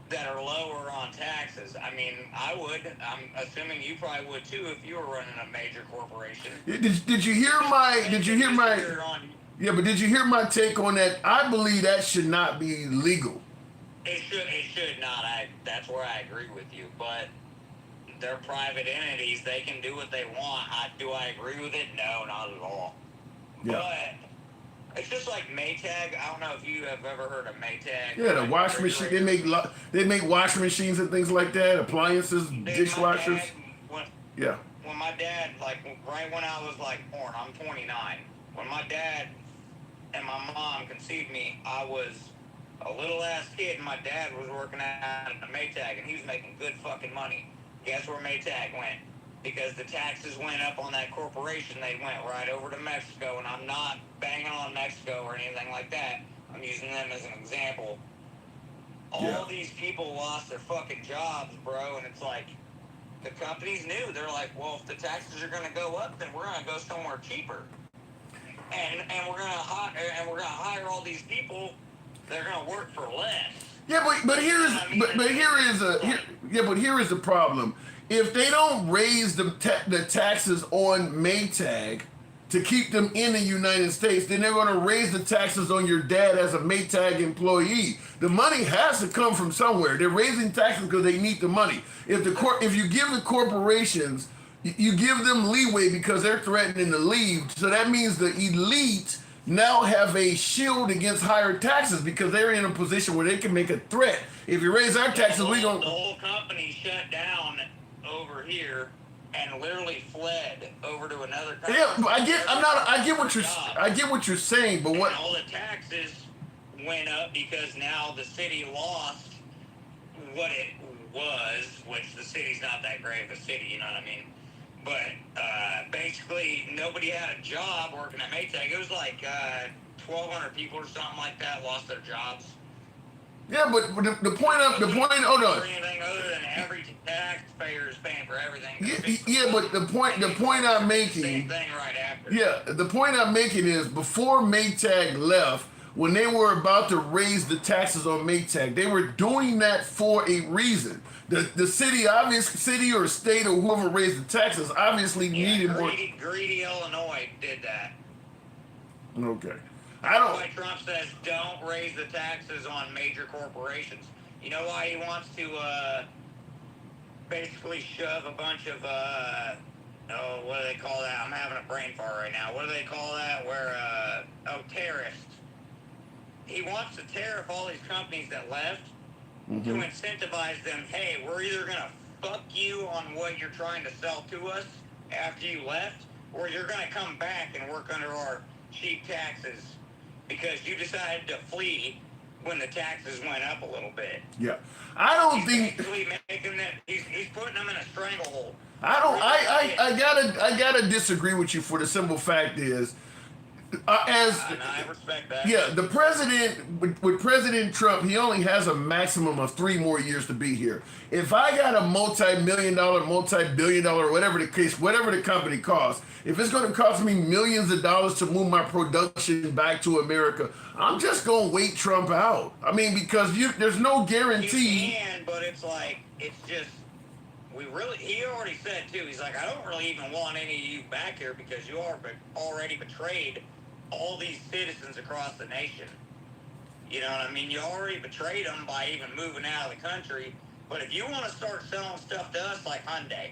that are lower on taxes. I mean, I would. I'm assuming you probably would too if you were running a major corporation. Did you hear my? Did you hear my? Yeah, but did you hear my take on that? I believe that should not be legal. It should not. That's where I agree with you. But they're private entities. They can do what they want. Do I agree with it? No, not at all. Yeah. But it's just like Maytag. I don't know if you have ever heard of Maytag. Yeah, the wash machine. They make washing machines and things like that. Appliances, dishwashers. Yeah. When my dad, like right when I was like born, I'm 29. When my dad and my mom conceived me, I was a little ass kid, and my dad was working at a Maytag, and he was making good fucking money. Guess where Maytag went? Because the taxes went up on that corporation, they went right over to Mexico, and I'm not banging on Mexico or anything like that. I'm using them as an example. All these people lost their fucking jobs, bro, and it's like, the companies knew. They're like, well, if the taxes are going to go up, then we're going to go somewhere cheaper. And we're going to hire all these people that are going to work for less. Yeah, but here is the problem. If they don't raise the taxes on Maytag to keep them in the United States, then they're going to raise the taxes on your dad as a Maytag employee. The money has to come from somewhere. They're raising taxes because they need the money. If you give the corporations, you give them leeway because they're threatening to leave. So that means the elite now have a shield against higher taxes because they're in a position where they can make a threat. If you raise our taxes, the whole company shut down over here, and literally fled over to another country. Yeah, but I get what you're saying, but what? And all the taxes went up because now the city lost what it was, which the city's not that great of a city, you know what I mean? But basically, nobody had a job working at Maytag. It was like 1,200 people or something like that lost their jobs. Yeah, but the point. Hold on. For anything other than every taxpayer is paying for everything. Yeah, but the point I'm making. Same thing right after. Yeah, the point I'm making is before Maytag left, when they were about to raise the taxes on Maytag, they were doing that for a reason. The city or state or whoever raised the taxes obviously needed more. Greedy Illinois did that. Okay. That's why Trump says don't raise the taxes on major corporations. You know why he wants to basically shove a bunch of what do they call that? I'm having a brain fart right now. What do they call that? Where tariffs. He wants to tariff all these companies that left to incentivize them. Hey, we're either gonna fuck you on what you're trying to sell to us after you left, or you're gonna come back and work under our cheap taxes because you decided to flee when the taxes went up a little bit. Yeah, I don't He's think basically making that. He's putting them in a stranglehold. I gotta disagree with you for the simple fact is, I respect that. yeah, the president with President Trump, he only has a maximum of 3 more years to be here. If I got a multi-million-dollar, multi-billion-dollar, whatever the case, whatever the company costs, if it's going to cost me millions of dollars to move my production back to America, I'm just going to wait Trump out. I mean, because there's no guarantee. You can, but it's like it's just. He already said too, he's like, I don't really even want any of you back here because you already betrayed all these citizens across the nation. You know what I mean? You already betrayed them by even moving out of the country. But if you want to start selling stuff to us like Hyundai,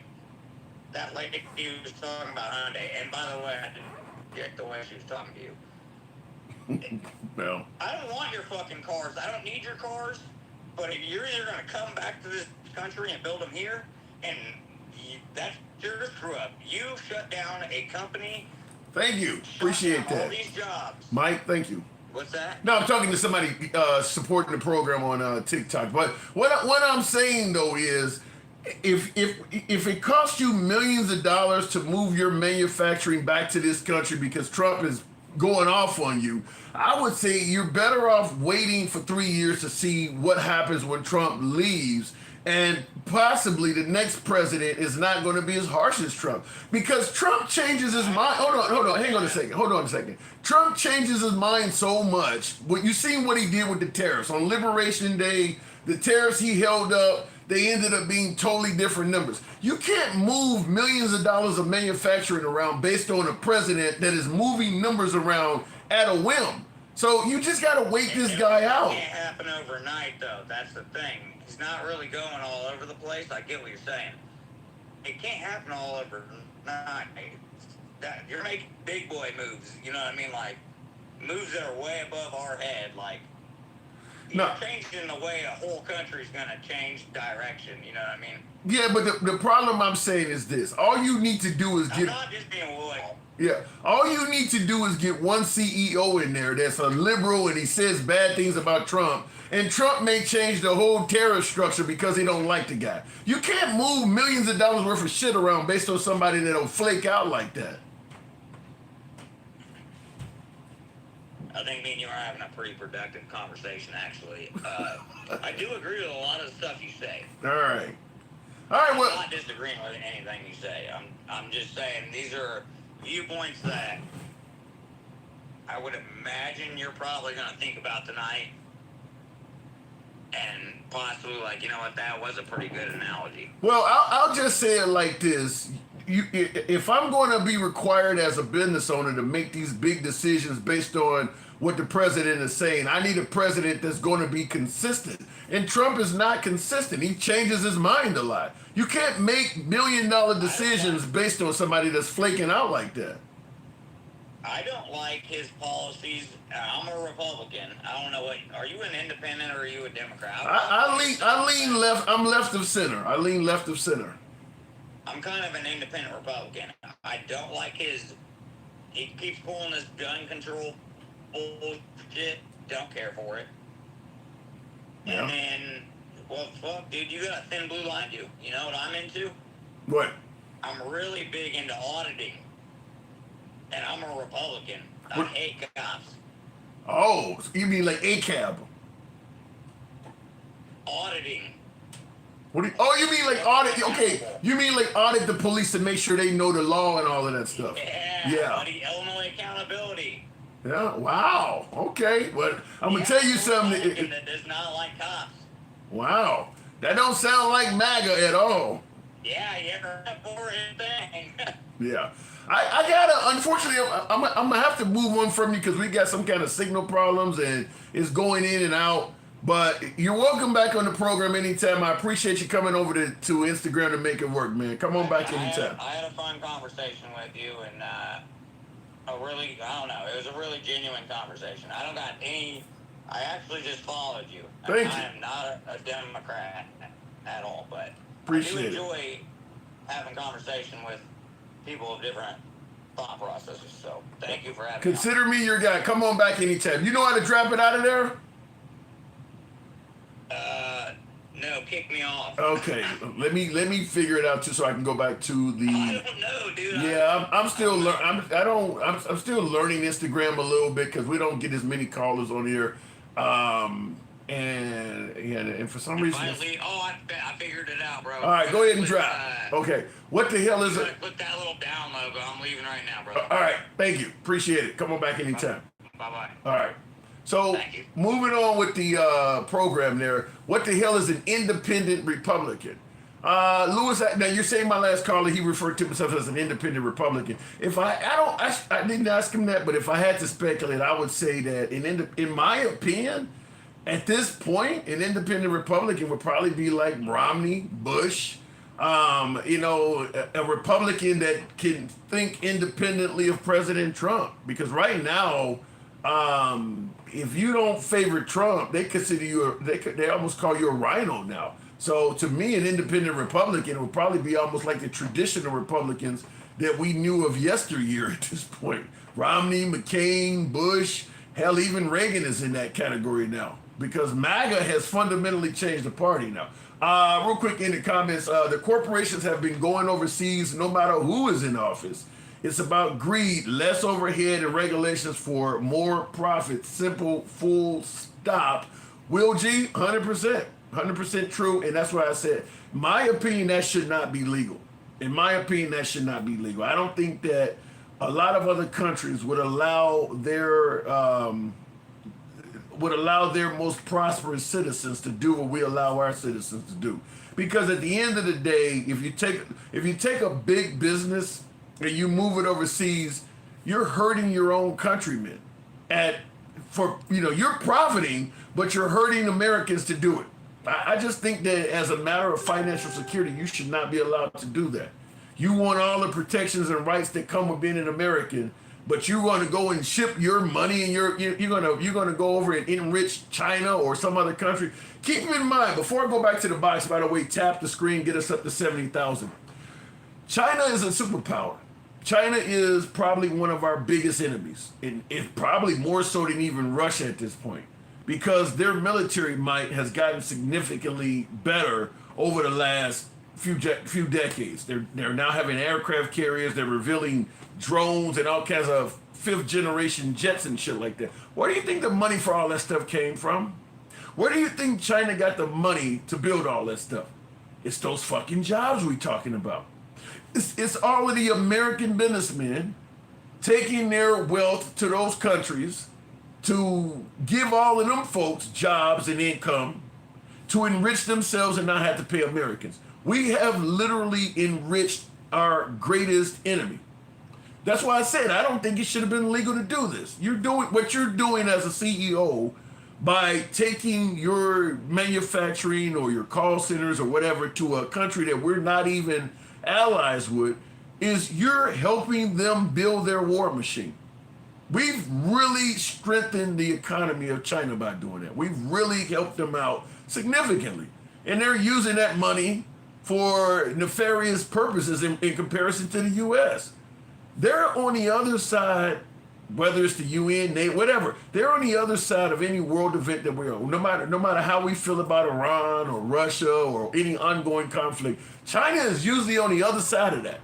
that lady was talking about Hyundai, and by the way, I didn't get the way she was talking to you. Well, I don't want your fucking cars. I don't need your cars. But if you're either going to come back to this country and build them here, and that's your screw up. You shut down a company. thank you. Appreciate all that. these jobs. Mike, thank you. What's that? No, I'm talking to somebody supporting the program on TikTok. But what I'm saying though is, if it costs you millions of dollars to move your manufacturing back to this country because Trump is going off on you, I would say you're better off waiting for 3 years to see what happens when Trump leaves. And possibly the next president is not going to be as harsh as Trump because Trump changes his mind. Hold on, hang on a second. Trump changes his mind so much. But you seen what he did with the tariffs on Liberation Day. The tariffs he held up, they ended up being totally different numbers. You can't move millions of dollars of manufacturing around based on a president that is moving numbers around at a whim. So you just got to wait this guy out. It can't happen overnight, though. That's the thing. He's not really going all over the place. I get what you're saying. It can't happen all overnight. You're making big boy moves. You know what I mean? Like, moves that are way above our head. Like, you're changing the way a whole country's going to change direction. You know what I mean? Yeah, but the problem I'm saying is this. All you need to do is I'm not just being loyal. Yeah, all you need to do is get one CEO in there that's a liberal and he says bad things about Trump, and Trump may change the whole tariff structure because he don't like the guy. You can't move millions of dollars worth of shit around based on somebody that'll flake out like that. I think me and you are having a pretty productive conversation, actually. I do agree with a lot of the stuff you say. All right, I'm well, not disagreeing with anything you say. I'm just saying these are viewpoints that I would imagine you're probably going to think about tonight and possibly like, you know what, that was a pretty good analogy. well, I'll just say it like this. If I'm going to be required as a business owner to make these big decisions based on what the president is saying, I need a president that's going to be consistent. And Trump is not consistent. He changes his mind a lot. You can't make $1 million decisions based on somebody that's flaking out like that. I don't like his policies. I'm a Republican. I don't know what. Are you an independent or are you a Democrat? I lean left. I'm left of center. I lean left of center. I'm kind of an independent Republican. I don't like his. He keeps pulling this gun control bullshit. Don't care for it. Yeah. And then, well, fuck, dude, you got a thin blue line, dude. You know what I'm into? What? I'm really big into auditing. And I'm a Republican. I What? hate cops. Oh, you mean like ACAB? Auditing. What? Oh, you mean like audit? Okay, you mean like audit the police to make sure they know the law and all of that stuff. Yeah, buddy, Illinois accountability. Yeah. Wow. Okay. But I'm gonna Yeah, tell you I'm a something. Republican that does not like cops. Wow. That don't sound like MAGA at all. Yeah, you ever heard for his thing? Yeah. I gotta, unfortunately, I'm gonna have to move on from you because we got some kind of signal problems and it's going in and out. But you're welcome back on the program anytime. I appreciate you coming over to Instagram to make it work, man. Come on back anytime. I had a fun conversation with you, and I don't know, it was a really genuine conversation. I don't got any. I actually just followed you. Thank you. I am not a Democrat at all, but Appreciate I it. do enjoy having conversation with people of different thought processes. So thank you for having me. Consider me your guy. Come on back anytime. You know how to drop it out of there? No, kick me off. Okay. let me figure it out too, so I can go back to the. I don't know, dude. Yeah, I'm still I'm still learning Instagram a little bit because we don't get as many callers on here, and for some reason. Finally, I figured it out, bro. All right, go ahead and drop. Okay, what the hell is it? Click that little down logo. I'm leaving right now, bro. All right, thank you, appreciate it. Come on back anytime. Bye bye. All right. So Thank you. moving on with the program there. What the hell is an independent Republican? Lewis, now you're saying my last caller, he referred to himself as an independent Republican. If I didn't ask him that, but if I had to speculate, I would say that in my opinion, at this point, an independent Republican would probably be like Romney, Bush, a Republican that can think independently of President Trump. Because right now, if you don't favor Trump, they consider you they almost call you a rhino now. So to me, an independent Republican would probably be almost like the traditional Republicans that we knew of yesteryear at this point. Romney, McCain, Bush, hell, even Reagan is in that category now because MAGA has fundamentally changed the party now. Real quick in the comments, the corporations have been going overseas no matter who is in office. It's about greed, less overhead and regulations for more profit. Simple, full stop. Will G, 100%. 100% true. And that's why I said, my opinion, that should not be legal. In my opinion, that should not be legal. I don't think that a lot of other countries would allow their most prosperous citizens to do what we allow our citizens to do. Because at the end of the day, if you take a big business and you move it overseas, you're hurting your own countrymen. You're profiting, but you're hurting Americans to do it. I just think that as a matter of financial security, you should not be allowed to do that. You want all the protections and rights that come with being an American, but you're going to go and ship your money and you're going to go over and enrich China or some other country. Keep in mind, before I go back to the box, by the way, tap the screen, get us up to 70,000. China is a superpower. China is probably one of our biggest enemies, and probably more so than even Russia at this point, because their military might has gotten significantly better over the last few decades. They're now having aircraft carriers. They're revealing drones and all kinds of fifth generation jets and shit like that. Where do you think the money for all that stuff came from? Where do you think China got the money to build all that stuff? It's those fucking jobs we talking about. It's all of the American businessmen taking their wealth to those countries to give all of them folks jobs and income to enrich themselves and not have to pay Americans. We have literally enriched our greatest enemy. That's why I said I don't think it should have been legal to do this. You're doing what you're doing as a CEO by taking your manufacturing or your call centers or whatever to a country that we're not even allies with, is you're helping them build their war machine. We've really strengthened the economy of China by doing that. We've really helped them out significantly. And they're using that money for nefarious purposes in comparison to the U.S. They're on the other side, whether it's the UN, NATO, whatever. They're on the other side of any world event that we're on. No matter how we feel about Iran or Russia or any ongoing conflict, China is usually on the other side of that.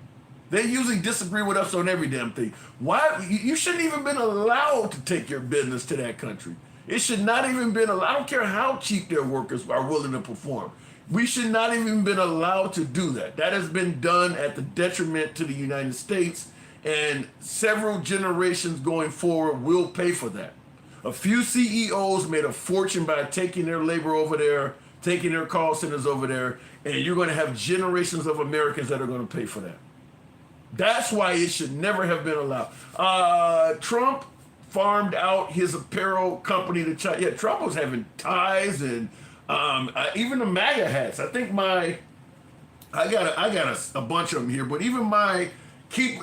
They usually disagree with us on every damn thing. Why? You shouldn't even been allowed to take your business to that country. It should not even been allowed. I don't care how cheap their workers are willing to perform. We should not even been allowed to do that. That has been done at the detriment to the United States, and several generations going forward will pay for that. A few CEOs made a fortune by taking their labor over there, taking their call centers over there, and you're going to have generations of Americans that are going to pay for that. That's why it should never have been allowed. Trump farmed out his apparel company to China. Yeah, Trump was having ties and even the MAGA hats. I think I got a bunch of them here, but even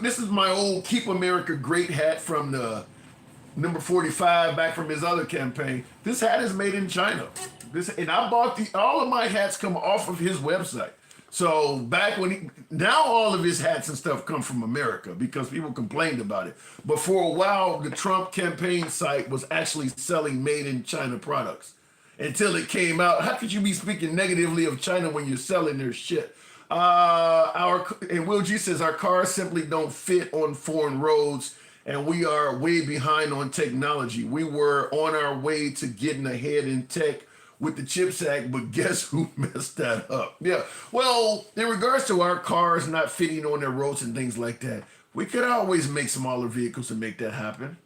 this is my old Keep America Great hat from the number 45 back from his other campaign. This hat is made in China. And I bought all of my hats come off of his website. So back when now all of his hats and stuff come from America because people complained about it. But for a while, the Trump campaign site was actually selling made in China products until it came out. How could you be speaking negatively of China when you're selling their shit? And Will G says our cars simply don't fit on foreign roads, and we are way behind on technology. We were on our way to getting ahead in tech with the CHIPS Act, but guess who messed that up? Yeah. Well, in regards to our cars not fitting on their roads and things like that, we could always make smaller vehicles to make that happen.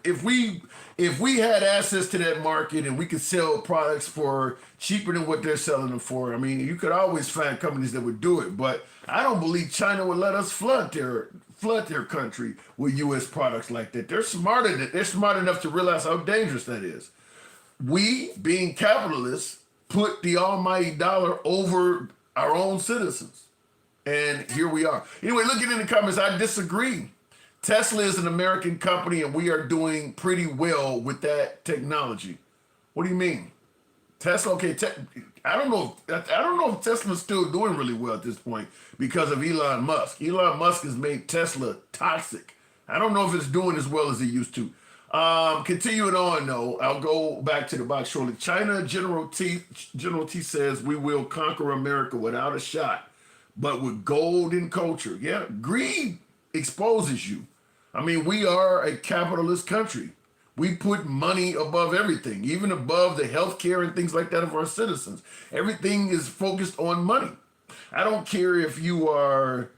If we had access to that market and we could sell products for cheaper than what they're selling them for, I mean, you could always find companies that would do it. But I don't believe China would let us flood their country with U.S. products like that. They're smart enough to realize how dangerous that is. We, being capitalists, put the almighty dollar over our own citizens. And here we are. Anyway, looking in the comments, I disagree. Tesla is an American company, and we are doing pretty well with that technology. What do you mean? Tesla, okay, I don't know if Tesla's still doing really well at this point because of Elon Musk. Elon Musk has made Tesla toxic. I don't know if it's doing as well as it used to. Continuing on though, I'll go back to the box shortly. China, General T says we will conquer America without a shot, but with gold and culture. Yeah, greed exposes you. I mean, we are a capitalist country. We put money above everything, even above the health care and things like that of our citizens. Everything is focused on money. I don't care if you are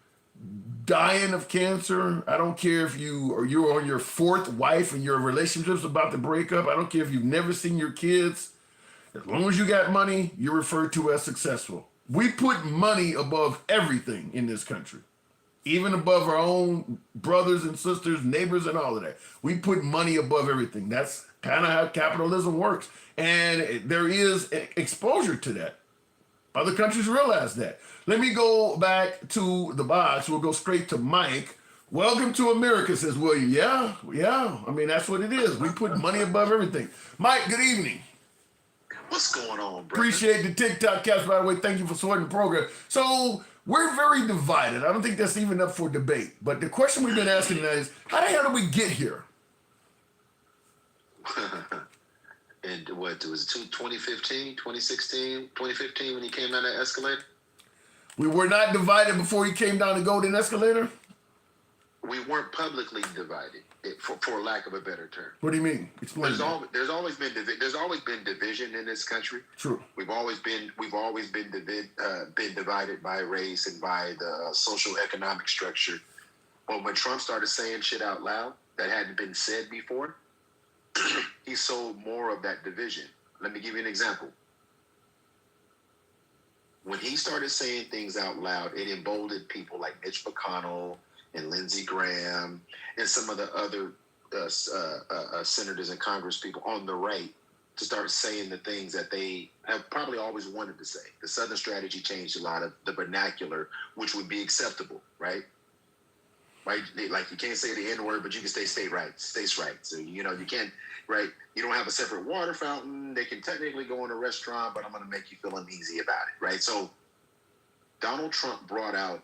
dying of cancer. I don't care if you're on your fourth wife and your relationship's about to break up. I don't care if you've never seen your kids. As long as you got money, you're referred to as successful. We put money above everything in this country, even above our own brothers and sisters, neighbors, and all of that. We put money above everything. That's kind of how capitalism works. And there is exposure to that. Other countries realize that. Let me go back to the box. We'll go straight to Mike. Welcome to America, says William. Yeah. I mean, that's what it is. We put money above everything. Mike, good evening. What's going on, bro? Appreciate the TikTok caps, by the way. Thank you for supporting the program. So we're very divided. I don't think that's even up for debate. But the question we've been asking tonight is, how the hell did we get here? And what, was it 2015, 2016, 2015 when he came down that escalator? We were not divided before he came down the golden escalator? We weren't publicly divided, for lack of a better term. What do you mean? Explain. There's always been division in this country. True. We've always been divided by race and by the social economic structure. But when Trump started saying shit out loud that hadn't been said before, he sold more of that division. Let me give you an example. When he started saying things out loud, it emboldened people like Mitch McConnell and Lindsey Graham and some of the other senators and Congress people on the right to start saying the things that they have probably always wanted to say. The Southern strategy changed a lot of the vernacular, which would be acceptable, right? Right? Like you can't say the N-word, but you can say states' rights. So, you can't, right? You don't have a separate water fountain. They can technically go in a restaurant, but I'm going to make you feel uneasy about it, right? So Donald Trump brought out,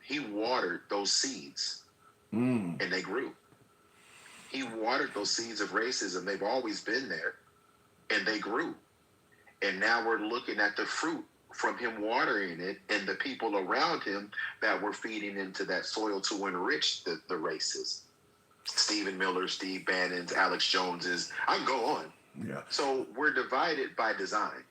he watered those seeds and they grew. He watered those seeds of racism. They've always been there and they grew. And now we're looking at the fruit from him watering it and the people around him that were feeding into that soil to enrich the races. Stephen Miller, Steve Bannon's, Alex Jones's, I can go on. Yeah. So we're divided by design.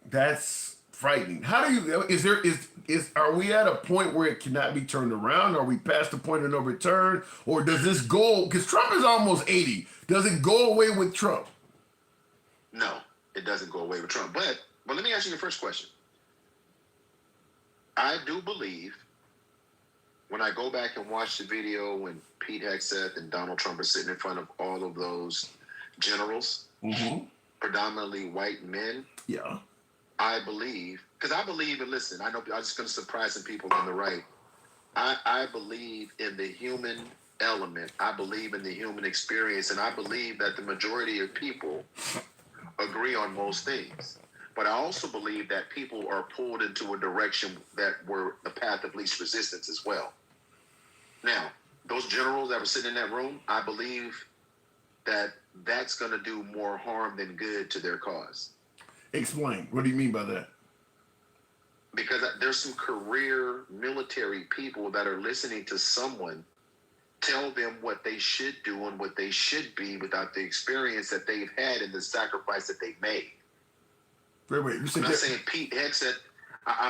That's frightening. How do you, are we at a point where it cannot be turned around? Are we past the point of no return? Or does this go, because Trump is almost 80. Does it go away with Trump? No, it doesn't go away with Trump. But let me ask you the first question. I do believe, when I go back and watch the video when Pete Hegseth and Donald Trump are sitting in front of all of those generals, predominantly white men, yeah, I believe, because I believe, and listen, I know I'm just going to surprise some people on the right. I believe in the human element. I believe in the human experience, and I believe that the majority of people agree on most things. But I also believe that people are pulled into a direction that were the path of least resistance as well. Now, those generals that were sitting in that room, I believe that that's going to do more harm than good to their cause. Explain. What do you mean by that? Because there's some career military people that are listening to someone tell them what they should do and what they should be without the experience that they've had and the sacrifice that they've made. Wait. You said I'm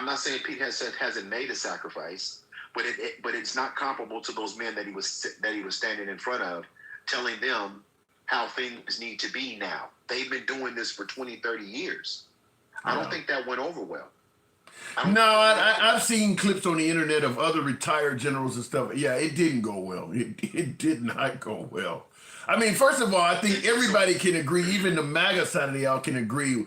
not saying Pete Hegseth hasn't made a sacrifice, but it's not comparable to those men that he was standing in front of, telling them how things need to be now. They've been doing this for 20, 30 years. I don't think that went over well. I've seen clips on the internet of other retired generals and stuff. Yeah, it didn't go well. It did not go well. I mean, first of all, I think everybody can agree, even the MAGA side of the aisle can agree.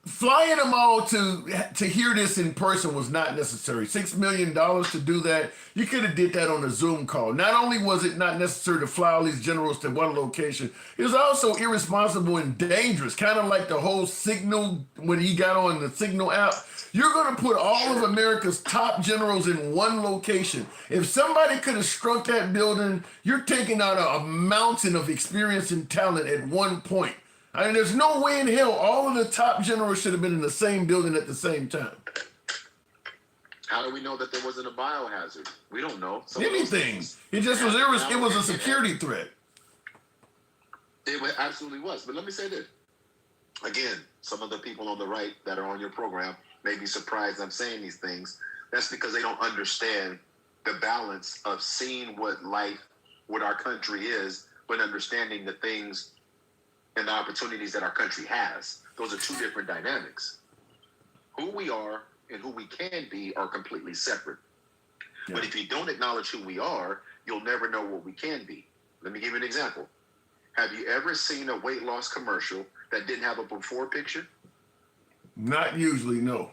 Flying them all to hear this in person was not necessary. $6 million to do that, you could have did that on a Zoom call. Not only was it not necessary to fly all these generals to one location, it was also irresponsible and dangerous, kind of like the whole Signal, when he got on the Signal app. You're going to put all of America's top generals in one location. If somebody could have struck that building, you're taking out a mountain of experience and talent at one point. I mean, there's no way in hell all of the top generals should have been in the same building at the same time. How do we know that there wasn't a biohazard? We don't know. Anything. It just was. It was a security threat. It absolutely was. But let me say this. Again, some of the people on the right that are on your program may be surprised I'm saying these things. That's because they don't understand the balance of seeing what our country is, but understanding the things and the opportunities that our country has. Those are two different dynamics. Who we are and who we can be are completely separate. Yeah. But if you don't acknowledge who we are, you'll never know what we can be. Let me give you an example. Have you ever seen a weight loss commercial that didn't have a before picture? Not usually, no.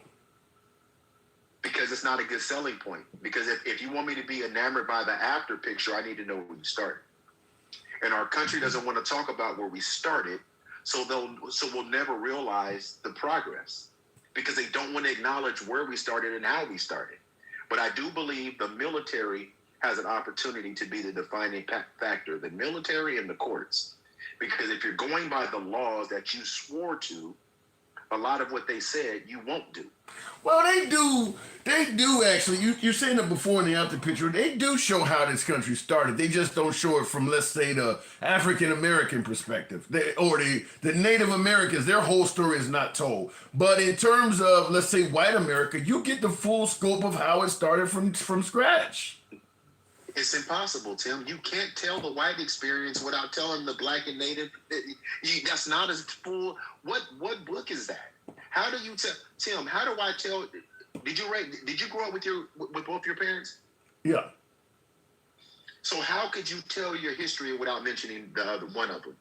Because it's not a good selling point. Because if you want me to be enamored by the after picture, I need to know where you started. And our country doesn't want to talk about where we started, so we'll never realize the progress because they don't want to acknowledge where we started and how we started. But I do believe the military has an opportunity to be the defining factor, the military and the courts. Because if you're going by the laws that you swore to, a lot of what they said you won't do. Well, they do actually. You're saying it before in the after picture. They do show how this country started. They just don't show it from, let's say, the African American perspective, or the Native Americans. Their whole story is not told. But in terms of, let's say, white America, you get the full scope of how it started from scratch. It's impossible, Tim. You can't tell the white experience without telling the black and native. That's not as full. What book is that? How do you tell, Tim? How do I tell? Did you grow up with both your parents? Yeah. So how could you tell your history without mentioning the other one of them?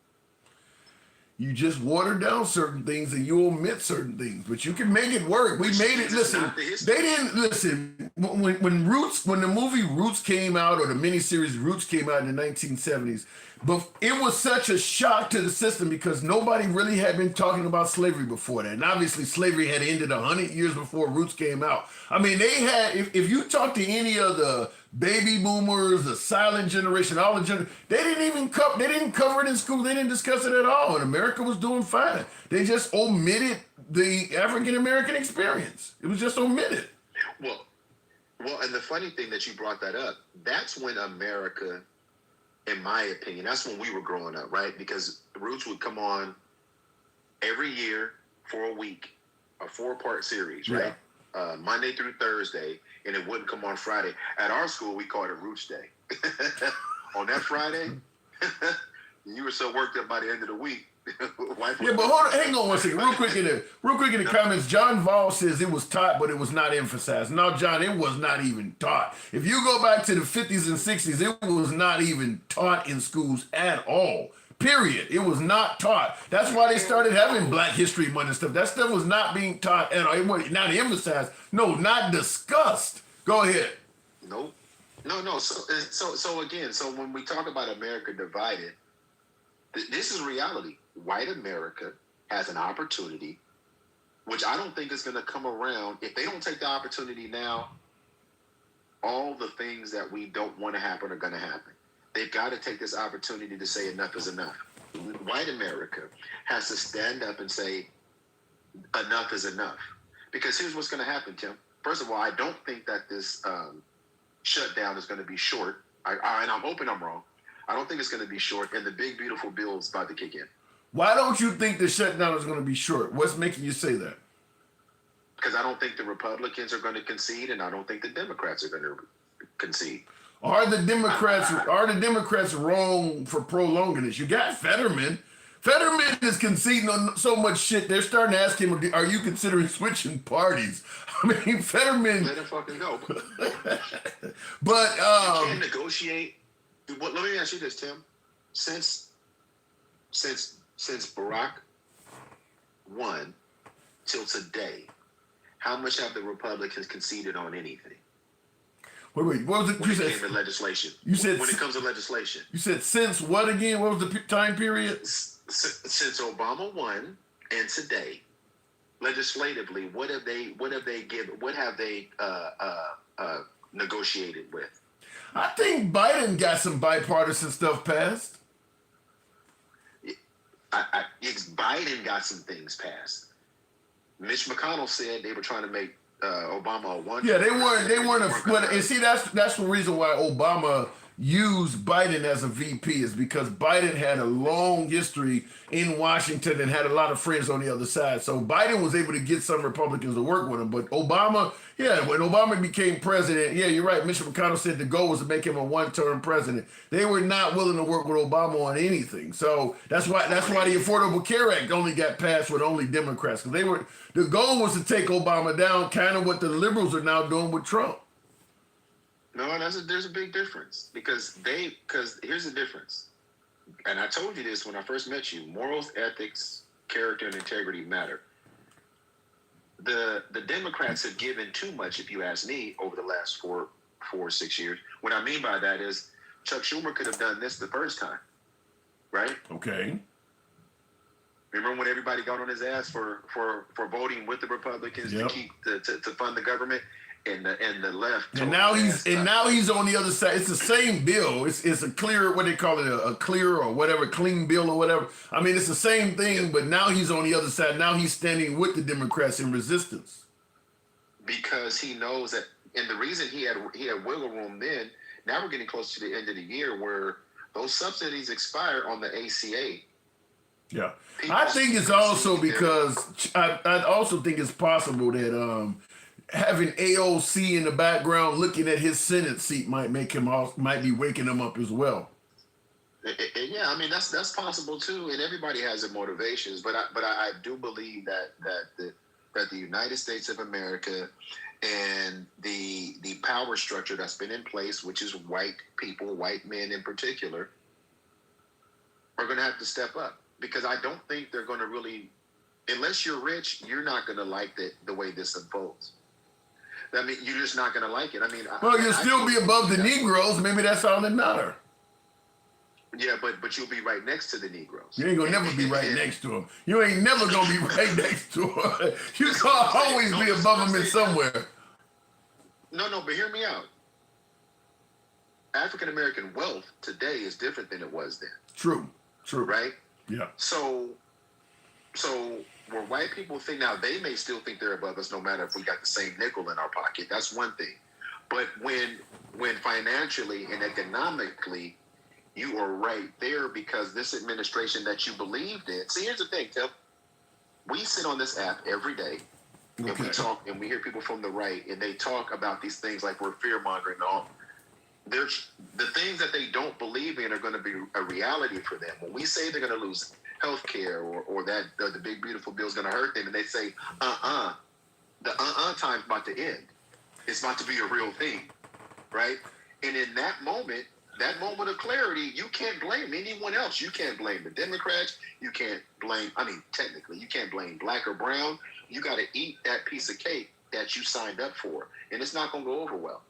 You just water down certain things and you omit certain things, but you can make it work. We made it. Listen, they didn't listen when the movie Roots came out, or the miniseries Roots came out in the 1970s. But it was such a shock to the system because nobody really had been talking about slavery before that, and obviously slavery had ended 100 years before Roots came out. I mean, they had. If you talk to any of the baby boomers, the silent generation, all the they didn't cover it in school. They didn't discuss it at all, and America was doing fine. They just omitted the African American experience. It was just omitted. Well, and the funny thing that you brought that up, that's when America, in my opinion, that's when we were growing up, right? Because Roots would come on every year for a week, a 4-part series, right? Monday through Thursday, and it wouldn't come on Friday. At our school, we called it Roots Day. On that Friday, you were so worked up by the end of the week. Yeah, but hang on one second, real quick in the comments. John Vol says it was taught, but it was not emphasized. No, John, it was not even taught. If you go back to the 50s and 60s, it was not even taught in schools at all. Period. It was not taught. That's why they started having Black History Month and stuff. That stuff was not being taught at all. It was not emphasized. No, not discussed. Go ahead. Nope. No. So again, so when we talk about America divided, this is reality. White America has an opportunity, which I don't think is going to come around. If they don't take the opportunity now, all the things that we don't want to happen are going to happen. They've got to take this opportunity to say enough is enough. White America has to stand up and say enough is enough. Because here's what's going to happen, Tim. First of all, I don't think that this shutdown is going to be short. And I'm hoping I'm wrong. I don't think it's going to be short. And the big, beautiful bill is about to kick in. Why don't you think the shutdown is going to be short? What's making you say that? Because I don't think the Republicans are going to concede, and I don't think the Democrats are going to concede. Are the Democrats wrong for prolonging this? You got Fetterman. Fetterman is conceding on so much shit. They're starting to ask him, "Are you considering switching parties?" I mean, Fetterman. Let him fucking go. But you can't negotiate. Let me ask you this, Tim. Since Barack won till today, how much have the Republicans conceded on anything? Wait, what was it? When it came to legislation. You said when it comes to legislation. You said since what again? What was the time period? Since Obama won and today, legislatively, what have they given? What have they negotiated with? I think Biden got some bipartisan stuff passed. Biden got some things passed. Mitch McConnell said they were trying to make Obama a one. Yeah, they weren't and see, that's the reason why Obama used Biden as a VP, is because Biden had a long history in Washington and had a lot of friends on the other side. So Biden was able to get some Republicans to work with him. But Obama, when Obama became president, you're right. Mitch McConnell said the goal was to make him a one-term president. They were not willing to work with Obama on anything. So that's why the Affordable Care Act only got passed with only Democrats, because the goal was to take Obama down, kind of what the liberals are now doing with Trump. No, there's a big difference because here's the difference. And I told you this when I first met you. Morals, ethics, character, and integrity matter. The Democrats have given too much, if you ask me, over the last 4 or 6 years. What I mean by that is Chuck Schumer could have done this the first time, right? Okay. Remember when everybody got on his ass for voting with the Republicans Yep. to keep to fund the government? And the left. And now he's on the other side. It's the same bill. It's a clear, what they call it, a clear or whatever, clean bill or whatever. I mean, it's the same thing, but now he's on the other side. Now he's standing with the Democrats in resistance. Because he knows that, and the reason he had wiggle room then. Now we're getting close to the end of the year where those subsidies expire on the ACA. Yeah, I think it's also because I also think it's possible that having AOC in the background looking at his Senate seat might be waking him up as well. Yeah, I mean that's possible too, and everybody has their motivations. But I do believe that the United States of America and the power structure that's been in place, which is white people, white men in particular, are going to have to step up. because I don't think they're going to really, unless you're rich, you're not going to like the way this unfolds. I mean, you're just not going to like it. I mean, Well, you'll still be above the Negroes. Maybe that's all that matters. Yeah, but you'll be right next to the Negroes. You ain't gonna never be right next to them. You ain't never gonna be right next to them. You gonna always be above them in somewhere. No, but hear me out. African American wealth today is different than it was then. True. Right? Yeah. So where white people think now, they may still think they're above us no matter if we got the same nickel in our pocket. That's one thing. But when financially and economically you are right there because this administration that you believed in. See, here's the thing, Tim. We sit on this app every day and we talk and we hear people from the right and they talk about these things like we're fear-mongering and all. There's the things that they don't believe in are going to be a reality for them. When we say they're going to lose health care or that the big beautiful bill is going to hurt them and they say, the time's about to end. It's about to be a real thing, right? And in that moment of clarity, you can't blame anyone else. You can't blame the Democrats. You can't blame, technically, you can't blame black or brown. You got to eat that piece of cake that you signed up for. And it's not going to go over well.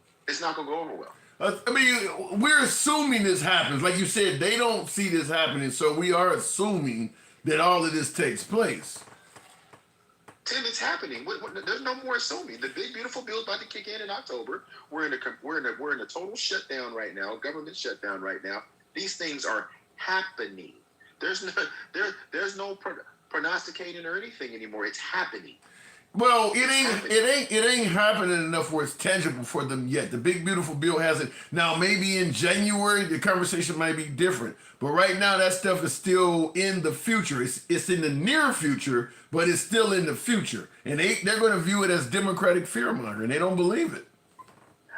We're assuming this happens. Like you said, they don't see this happening, so we are assuming that all of this takes place. Tim, it's happening. There's no more assuming. The big beautiful bill is about to kick in October. We're in a total shutdown right now, government shutdown right now. These things are happening. There's no prognosticating or anything anymore. It's happening. Well, it ain't happening enough where it's tangible for them yet. The big beautiful bill hasn't. Now maybe in January the conversation might be different, but right now that stuff is still in the future. It's in the near future, but it's still in the future, and they're going to view it as Democratic fear-mongering. They don't believe it.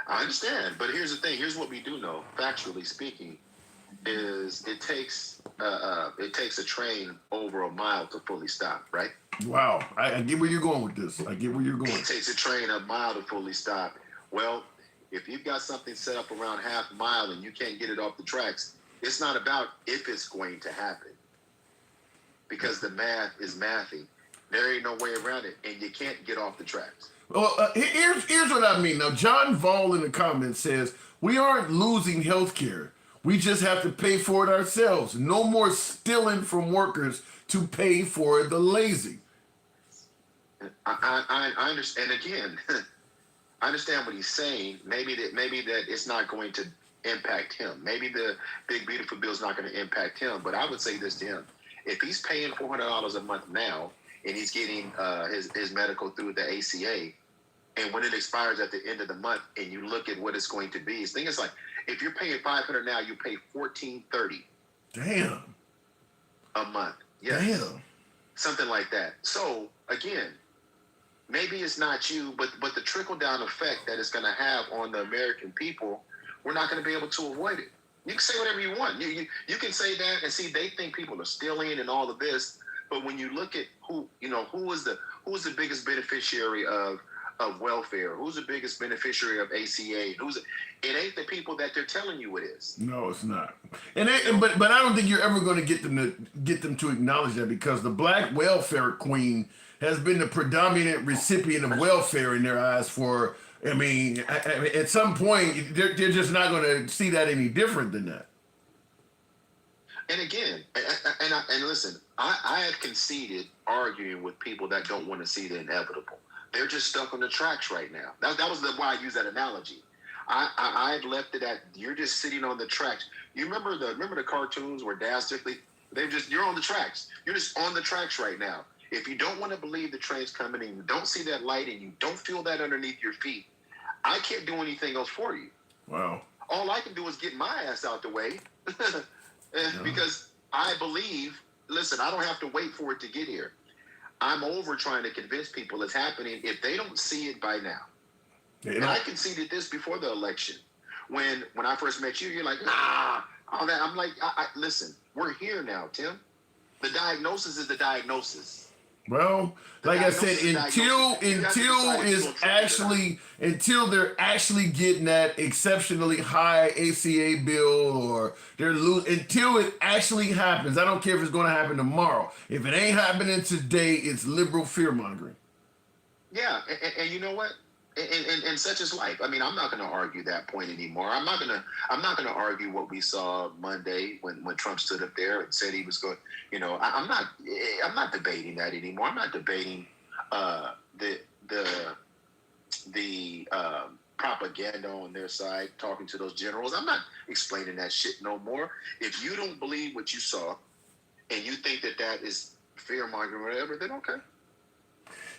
I understand, but here's the thing. Here's what we do know, factually speaking, is it takes a train over a mile to fully stop, right? Wow, I get where you're going with this. I get where you're going. It takes a train a mile to fully stop. Well, if you've got something set up around half a mile and you can't get it off the tracks, it's not about if it's going to happen, because the math is mathing. There ain't no way around it, and you can't get off the tracks. Well, here's what I mean. Now, John Vol in the comments says, we aren't losing health care. We just have to pay for it ourselves. No more stealing from workers to pay for the lazy. I understand. And again, I understand what he's saying. Maybe that it's not going to impact him. Maybe the big beautiful bill is not going to impact him. But I would say this to him: if he's paying $400 a month now and he's getting his medical through the ACA, and when it expires at the end of the month, and you look at what it's going to be, the thing is like if you're paying $500 now, you pay $1,430. Damn. A month. Yes. Damn. Something like that. So again, maybe it's not you, but the trickle down effect that it's going to have on the American people, we're not going to be able to avoid it. You can say whatever you want. You can say that and see they think people are stealing and all of this, but when you look at who is the biggest beneficiary of welfare, who's the biggest beneficiary of ACA, it ain't the people that they're telling you it is. No, it's not. But I don't think you're ever going to get them to acknowledge that, because the black welfare queen has been the predominant recipient of welfare in their eyes for. At some point they're just not going to see that any different than that. And again, and listen, I have conceded arguing with people that don't want to see the inevitable. They're just stuck on the tracks right now. That was why I use that analogy. I've left it at you're just sitting on the tracks. You remember the cartoons where dastardly you're on the tracks. You're just on the tracks right now. If you don't want to believe the train's coming and you don't see that light and you don't feel that underneath your feet, I can't do anything else for you. Wow. All I can do is get my ass out the way because I believe, listen, I don't have to wait for it to get here. I'm over trying to convince people it's happening if they don't see it by now. And I conceded this before the election. When I first met you, you're like, nah, all that. I'm like, listen, we're here now, Tim. The diagnosis is the diagnosis. Well, like I said, until they're actually getting that exceptionally high ACA bill, or until it actually happens. I don't care if it's going to happen tomorrow. If it ain't happening today, it's liberal fear mongering. Yeah, and you know what? And such is life. I mean, I'm not going to argue that point anymore. I'm not going to argue what we saw Monday when Trump stood up there and said he was going. You know, I'm not debating that anymore. I'm not debating the propaganda on their side, talking to those generals. I'm not explaining that shit no more. If you don't believe what you saw, and you think that is fear mongering or whatever, then okay.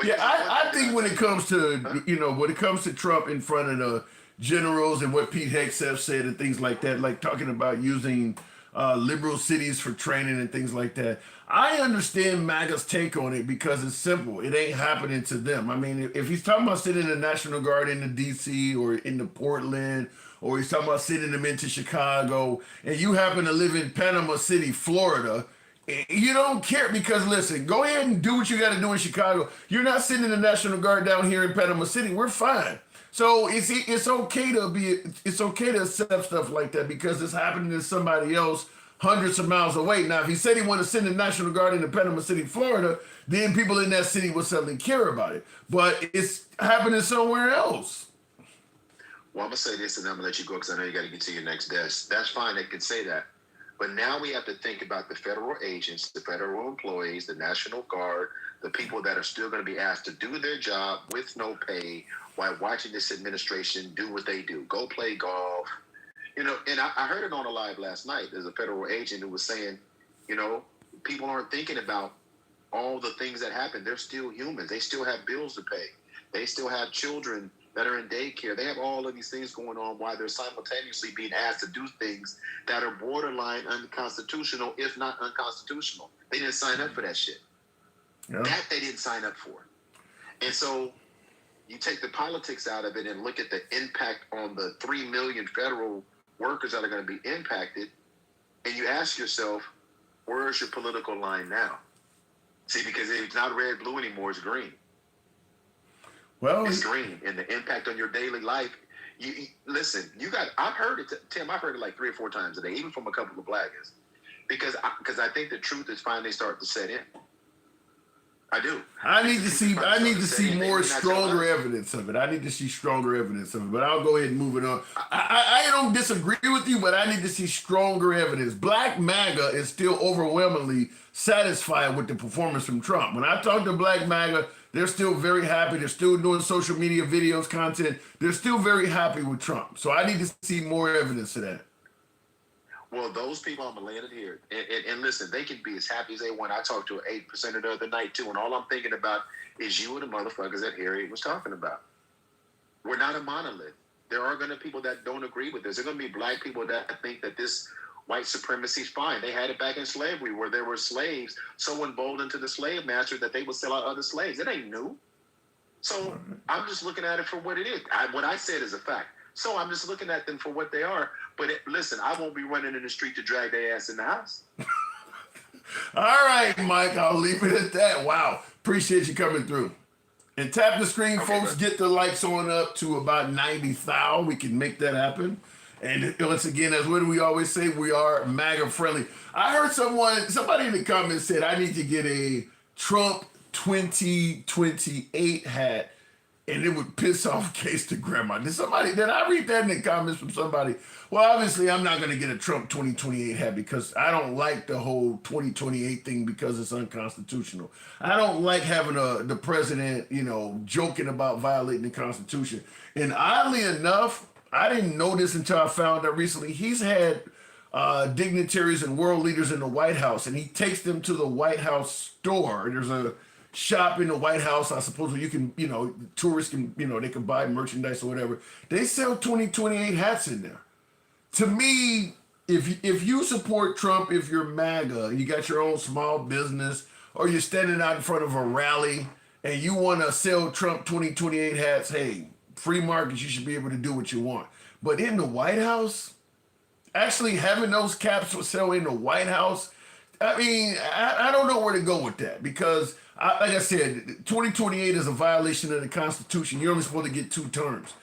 Yeah, I think when it comes to Trump in front of the generals and what Pete Hegseth said and things like that, like talking about using liberal cities for training and things like that, I understand MAGA's take on it because it's simple. It ain't happening to them. I mean, if he's talking about sending the National Guard into D.C. or into Portland, or he's talking about sending them into Chicago, and you happen to live in Panama City, Florida, you don't care because, listen, go ahead and do what you got to do in Chicago. You're not sending the National Guard down here in Panama City. We're fine. So it's okay to accept stuff like that because it's happening to somebody else hundreds of miles away. Now, if he said he wanted to send the National Guard into Panama City, Florida, then people in that city would suddenly care about it. But it's happening somewhere else. Well, I'm going to say this and I'm going to let you go because I know you got to get to your next desk. That's fine. They can say that. But now we have to think about the federal agents, the federal employees, the National Guard, the people that are still going to be asked to do their job with no pay while watching this administration do what they do. Go play golf. You know, and I heard it on a live last night. There's a federal agent who was saying, you know, people aren't thinking about all the things that happen. They're still humans. They still have bills to pay. They still have children that are in daycare. They have all of these things going on while they're simultaneously being asked to do things that are borderline unconstitutional, if not unconstitutional. They didn't sign up for that shit. Yeah. That they didn't sign up for. And so you take the politics out of it and look at the impact on the 3 million federal workers that are going to be impacted, and you ask yourself, where's your political line now? See, because it's not red, blue anymore, it's green. Well, it's green, and the impact on your daily life. You listen. I've heard it, Tim. I've heard it like 3 or 4 times a day, even from a couple of blaggers, because I think the truth is finally starting to set in. I do. I need to see more stronger evidence of it. I need to see stronger evidence of it. But I'll go ahead and move it on. I don't disagree with you, but I need to see stronger evidence. Black MAGA is still overwhelmingly satisfied with the performance from Trump. When I talk to Black MAGA, they're still very happy. They're still doing social media videos, content. They're still very happy with Trump. So I need to see more evidence of that. Well, those people, I'm going to land it here. And listen, they can be as happy as they want. I talked to an 8% the other night, too, and all I'm thinking about is you and the motherfuckers that Harriet was talking about. We're not a monolith. There are going to be people that don't agree with this. There are going to be black people that think that this white supremacy is fine. They had it back in slavery where there were slaves so emboldened to the slave master that they would sell out other slaves. It ain't new. So I'm just looking at it for what it is. What I said is a fact. So I'm just looking at them for what they are. But listen, I won't be running in the street to drag their ass in the house. All right, Mike, I'll leave it at that. Wow. Appreciate you coming through. And tap the screen, okay, folks. Bro. Get the likes on up to about 90,000. We can make that happen. And once again, as what do we always say, we are MAGA friendly. I heard somebody in the comments said I need to get a Trump 2028 hat. And it would piss off Case to grandma. Did I read that in the comments from somebody? Well, obviously, I'm not going to get a Trump 2028 hat because I don't like the whole 2028 thing because it's unconstitutional. I don't like having the president, joking about violating the Constitution. And oddly enough, I didn't know this until I found out recently. He's had dignitaries and world leaders in the White House, and he takes them to the White House store. There's a shop in the White House, I suppose, where you can, tourists can, they can buy merchandise or whatever. They sell 2028 hats in there. To me, if you support Trump, if you're MAGA, you got your own small business, or you're standing out in front of a rally and you want to sell Trump 2028 hats, hey, free markets, you should be able to do what you want. But in the White House, actually having those caps for sale in the White House, I mean, I don't know where to go with that because, like I said, 2028 is a violation of the Constitution. You're only supposed to get 2 terms.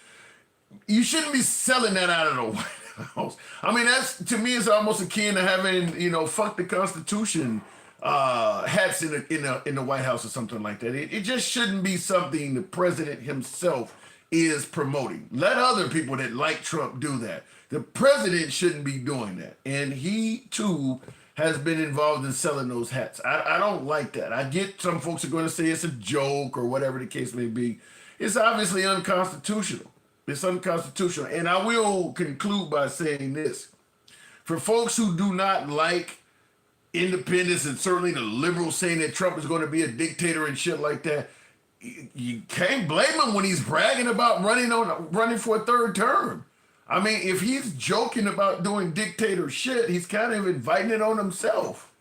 You shouldn't be selling that out of the White House. I mean, that's to me is almost akin to having fuck the Constitution hats in the White House or something like that. It just shouldn't be something the president himself is promoting. Let other people that like Trump do that. The president shouldn't be doing that, and he too has been involved in selling those hats. I don't like that. I get some folks are going to say it's a joke or whatever the case may be. It's obviously unconstitutional. It's unconstitutional. And I will conclude by saying this. For folks who do not like independence and certainly the liberals saying that Trump is going to be a dictator and shit like that, you can't blame him when he's bragging about running for a 3rd term. I mean, if he's joking about doing dictator shit, he's kind of inviting it on himself.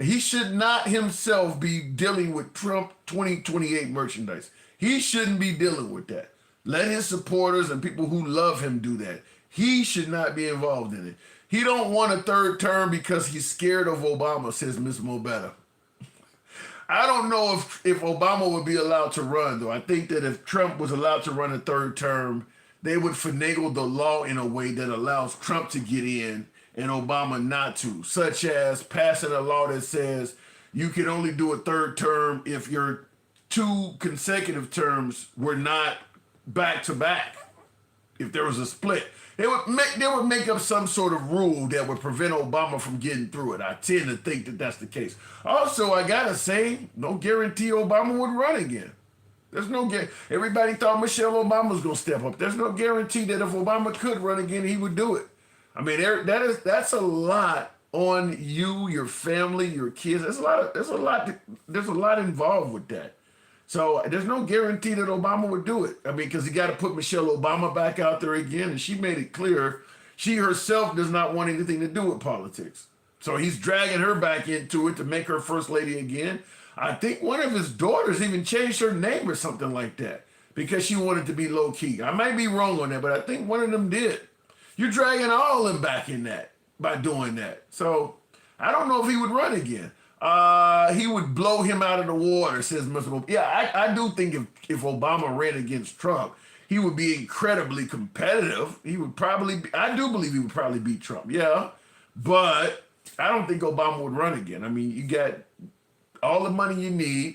He should not himself be dealing with Trump 2028 merchandise. He shouldn't be dealing with that. Let his supporters and people who love him do that. He should not be involved in it. He don't want a 3rd term because he's scared of Obama, says Ms. Mobetta. I don't know if Obama would be allowed to run, though. I think that if Trump was allowed to run a 3rd term, they would finagle the law in a way that allows Trump to get in and Obama not to, such as passing a law that says you can only do a 3rd term if your 2 consecutive terms were not back to back. If there was a split, they would make up some sort of rule that would prevent Obama from getting through it. I tend to think that that's the case. Also, I gotta say, no guarantee Obama would run again. There's no guarantee. Everybody thought Michelle Obama was gonna step up. There's no guarantee that if Obama could run again, he would do it. I mean, that's a lot on you, your family, your kids. There's a lot involved with that. So there's no guarantee that Obama would do it. I mean, because he got to put Michelle Obama back out there again, and she made it clear she herself does not want anything to do with politics. So he's dragging her back into it to make her first lady again. I think one of his daughters even changed her name or something like that because she wanted to be low key. I might be wrong on that, but I think one of them did. You're dragging all of them back in that by doing that. So I don't know if he would run again. He would blow him out of the water, says Mr. Yeah, I do think if Obama ran against Trump, he would be incredibly competitive. He would probably, I do believe he would probably beat Trump. Yeah, but I don't think Obama would run again. I mean, you got all the money you need.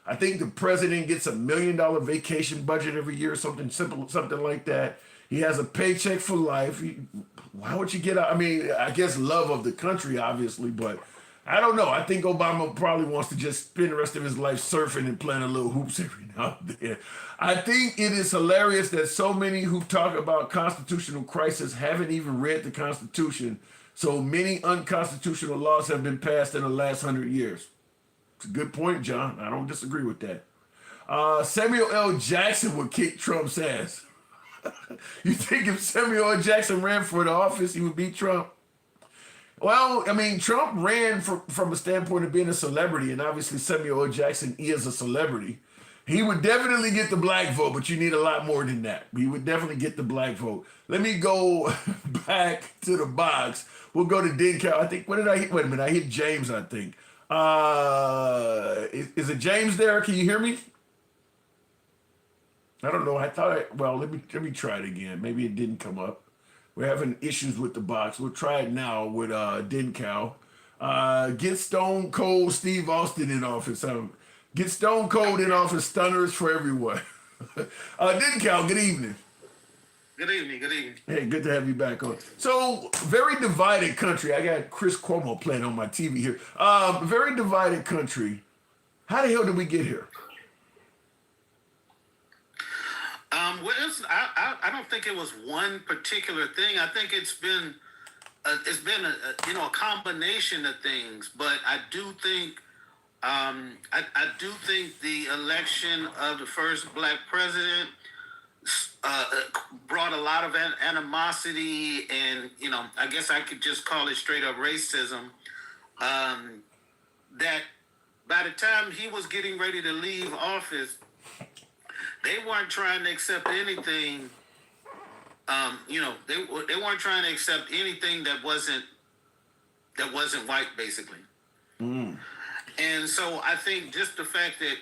I think the president gets $1 million vacation budget every year, something simple, something like that. He has a paycheck for life. Why would you get out? I mean, I guess love of the country, obviously, but I don't know. I think Obama probably wants to just spend the rest of his life surfing and playing a little hoops every now and then. I think it is hilarious that so many who talk about constitutional crisis haven't even read the Constitution. So many unconstitutional laws have been passed in the last 100 years. It's a good point, John. I don't disagree with that. Samuel L. Jackson would kick Trump's ass. You think if Samuel L. Jackson ran for the office, he would beat Trump? Well, I mean, Trump ran from a standpoint of being a celebrity, and obviously Samuel L. Jackson is a celebrity. He would definitely get the black vote, but you need a lot more than that. He would definitely get the black vote. Let me go back to the box. We'll go to Dencal. I think, what did I hit? Wait a minute, I hit James, I think. Is it James there? Can you hear me? I don't know. Let me try it again. Maybe it didn't come up. We're having issues with the box. We'll try it now with Dencal. Get Stone Cold Steve Austin in office. Get Stone Cold in office. Stunners for everyone. Dencal, good evening. Good evening. Good evening. Hey, good to have you back on. So, very divided country. I got Chris Cuomo playing on my TV here. Very divided country. How the hell did we get here? I don't think it was one particular thing. I think it's been a combination of things. But I do think I do think the election of the first black president brought a lot of animosity, and I guess I could just call it straight up racism. That by the time he was getting ready to leave office, they weren't trying to accept anything. They weren't trying to accept anything that wasn't white, basically. And so I think just the fact that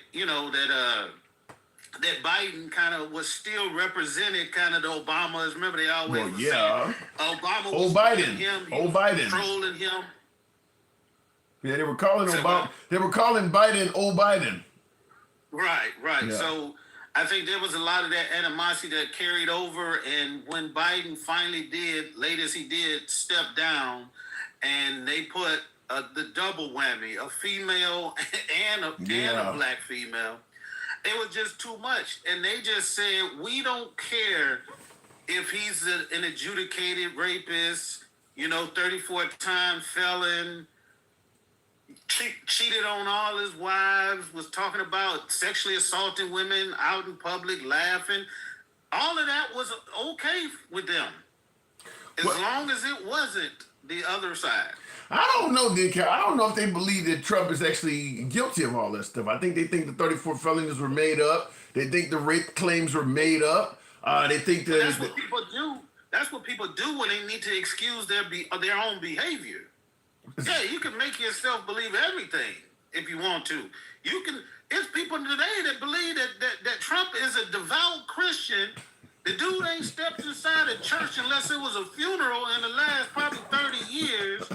that Biden kind of was still represented kind of the Obamas. Remember they always Well, was yeah. saying Obama Old was Biden. him, he Old was Biden. trolling him. Yeah, they were calling So, Obama. They were calling Biden old Biden. Right. Yeah. So I think there was a lot of that animosity that carried over, and when Biden finally did, late as he did, step down, and they put the double whammy, a female and a black female, it was just too much. And they just said, we don't care if he's an adjudicated rapist, 34-time felon, cheated on all his wives, was talking about sexually assaulting women out in public, laughing. All of that was okay with them, as long as it wasn't the other side. I don't know, Dick. I don't know if they believe that Trump is actually guilty of all that stuff. I think they think the 34 felonies were made up. They think the rape claims were made up. They think that that's what people do. That's what people do when they need to excuse their own behavior. Yeah, you can make yourself believe everything if you want to. It's people today that believe that Trump is a devout Christian. The dude ain't stepped inside a church unless it was a funeral in the last probably 30 years.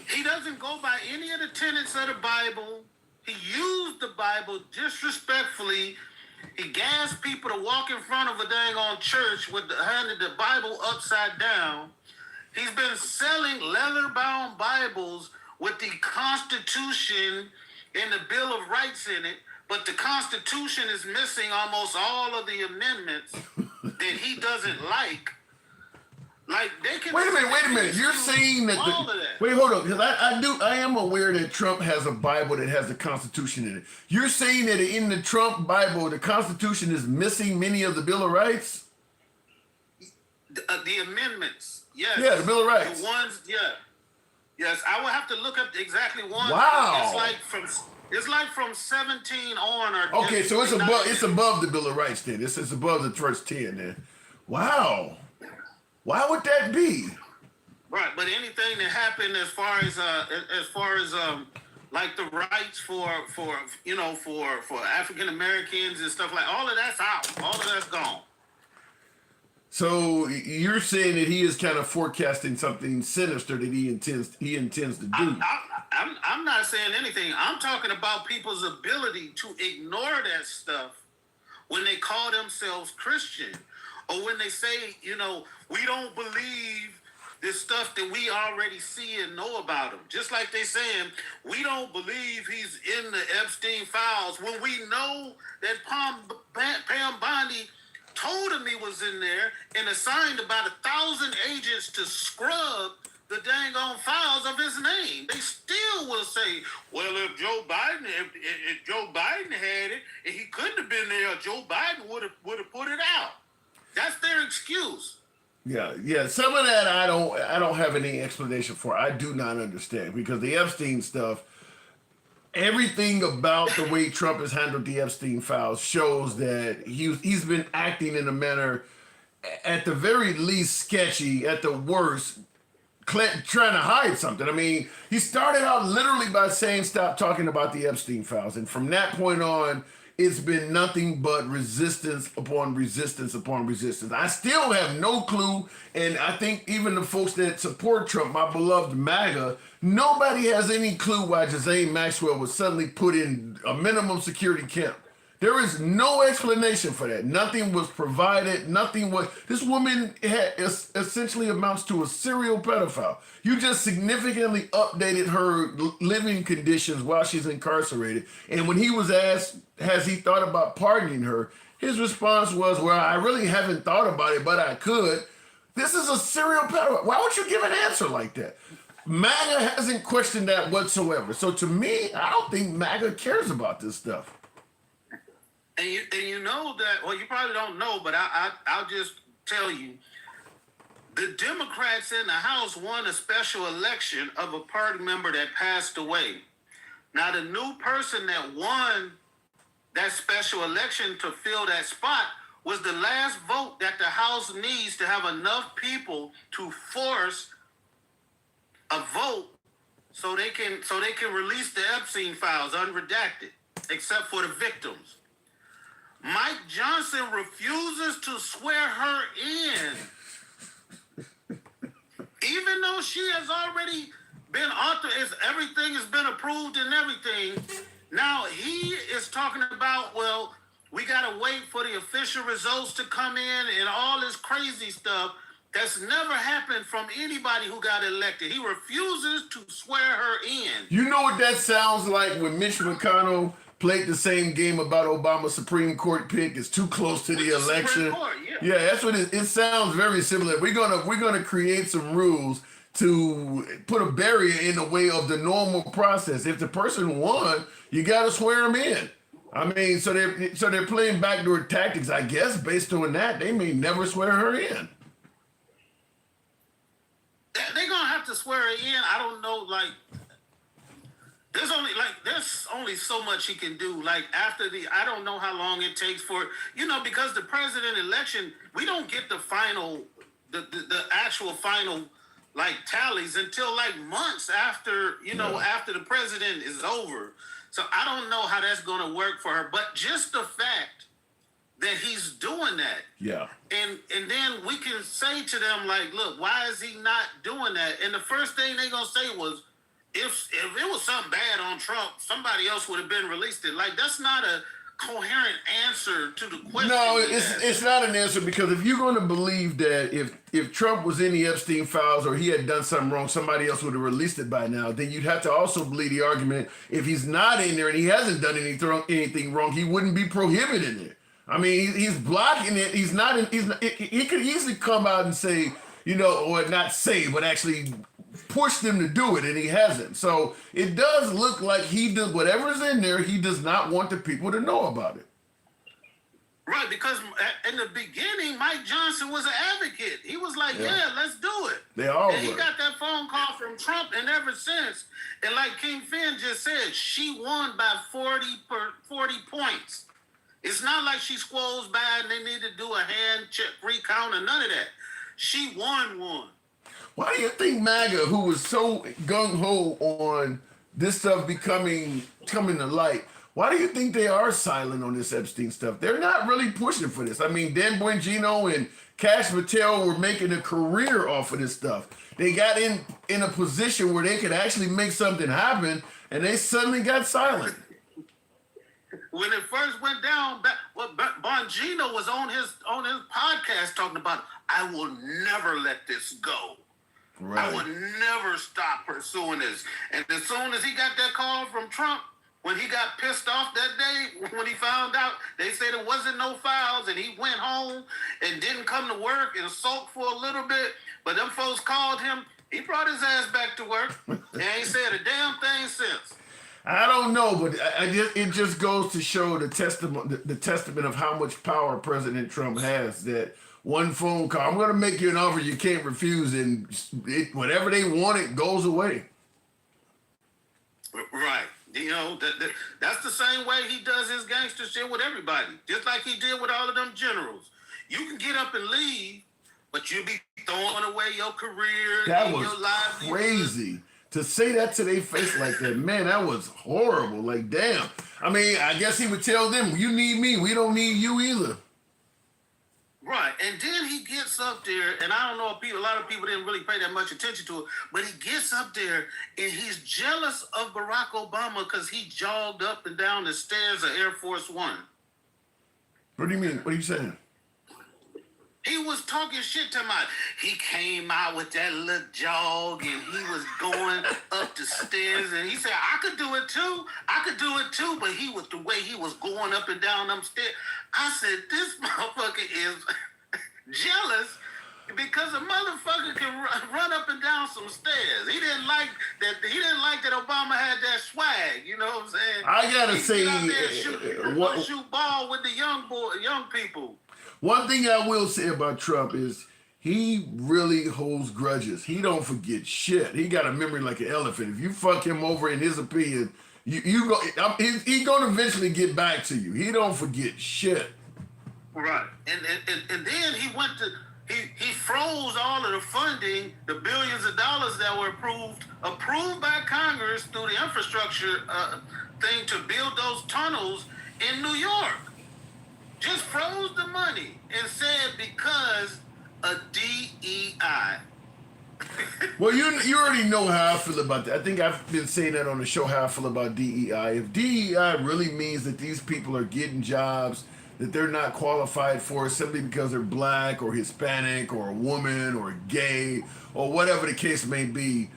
He doesn't go by any of the tenets of the Bible. He used the Bible disrespectfully. He gassed people to walk in front of a dang on church with handed the Bible upside down. He's been selling leather-bound Bibles with the Constitution and the Bill of Rights in it, but the Constitution is missing almost all of the amendments that he doesn't like. Like they can. Wait a minute. You're saying that wait, hold on, because I am aware that Trump has a Bible that has the Constitution in it. You're saying that in the Trump Bible, the Constitution is missing many of the Bill of Rights? The amendments, yes. Yeah, the Bill of Rights. The ones, yeah. Yes, I will have to look up exactly one. Wow. It's like from 17 on or. Okay, so it's above the Bill of Rights then. It's above the first 10 then. Wow. Why would that be? Right, but anything that happened as far as like the rights for African Americans and stuff like all of that's out. All of that's gone. So you're saying that he is kind of forecasting something sinister that he intends to do. I'm not saying anything. I'm talking about people's ability to ignore that stuff when they call themselves Christian, or when they say, we don't believe this stuff that we already see and know about him. Just like they saying, we don't believe he's in the Epstein files when we know that Pam Bondi told him he was in there and assigned about 1,000 agents to scrub the dang on files of his name. They still will say, well, if Joe Biden had it, and he couldn't have been there, Joe Biden would have put it out. That's their excuse. Yeah. Some of that I don't have any explanation for. I do not understand, because the Epstein stuff, everything about the way Trump has handled the Epstein files shows that he's been acting in a manner, at the very least sketchy, at the worst, trying to hide something. I mean, he started out literally by saying, stop talking about the Epstein files. And from that point on, it's been nothing but resistance upon resistance upon resistance. I still have no clue, and I think even the folks that support Trump, my beloved MAGA, nobody has any clue why Ghislaine Maxwell was suddenly put in a minimum security camp. There is no explanation for that. Nothing was provided. This woman essentially amounts to a serial pedophile. You just significantly updated her living conditions while she's incarcerated. And when he was asked, has he thought about pardoning her? His response was, well, I really haven't thought about it, but I could. This is a serial pedophile. Why would you give an answer like that? MAGA hasn't questioned that whatsoever. So to me, I don't think MAGA cares about this stuff. And you know that, well, you probably don't know, but I'll just tell you, the Democrats in the House won a special election of a party member that passed away. Now, the new person that won that special election to fill that spot was the last vote that the House needs to have enough people to force a vote so they can release the Epstein files unredacted, except for the victims. Mike Johnson refuses to swear her in, even though she has already been authorized. Everything has been approved and everything. Now he is talking about, well, we gotta wait for the official results to come in and all this crazy stuff. That's never happened from anybody who got elected. He refuses to swear her in. You know what that sounds like when Mitch McConnell played the same game about Obama's Supreme Court pick? It's too close to the election. Court, yeah, that's what it sounds very similar. We're gonna create some rules to put a barrier in the way of the normal process. If the person won, you gotta swear them in. I mean, so they're playing backdoor tactics, I guess. Based on that, they may never swear her in. They're gonna have to swear her in. I don't know, like there's only so much he can do. Like after I don't know how long it takes for, because the president election, we don't get the final, the actual final like tallies until like months after, after the president is over. So I don't know how that's gonna work for her. But just the fact that he's doing that. Yeah. And then we can say to them, like, look, why is he not doing that? And the first thing they're gonna say was, if it was something bad on Trump, somebody else would have been released. Like, that's not a coherent answer to the question. No, it's not an answer, because if you're going to believe that if Trump was in the Epstein files or he had done something wrong, somebody else would have released it by now, then you'd have to also believe the argument, if he's not in there and he hasn't done anything wrong, he wouldn't be prohibited it. I mean, he's blocking it. He's not. He could easily come out and say, or not say, but actually push them to do it, and he hasn't. So it does look like he does whatever's in there. He does not want the people to know about it. Right, because in the beginning, Mike Johnson was an advocate. He was like, yeah let's do it. They all and he were. got that phone call from Trump, and ever since, and like King Finn just said, she won by 40 points. It's not like she squolls by and they need to do a hand check recount or none of that. She won one. Why do you think MAGA, who was so gung-ho on this stuff coming to light, why do you think they are silent on this Epstein stuff? They're not really pushing for this. I mean, Dan Bongino and Cash Patel were making a career off of this stuff. They got in a position where they could actually make something happen, and they suddenly got silent. When it first went down, Bongino was on his podcast talking about, I will never let this go. Right. I would never stop pursuing this. And as soon as he got that call from Trump, when he got pissed off that day, when he found out they said there wasn't no files, and he went home and didn't come to work and sulked for a little bit, but them folks called him, he brought his ass back to work and ain't said a damn thing since. I don't know, but it just goes to show the testament of how much power President Trump has, that one phone call, I'm going to make you an offer you can't refuse, and whatever they want, it goes away. Right. That's the same way he does his gangster shit with everybody, just like he did with all of them generals. You can get up and leave, but you'll be throwing away your career. That was your livelihood. crazy. To say that to their face like that, man, that was horrible. Like, damn. I mean, I guess he would tell them, you need me, we don't need you either. Right, and then he gets up there, and I don't know if a lot of people didn't really pay that much attention to it, but he gets up there, and he's jealous of Barack Obama because he jogged up and down the stairs of Air Force One. What do you mean? What are you saying? He was talking shit to my. He came out with that little jog, and he was going up the stairs, and he said, I could do it too, but he was the way he was going up and down them stairs. I said, this motherfucker is jealous because a motherfucker can run up and down some stairs. He didn't like that Obama had that swag, you know what I'm saying? I gotta say, shoot ball with the young people. One thing I will say about Trump is he really holds grudges. He don't forget shit. He got a memory like an elephant. If you fuck him over, in his opinion, he gonna eventually get back to you. He don't forget shit. Right. And then he went to He froze all of the funding, the billions of dollars that were approved by Congress through the infrastructure thing to build those tunnels in New York. Just froze the money and said because of DEI. Well, you already know how I feel about that. I think I've been saying that on the show, how I feel about DEI. If DEI really means that these people are getting jobs that they're not qualified for simply because they're black or Hispanic or a woman or gay or whatever the case may be,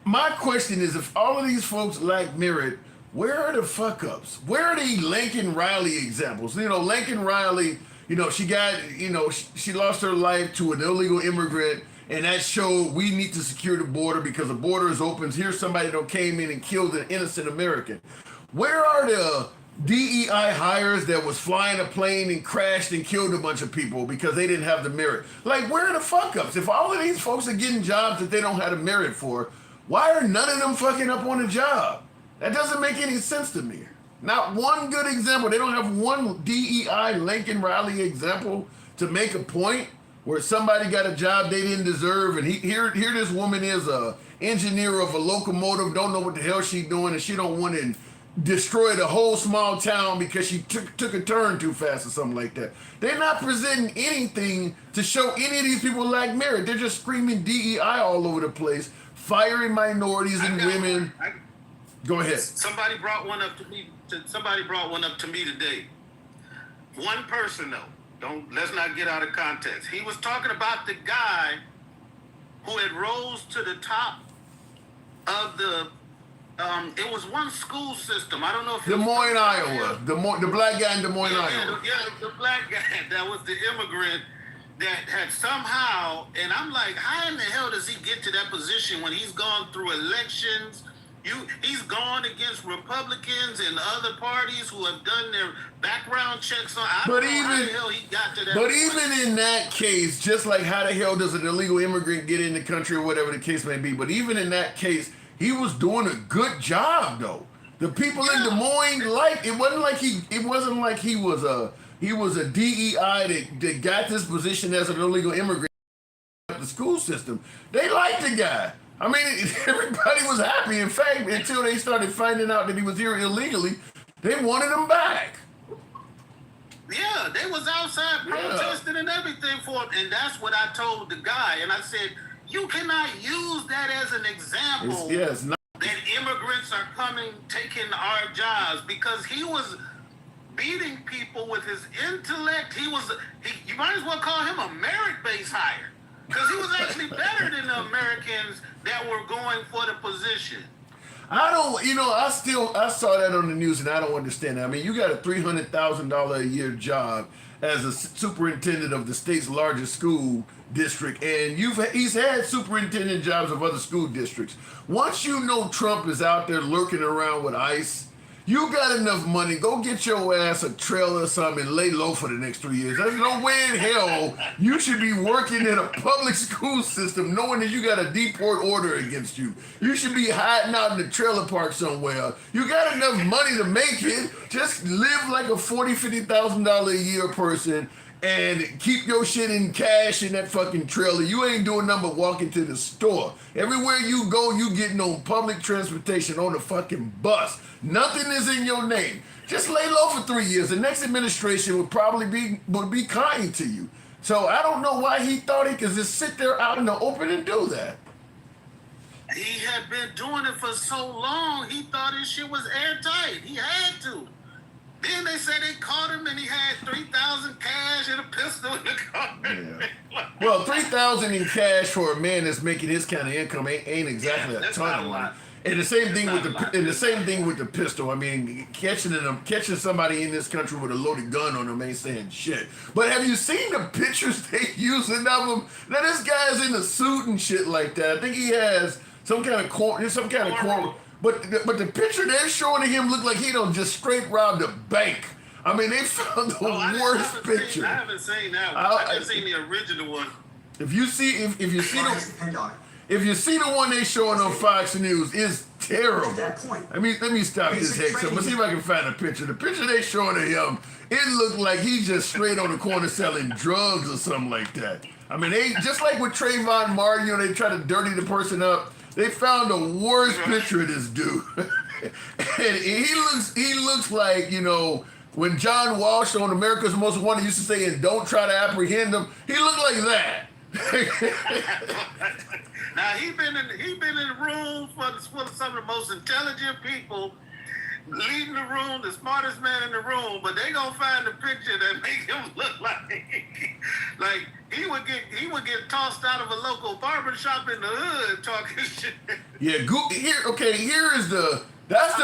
my question is, if all of these folks lack merit, where are the fuck ups? Where are the Lincoln Riley examples? You know, Lincoln Riley, you know, she lost her life to an illegal immigrant, and that showed we need to secure the border because the border is open. Here's somebody that came in and killed an innocent American. Where are the DEI hires that was flying a plane and crashed and killed a bunch of people because they didn't have the merit? Like, where are the fuck ups? If all of these folks are getting jobs that they don't have the merit for, why are none of them fucking up on the job? That doesn't make any sense to me. Not one good example. They don't have one DEI Lincoln Riley example to make a point where somebody got a job they didn't deserve, and here this woman is a engineer of a locomotive, don't know what the hell she's doing, and she don't want to destroy the whole small town because she took a turn too fast or something like that. They're not presenting anything to show any of these people lack merit. They're just screaming DEI all over the place, firing minorities and women. Go ahead. Somebody brought one up to me. Somebody brought one up to me today. One person though. Let's not get out of context. He was talking about the guy who had rose to the top of the. It was one school system. I don't know if Des Moines, Iowa. The black guy in Des Moines, Iowa. Yeah, the black guy that was the immigrant that had somehow, and I'm like, how in the hell does he get to that position when he's gone through elections? He's gone against Republicans and other parties who have done their background checks on. I don't know how the hell he got to that. But point. even in that case, just like how the hell does an illegal immigrant get in the country or whatever the case may be, but even in that case, he was doing a good job though. The people in Des Moines it wasn't like he was a DEI that got this position as an illegal immigrant at the school system. They liked the guy. I mean, everybody was happy. In fact, until they started finding out that he was here illegally, they wanted him back. Yeah, they was outside protesting and everything for him. And that's what I told the guy. And I said, you cannot use that as an example that immigrants are coming, taking our jobs, because he was beating people with his intellect. You might as well call him a merit-based hire, because he was actually better than the Americans that were going for the position. I saw that on the news and I don't understand that. I mean, you got a $300,000 a year job as a superintendent of the state's largest school district, and he's had superintendent jobs of other school districts. Once you know Trump is out there lurking around with ICE, you got enough money, go get your ass a trailer or something and lay low for the next 3 years. There's no way in hell you should be working in a public school system knowing that you got a deport order against you. You should be hiding out in the trailer park somewhere. You got enough money to make it. Just live like a $40,000, $50,000 a year person and keep your shit in cash in that fucking trailer. You ain't doing nothing but walking to the store. Everywhere you go, you getting on public transportation, on the fucking bus. Nothing is in your name. Just lay low for 3 years. The next administration would probably be kind to you. So I don't know why he thought he could just sit there out in the open and do that. He had been doing it for so long, he thought his shit was airtight. He had to. Then they said they caught him and he had $3,000 cash and a pistol in the car. Yeah. Well, $3,000 in cash for a man that's making his kind of income ain't exactly a ton of money. And the same thing with the pistol. I mean, catching somebody in this country with a loaded gun on them ain't saying shit. But have you seen the pictures they using of him? Now this guy's in a suit and shit like that. I think he has some kind of corn. But the picture they're showing of him look like he done just straight robbed a bank. I mean, they found the worst picture. I haven't seen that one. I haven't seen the original one. If you see the one they showing on Fox News, is terrible. At that point. Let me stop this Basic hex. Let's see if I can find a picture. The picture they showing of him, it looked like he's just straight on the corner selling drugs or something like that. I mean, they just like with Trayvon Martin, you know, they try to dirty the person up. They found the worst picture of this dude, and he looks like, you know, when John Walsh on America's Most Wanted used to say, "And don't try to apprehend him." He looked like that. Now he been in the room for some of the most intelligent people, leading the room, the smartest man in the room. But they gonna find a picture that make him look like he would get tossed out of a local barber shop in the hood talking shit. Yeah, here is the. That's the.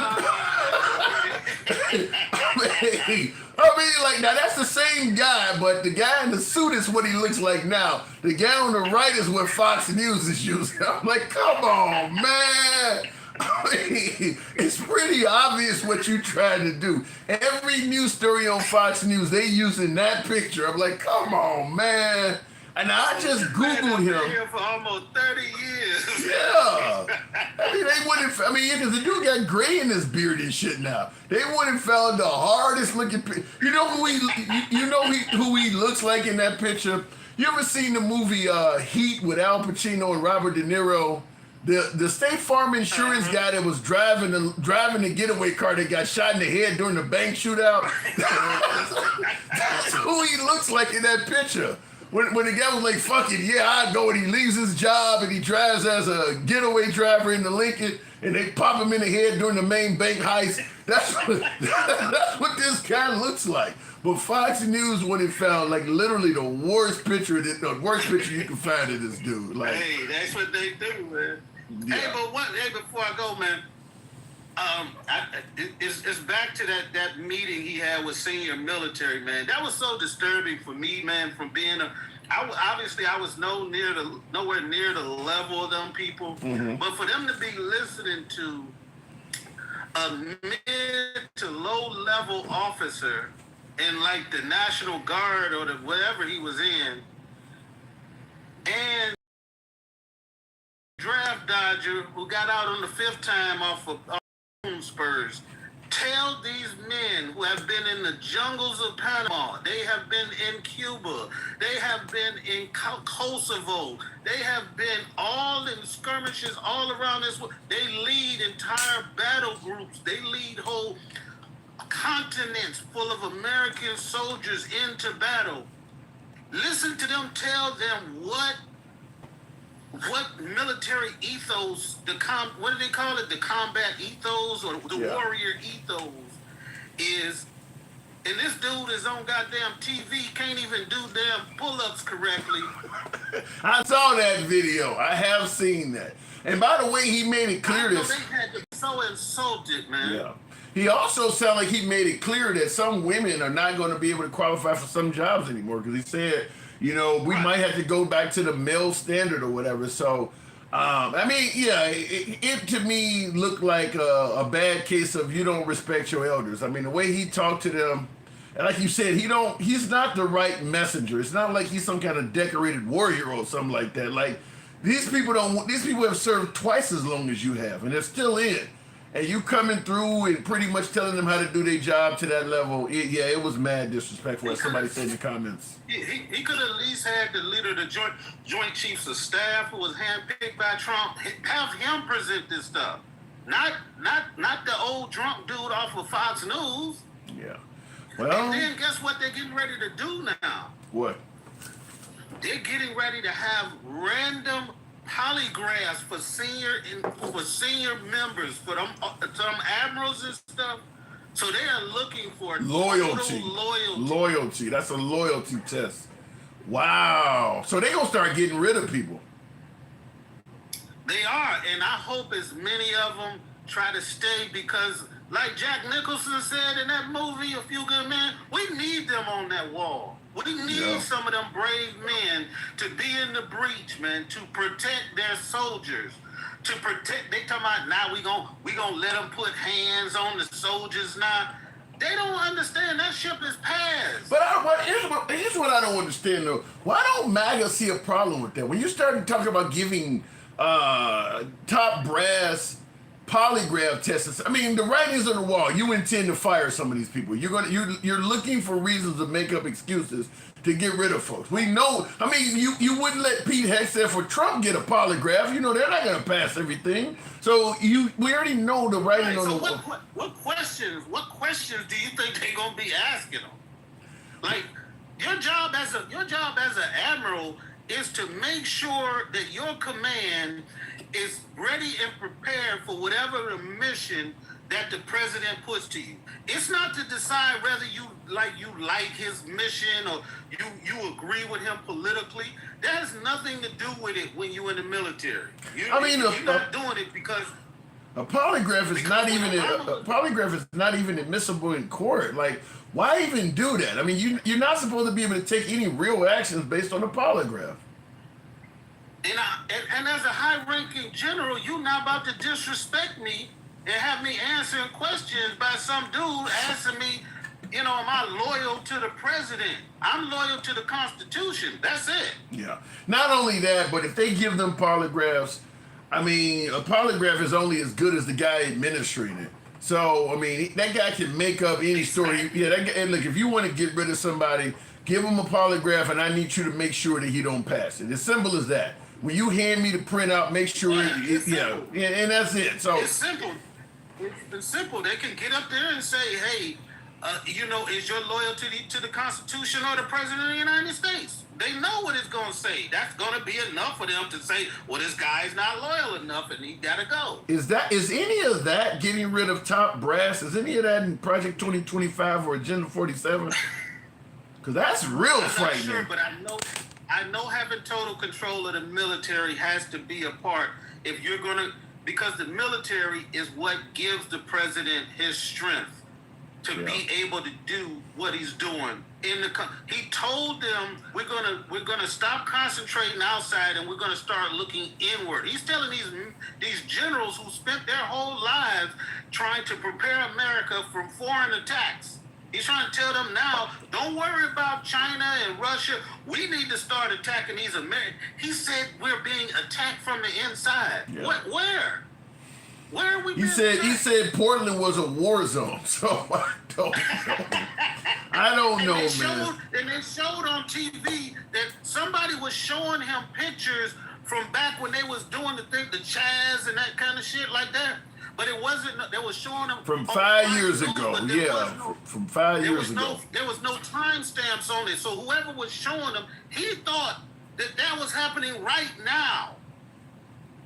I mean, like, now that's the same guy, but the guy in the suit is what he looks like now. The guy on the right is what Fox News is using. I'm like, come on, man. I mean, it's pretty obvious what you trying to do. Every news story on Fox News, they using that picture. I'm like, come on, man. And I just Googled him. Here for almost 30 years. Yeah. Because the dude got gray in his beard and shit now. They went and found the hardest looking. You know who he looks like in that picture? You ever seen the movie Heat with Al Pacino and Robert De Niro? The State Farm insurance guy that was driving the getaway car that got shot in the head during the bank shootout. That's who he looks like in that picture. When the guy was like, fuck it, yeah, I'd go, and he leaves his job and he drives as a getaway driver in the Lincoln, and they pop him in the head during the main bank heist. That's what this guy looks like. But Fox News, when it found like literally the worst picture you can find of this dude. Like, hey, that's what they do, man. Yeah. Hey, before I go, man, it's back to that meeting he had with senior military, man. That was so disturbing for me, man. From being I was nowhere near the level of them people, but for them to be listening to a mid to low level officer in like the National Guard or whatever he was in, and draft dodger who got out on the 5th time off of Spurs, tell these men who have been in the jungles of Panama, they have been in Cuba, they have been in Kosovo, they have been all in skirmishes all around this world. They lead entire battle groups. They lead whole continents full of American soldiers into battle. Listen to them tell them what military ethos, what do they call it? The combat ethos or the warrior ethos is. And this dude is on goddamn TV, can't even do damn pull-ups correctly. I saw that video. I have seen that. And by the way, he made it clear they had to be so insulted, man. Yeah. He also sounded like he made it clear that some women are not going to be able to qualify for some jobs anymore, because he said, you know, we might have to go back to the male standard or whatever. So, it to me looked like a bad case of you don't respect your elders. I mean, the way he talked to them, and like you said, he's not the right messenger. It's not like he's some kind of decorated warrior or something like that. Like, these people have served twice as long as you have, and they're still in. And you coming through and pretty much telling them how to do their job to that level, it was mad disrespectful, as somebody said in the comments. He could at least had the leader of the Joint Chiefs of Staff, who was handpicked by Trump, have him present this stuff. Not the old drunk dude off of Fox News. Yeah. Well. And then guess what they're getting ready to do now? What? They're getting ready to have random polygraphs for senior members, for them admirals and stuff. So they are looking for loyalty. Loyalty. That's a loyalty test. Wow. So they're gonna start getting rid of people. They are, and I hope as many of them try to stay, because like Jack Nicholson said in that movie, A Few Good Men, we need them on that wall. We need some of them brave men to be in the breach, man, to protect their soldiers. To protect, they talking about now we gonna let them put hands on the soldiers now. They don't understand that ship is passed. But here's what I don't understand though. Why don't MAGA see a problem with that? When you start talking about giving top brass polygraph tests. I mean, the writing's on the wall. You intend to fire some of these people. You're looking for reasons to make up excuses to get rid of folks. We know. I mean, you wouldn't let Pete Hegseth or Trump get a polygraph. You know they're not going to pass everything. So we already know the writing on the wall. What questions do you think they're gonna be asking them? Like your job as an admiral is to make sure that your command is ready and prepared for whatever mission that the president puts to you. It's not to decide whether you like his mission or you agree with him politically. That has nothing to do with it when you're in the military. You're not doing it because a polygraph is not even admissible in court. Like, why even do that? I mean, you're not supposed to be able to take any real actions based on a polygraph. And as a high-ranking general, you're not about to disrespect me and have me answering questions by some dude asking me, am I loyal to the president? I'm loyal to the Constitution. That's it. Yeah. Not only that, but if they give them polygraphs, I mean, a polygraph is only as good as the guy administering it. So, I mean, that guy can make up any story. Yeah, and look, if you want to get rid of somebody, give him a polygraph, and I need you to make sure that he don't pass it. As simple as that. When you hand me the printout, make sure and that's it. So it's simple. It's simple. They can get up there and say, "Hey, is your loyalty to the Constitution or the President of the United States?" They know what it's going to say. That's going to be enough for them to say, "Well, this guy's not loyal enough, and he got to go." Is any of that getting rid of top brass? Is any of that in Project 2025 or Agenda 47? Because that's real frightening. I'm not sure, but I know having total control of the military has to be a part if you're going to, because the military is what gives the president his strength to be able to do what he's doing. He told them we're gonna stop concentrating outside and we're gonna start looking inward. He's telling these generals who spent their whole lives trying to prepare America from foreign attacks. He's trying to tell them now, don't worry about China and Russia. We need to start attacking these Americans. He said we're being attacked from the inside. Yeah. Where? Where are we being he attacked? said Portland was a war zone. So I don't know, man. And they showed on TV that somebody was showing him pictures from back when they was doing the Chaz and that kind of shit like that. But it wasn't. They was showing them from 5 years ago. From 5 years ago. There was no timestamps on it. So whoever was showing them, he thought that was happening right now.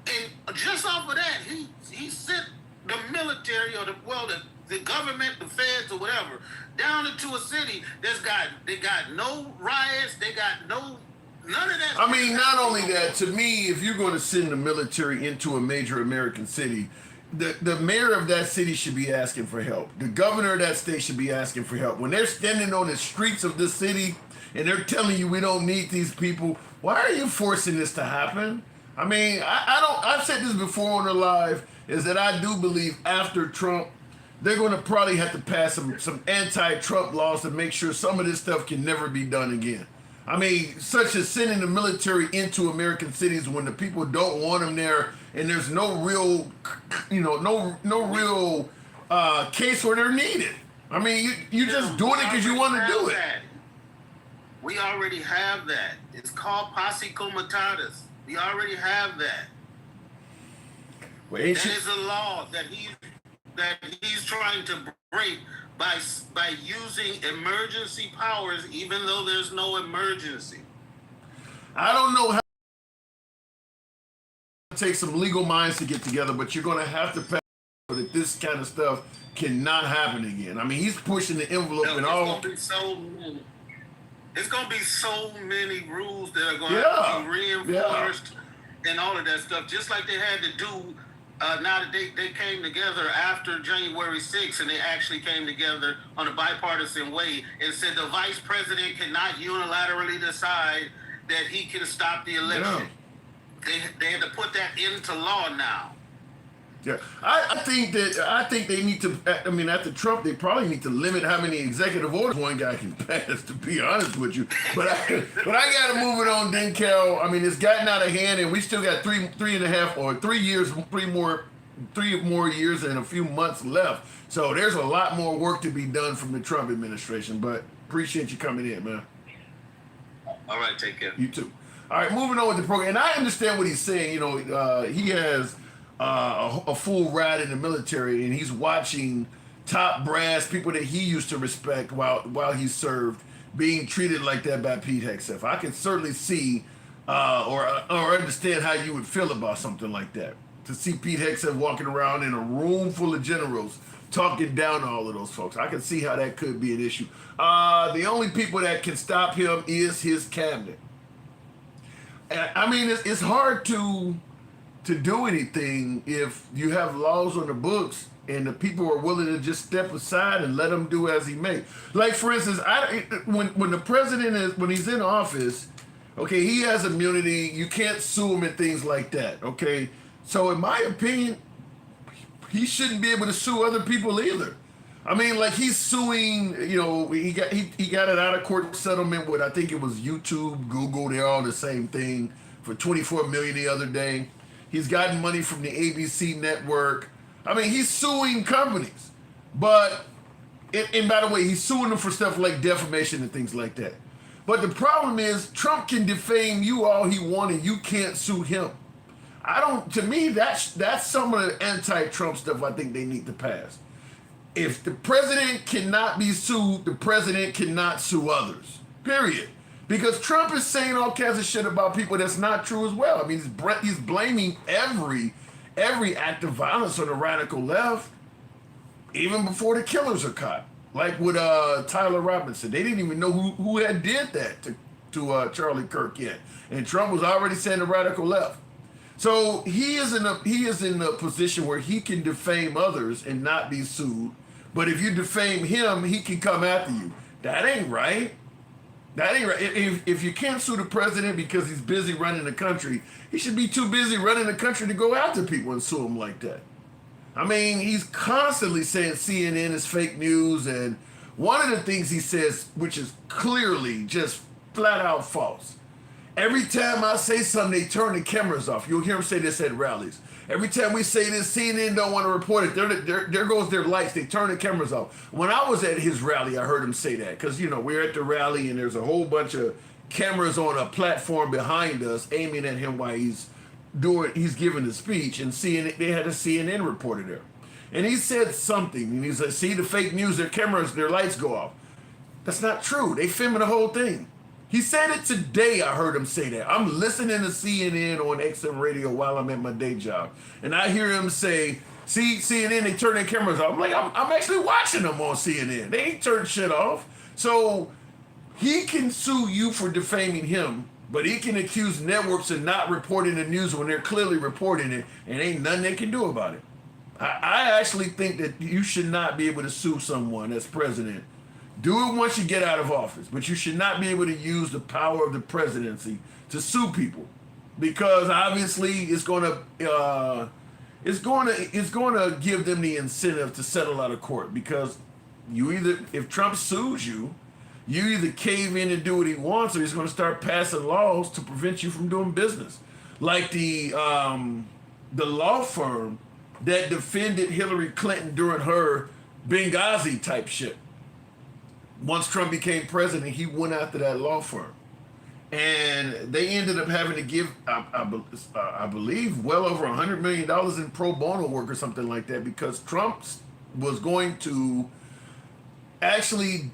And just off of that, he sent the military or the government, the feds or whatever, down into a city they got no riots, they got none of that. I mean, not only that, to me, if you're going to send the military into a major American city, the mayor of that city should be asking for help. The governor of that state should be asking for help. When they're standing on the streets of this city and they're telling you we don't need these people, why are you forcing this to happen? I mean, I've said this before on the live, is that I do believe after Trump, they're going to probably have to pass some anti-Trump laws to make sure some of this stuff can never be done again. I mean, such as sending the military into American cities when the people don't want them there, and there's no real, no real case where they're needed. I mean, you just doing it because you want to do it. We already have that. It's called posse comitatus. We already have that. That is a law that he's trying to break by using emergency powers, even though there's no emergency. I don't know how it takes some legal minds to get together, but you're going to have to pass that this kind of stuff cannot happen again. I mean, he's pushing the envelope and all. It's going to be so many rules that are going to have to be reinforced and all of that stuff, just like they had to do. Now that they came together after January 6th, and they actually came together on a bipartisan way and said the vice president cannot unilaterally decide that he can stop the election. Yeah. They had to put that into law now. Yeah, I think they need to. I mean, after Trump, they probably need to limit how many executive orders one guy can pass. To be honest with you, but I got to move it on, Denkel. I mean, it's gotten out of hand, and we still got three more more years and a few months left. So there's a lot more work to be done from the Trump administration. But appreciate you coming in, man. All right, take care. You too. All right, moving on with the program. And I understand what he's saying. You know, he has a full ride in the military, and he's watching top brass people that he used to respect while he served being treated like that by Pete Hegseth. I can certainly see or understand how you would feel about something like that. To see Pete Hegseth walking around in a room full of generals talking down to all of those folks. I can see how that could be an issue. The only people that can stop him is his cabinet. And, I mean, it's hard to do anything if you have laws on the books and the people are willing to just step aside and let him do as he may. Like, for instance, when the president when he's in office, okay, he has immunity. You can't sue him and things like that, okay? So in my opinion, he shouldn't be able to sue other people either. I mean, like, he's suing, you know, he got an out-of-court settlement with, I think it was YouTube, Google, they're all the same thing, for $24 million the other day. He's gotten money from the ABC network. I mean, he's suing companies. But, and by the way, he's suing them for stuff like defamation and things like that. But the problem is, Trump can defame you all he wants, you can't sue him. To me, that's some of the anti-Trump stuff I think they need to pass. If the president cannot be sued, the president cannot sue others, period. Because Trump is saying all kinds of shit about people that's not true as well. I mean, he's blaming every act of violence on the radical left, even before the killers are caught. Like with Tyler Robinson. They didn't even know who had did that to Charlie Kirk yet. And Trump was already saying the radical left. So he is in a position where he can defame others and not be sued. But if you defame him, he can come after you. That ain't right. That ain't right. If you can't sue the president because he's busy running the country, he should be too busy running the country to go after people and sue him like that. I mean, he's constantly saying CNN is fake news, and one of the things he says, which is clearly just flat out false. Every time I say something, they turn the cameras off. You'll hear him say this at rallies. Every time we say this, CNN don't want to report it. There goes their lights. They turn the cameras off. When I was at his rally, I heard him say that because, you know, we're at the rally and there's a whole bunch of cameras on a platform behind us aiming at him while he's giving the speech, and CNN, they had a CNN reporter there. And he said something, and he's like, see the fake news, their cameras, their lights go off. That's not true. They filming the whole thing. He said it today, I heard him say that. I'm listening to CNN on XM radio while I'm at my day job. And I hear him say, see, CNN, they turn their cameras off. I'm like, I'm actually watching them on CNN. They ain't turned shit off. So he can sue you for defaming him, but he can accuse networks of not reporting the news when they're clearly reporting it, and ain't nothing they can do about it. I actually think that you should not be able to sue someone as president. Do it once you get out of office, but you should not be able to use the power of the presidency to sue people, because obviously it's going to give them the incentive to settle out of court, because if Trump sues you, you either cave in and do what he wants, or he's going to start passing laws to prevent you from doing business. Like the law firm that defended Hillary Clinton during her Benghazi type shit. Once Trump became president, he went after that law firm. And they ended up having to give, I believe, well over $100 million in pro bono work or something like that, because Trump was going to actually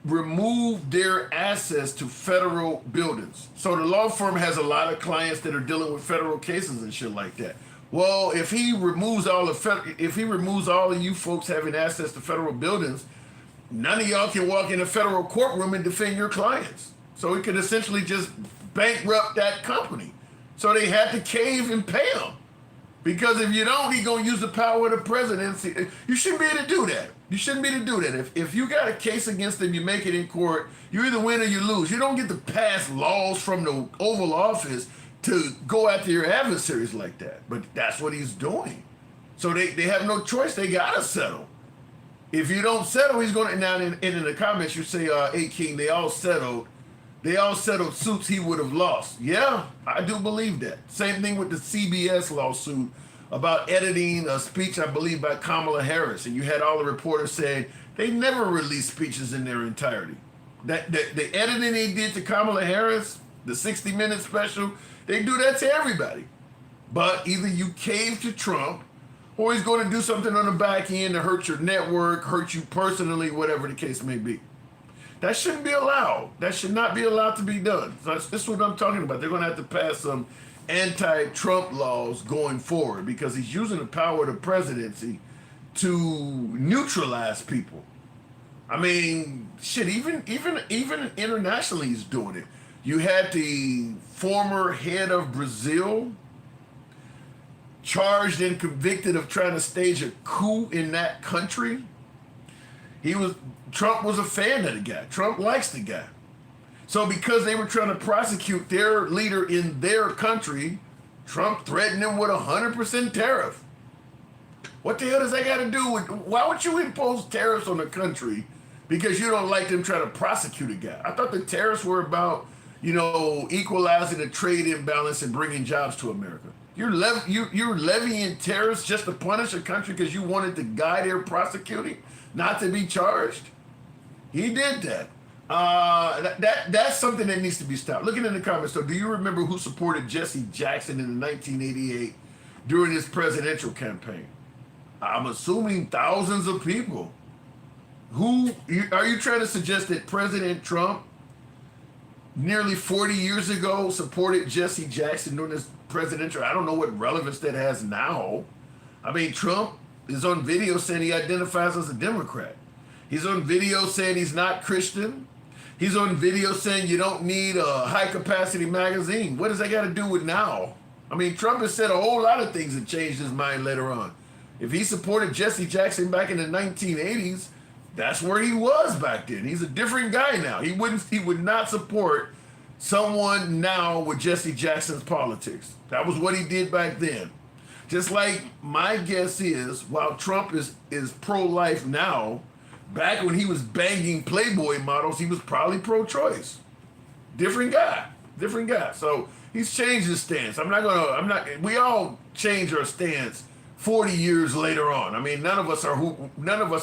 remove their access to federal buildings. So the law firm has a lot of clients that are dealing with federal cases and shit like that. Well, if he removes all of you folks having access to federal buildings, none of y'all can walk in a federal courtroom and defend your clients. So he could essentially just bankrupt that company. So they had to cave and pay him. Because if you don't, he's going to use the power of the presidency. You shouldn't be able to do that. You shouldn't be able to do that. If you got a case against him, you make it in court, you either win or you lose. You don't get to pass laws from the Oval Office to go after your adversaries like that. But that's what he's doing. So they have no choice. They got to settle. If you don't settle, he's going to, now in the comments you say, A-King, they all settled suits he would have lost. Yeah, I do believe that. Same thing with the CBS lawsuit about editing a speech, I believe, by Kamala Harris, and you had all the reporters saying they never release speeches in their entirety. That the editing they did to Kamala Harris, the 60-minute special, they do that to everybody. But either you cave to Trump, or he's going to do something on the back end to hurt your network, hurt you personally, whatever the case may be. That shouldn't be allowed. That should not be allowed to be done. So this is what I'm talking about. They're going to have to pass some anti-Trump laws going forward because he's using the power of the presidency to neutralize people. I mean, shit, even internationally he's doing it. You had the former head of Brazil charged and convicted of trying to stage a coup in that country. Trump was a fan of the guy. Trump likes the guy. So because they were trying to prosecute their leader in their country, Trump threatened them with 100% tariff. What the hell does that got to do with, why would you impose tariffs on a country because you don't like them trying to prosecute a guy? I thought the tariffs were about, equalizing the trade imbalance and bringing jobs to America. You're levying tariffs just to punish a country because you wanted the guy they're prosecuting not to be charged? He did that. That's something that needs to be stopped. Looking in the comments, so do you remember who supported Jesse Jackson in the 1988 during his presidential campaign? I'm assuming thousands of people. Are you trying to suggest that President Trump nearly 40 years ago supported Jesse Jackson during his presidential? I don't know what relevance that has now. I mean, Trump is on video saying he identifies as a Democrat. He's on video saying he's not Christian. He's on video saying you don't need a high-capacity magazine. What does that got to do with now? I mean, Trump has said a whole lot of things that changed his mind later on. If he supported Jesse Jackson back in the 1980s, that's where he was back then. He's a different guy now. He would not support someone now with Jesse Jackson's politics. That was what he did back then. Just like my guess is, while Trump is pro-life now, back when he was banging Playboy models, he was probably pro-choice. Different guy. So he's changed his stance. We all change our stance 40 years later on. I mean, none of us are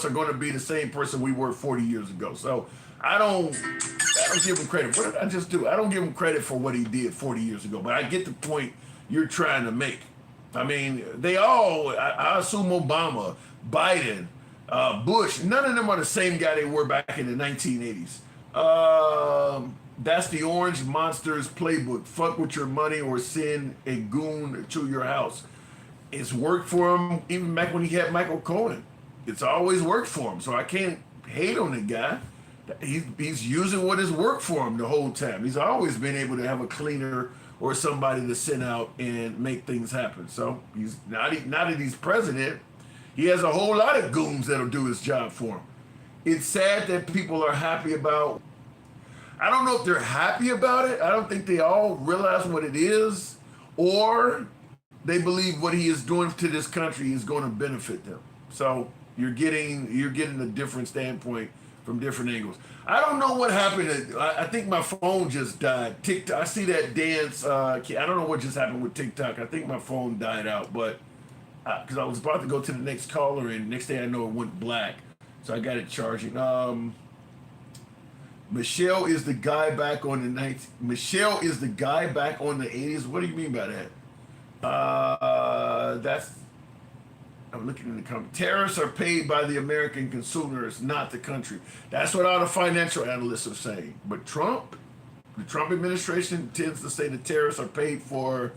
going to be the same person we were 40 years ago. So I don't give him credit. What did I just do? I don't give him credit for what he did 40 years ago, but I get the point you're trying to make. I mean, I assume Obama, Biden, Bush, none of them are the same guy they were back in the 1980s. That's the Orange Monsters playbook. Fuck with your money or send a goon to your house. It's worked for him even back when he had Michael Cohen. It's always worked for him, so I can't hate on the guy. He's using what has worked for him the whole time. He's always been able to have a cleaner or somebody to send out and make things happen. So he's now that he's president, he has a whole lot of goons that'll do his job for him. It's sad that people are happy about. I don't know if they're happy about it. I don't think they all realize what it is, or they believe what he is doing to this country is going to benefit them. So you're getting a different standpoint from different angles. I don't know what happened. I think my phone just died. TikTok. I see that dance. I don't know what just happened with TikTok. I think my phone died out, but because I was about to go to the next caller, and next thing I know, it went black. So I got it charging. Michelle is the guy back on the 90s. Michelle is the guy back on the 80s. What do you mean by that? I'm looking in the comments. Tariffs are paid by the American consumers, not the country. That's what all the financial analysts are saying. But the Trump administration tends to say the tariffs are paid for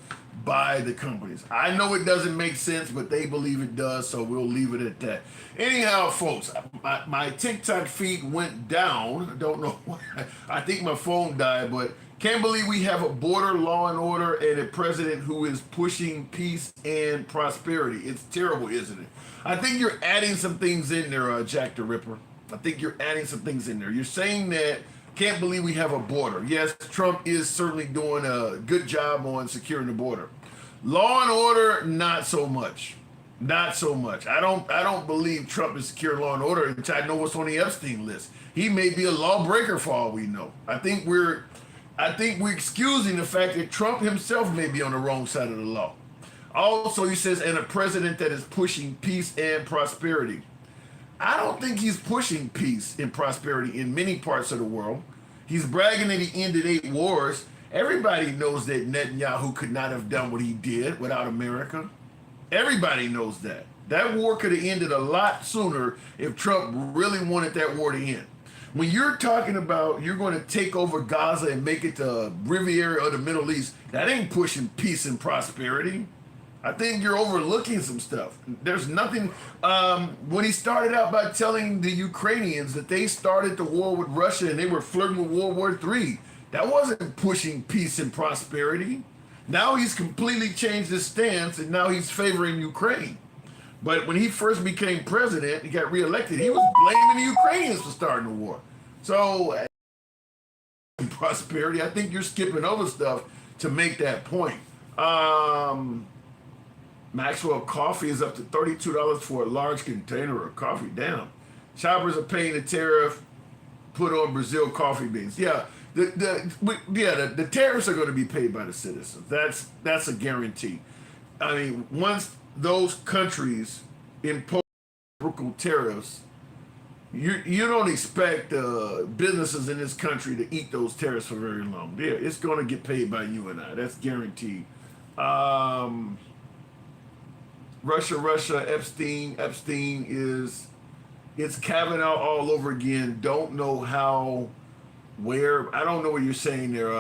by the companies. I know it doesn't make sense, but they believe it does, so we'll leave it at that. Anyhow, folks, my TikTok feed went down. I don't know why. I think my phone died, but can't believe we have a border, law and order, and a president who is pushing peace and prosperity. It's terrible, isn't it? I think you're adding some things in there, Jack the Ripper. I think you're adding some things in there. You're saying that can't believe we have a border. Yes, Trump is certainly doing a good job on securing the border. Law and order, not so much. Not so much. I don't believe Trump is securing law and order, which I know what's on the Epstein list. He may be a lawbreaker for all we know. I think we're excusing the fact that Trump himself may be on the wrong side of the law. Also, he says, and a president that is pushing peace and prosperity. I don't think he's pushing peace and prosperity in many parts of the world. He's bragging that he ended 8 wars. Everybody knows that Netanyahu could not have done what he did without America. Everybody knows that. That war could have ended a lot sooner if Trump really wanted that war to end. When you're talking about you're going to take over Gaza and make it the Riviera of the Middle East, that ain't pushing peace and prosperity. I think you're overlooking some stuff. There's nothing. When he started out by telling the Ukrainians that they started the war with Russia and they were flirting with World War III, that wasn't pushing peace and prosperity. Now he's completely changed his stance and now he's favoring Ukraine. But when he first became president, he got reelected, he was blaming the Ukrainians for starting the war. So, prosperity, I think you're skipping over stuff to make that point. Maxwell coffee is up to $32 for a large container of coffee. Damn. Shoppers are paying the tariff put on Brazil coffee beans. Yeah, the tariffs are going to be paid by the citizens. That's a guarantee. I mean, once those countries impose reciprocal tariffs, you don't expect businesses in this country to eat those tariffs for very long. Yeah, it's going to get paid by you and I. That's guaranteed. Russia, Epstein it's Kavanaugh all over again. Don't know how, where, I don't know what you're saying there,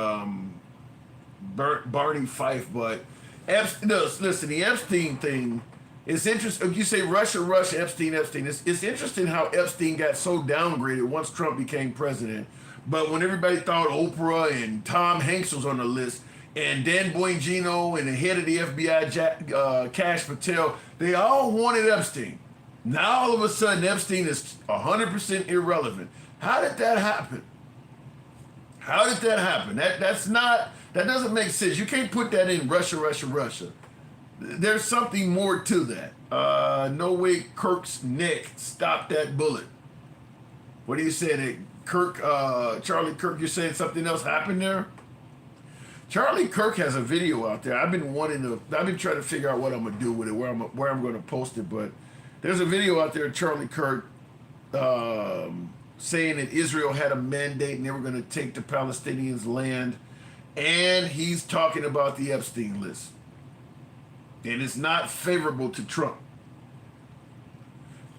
Barney Fife, but listen, the Epstein thing is interesting. You say Russia, Epstein. It's interesting how Epstein got so downgraded once Trump became president. But when everybody thought Oprah and Tom Hanks was on the list, and Dan Bongino and the head of the FBI, Kash Patel, they all wanted Epstein. Now all of a sudden Epstein is 100% irrelevant. How did that happen? That doesn't make sense. You can't put that in Russia. There's something more to that. No way Kirk's neck stopped that bullet. What do you say? That Charlie Kirk, you're saying something else happened there? Charlie Kirk has a video out there. I've been trying to figure out what I'm gonna do with it, where I'm gonna post it. But there's a video out there of Charlie Kirk saying that Israel had a mandate and they were gonna take the Palestinians' land, and he's talking about the Epstein list, and it's not favorable to Trump.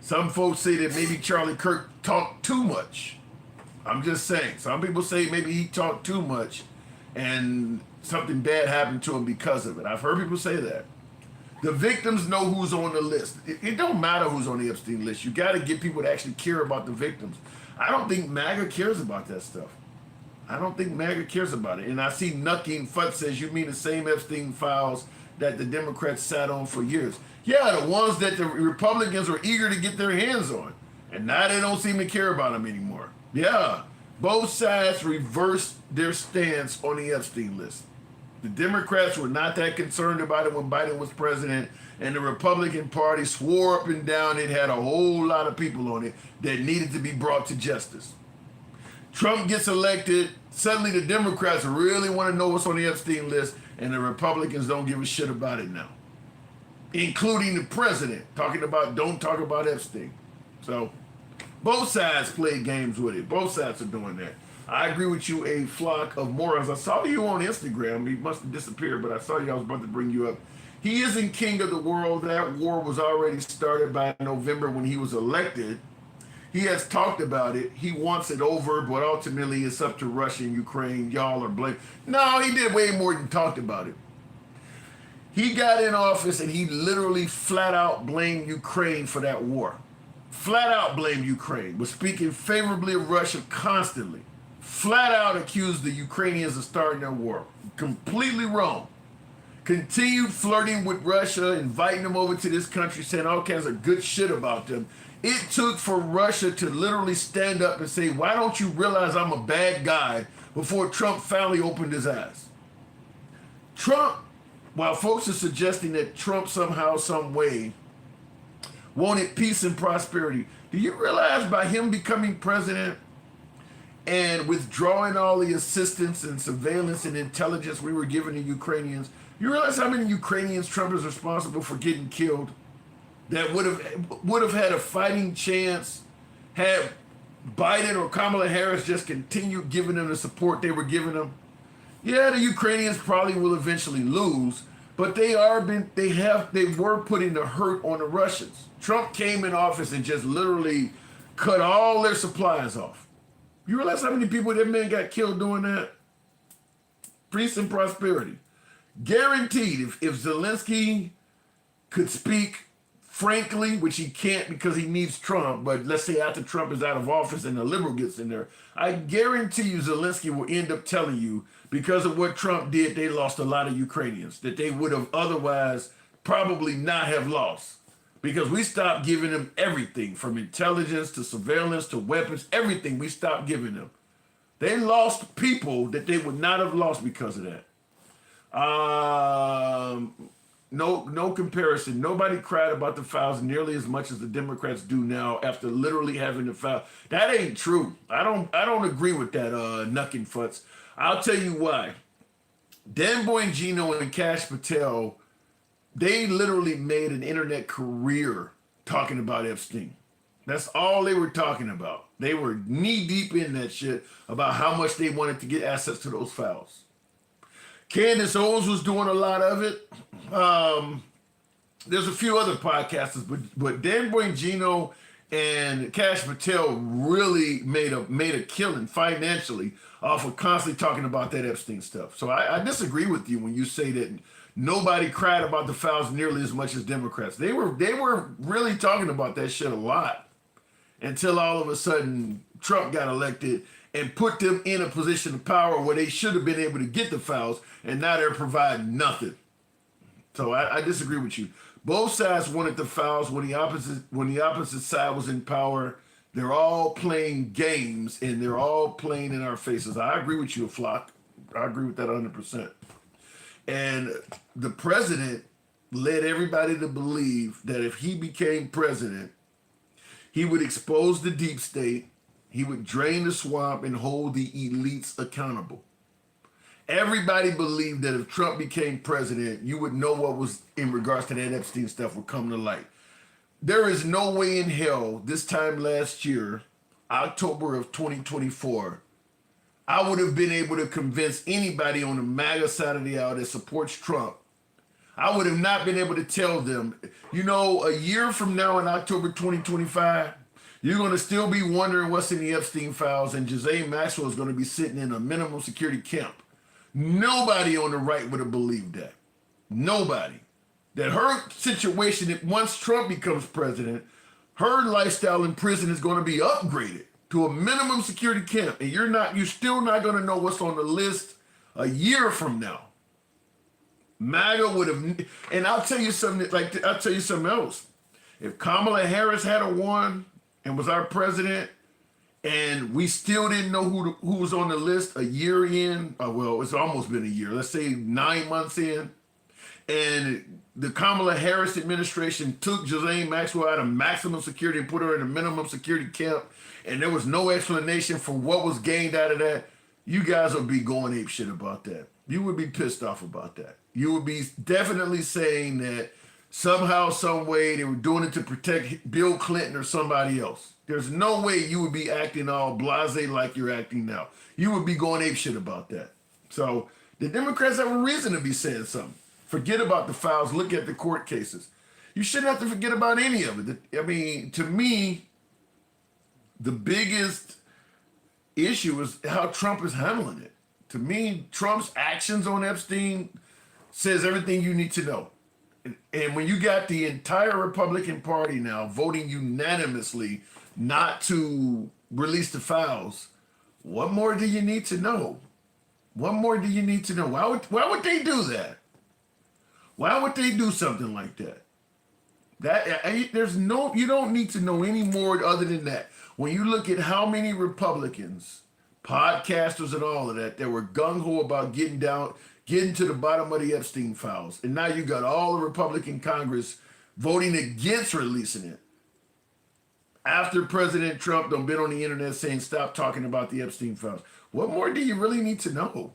Some folks say that maybe Charlie Kirk talked too much. I'm just saying. Some people say maybe he talked too much and something bad happened to him because of it. I've heard people say that. The victims know who's on the list. It don't matter who's on the Epstein list. You got to get people to actually care about the victims. I don't think MAGA cares about that stuff. I don't think MAGA cares about it. And I see Nucking Futt says, you mean the same Epstein files that the Democrats sat on for years? Yeah, the ones that the Republicans were eager to get their hands on. And now they don't seem to care about them anymore. Yeah. Both sides reversed their stance on the Epstein list. The Democrats were not that concerned about it when Biden was president, and the Republican Party swore up and down it had a whole lot of people on it that needed to be brought to justice. Trump gets elected, suddenly the Democrats really want to know what's on the Epstein list, and the Republicans don't give a shit about it now, including the president, talking about don't talk about Epstein. So both sides play games with it. Both sides are doing that. I agree with you, a flock of morons. I saw you on Instagram. He must have disappeared, but I saw you. I was about to bring you up. He isn't king of the world. That war was already started by November when he was elected. He has talked about it. He wants it over, but ultimately it's up to Russia and Ukraine. Y'all are blamed. No, he did way more than talked about it. He got in office and he literally flat out blamed Ukraine for that war. Flat out blamed Ukraine, was speaking favorably of Russia constantly. Flat out accused the Ukrainians of starting their war. Completely wrong. Continued flirting with Russia, inviting them over to this country, saying all kinds of good shit about them. It took for Russia to literally stand up and say, why don't you realize I'm a bad guy, before Trump finally opened his eyes. Trump, while folks are suggesting that Trump somehow, some way, wanted peace and prosperity, do you realize by him becoming president and withdrawing all the assistance and surveillance and intelligence we were giving the Ukrainians, You realize how many Ukrainians Trump is responsible for getting killed that would have had a fighting chance had Biden or Kamala Harris just continued giving them the support they were giving them? Yeah, the Ukrainians probably will eventually lose, but they were putting the hurt on the Russians. Trump came in office and just literally cut all their supplies off. You realize how many people that man got killed doing that? Peace and prosperity. Guaranteed, if Zelensky could speak frankly, which he can't because he needs Trump, but let's say after Trump is out of office and the liberal gets in there, I guarantee you Zelensky will end up telling you because of what Trump did, they lost a lot of Ukrainians that they would have otherwise probably not have lost. Because we stopped giving them everything from intelligence to surveillance to weapons, everything we stopped giving them. They lost people that they would not have lost because of that. No comparison. Nobody cried about the fouls nearly as much as the Democrats do now after literally having the foul. That ain't true. I don't agree with that knucking futz. I'll tell you why. Dan Bongino and Kash Patel, they literally made an internet career talking about Epstein. That's all they were talking about. They were knee deep in that shit about how much they wanted to get access to those files. Candace Owens was doing a lot of it. There's a few other podcasters, but Dan Bongino and Kash Patel really made a killing financially off of constantly talking about that Epstein stuff. So I disagree with you when you say that nobody cried about the files nearly as much as Democrats. They were really talking about that shit a lot until all of a sudden Trump got elected and put them in a position of power where they should have been able to get the files, and now they're providing nothing. So I disagree with you. Both sides wanted the files when the opposite side was in power. They're all playing games and they're all playing in our faces. I agree with you, Flock. I agree with that 100%. And the president led everybody to believe that if he became president, he would expose the deep state, he would drain the swamp and hold the elites accountable. Everybody believed that if Trump became president, you would know what was in regards to that Epstein stuff would come to light. There is no way in hell this time last year, October of 2024, I would have been able to convince anybody on the MAGA side of the aisle that supports Trump. I would have not been able to tell them, you know, a year from now in October 2025, you're going to still be wondering what's in the Epstein files, and Ghislaine Maxwell is going to be sitting in a minimum security camp. Nobody on the right would have believed that. Nobody. That her situation, that once Trump becomes president, her lifestyle in prison is going to be upgraded to a minimum security camp, and you're still not going to know what's on the list a year from now. MAGA would have, and I'll tell you something. I'll tell you something else. If Kamala Harris had won and was our president, and we still didn't know who was on the list a year in, well, it's almost been a year. Let's say 9 months in, and the Kamala Harris administration took Ghislaine Maxwell out of maximum security and put her in a minimum security camp, and there was no explanation for what was gained out of that, you guys would be going apeshit about that. You would be pissed off about that. You would be definitely saying that somehow, some way, they were doing it to protect Bill Clinton or somebody else. There's no way you would be acting all blasé like you're acting now. You would be going apeshit about that. So the Democrats have a reason to be saying something. Forget about the files. Look at the court cases. You shouldn't have to forget about any of it. I mean, to me, the biggest issue is how Trump is handling it. To me, Trump's actions on Epstein says everything you need to know. And when you got the entire Republican Party now voting unanimously not to release the files, what more do you need to know? What more do you need to know? Why would they do that? Why would they do something like that? You don't need to know any more other than that. When you look at how many Republicans, podcasters and all of that were gung-ho about getting to the bottom of the Epstein files, and now you got all the Republican Congress voting against releasing it. After President Trump done been on the internet saying stop talking about the Epstein files. What more do you really need to know?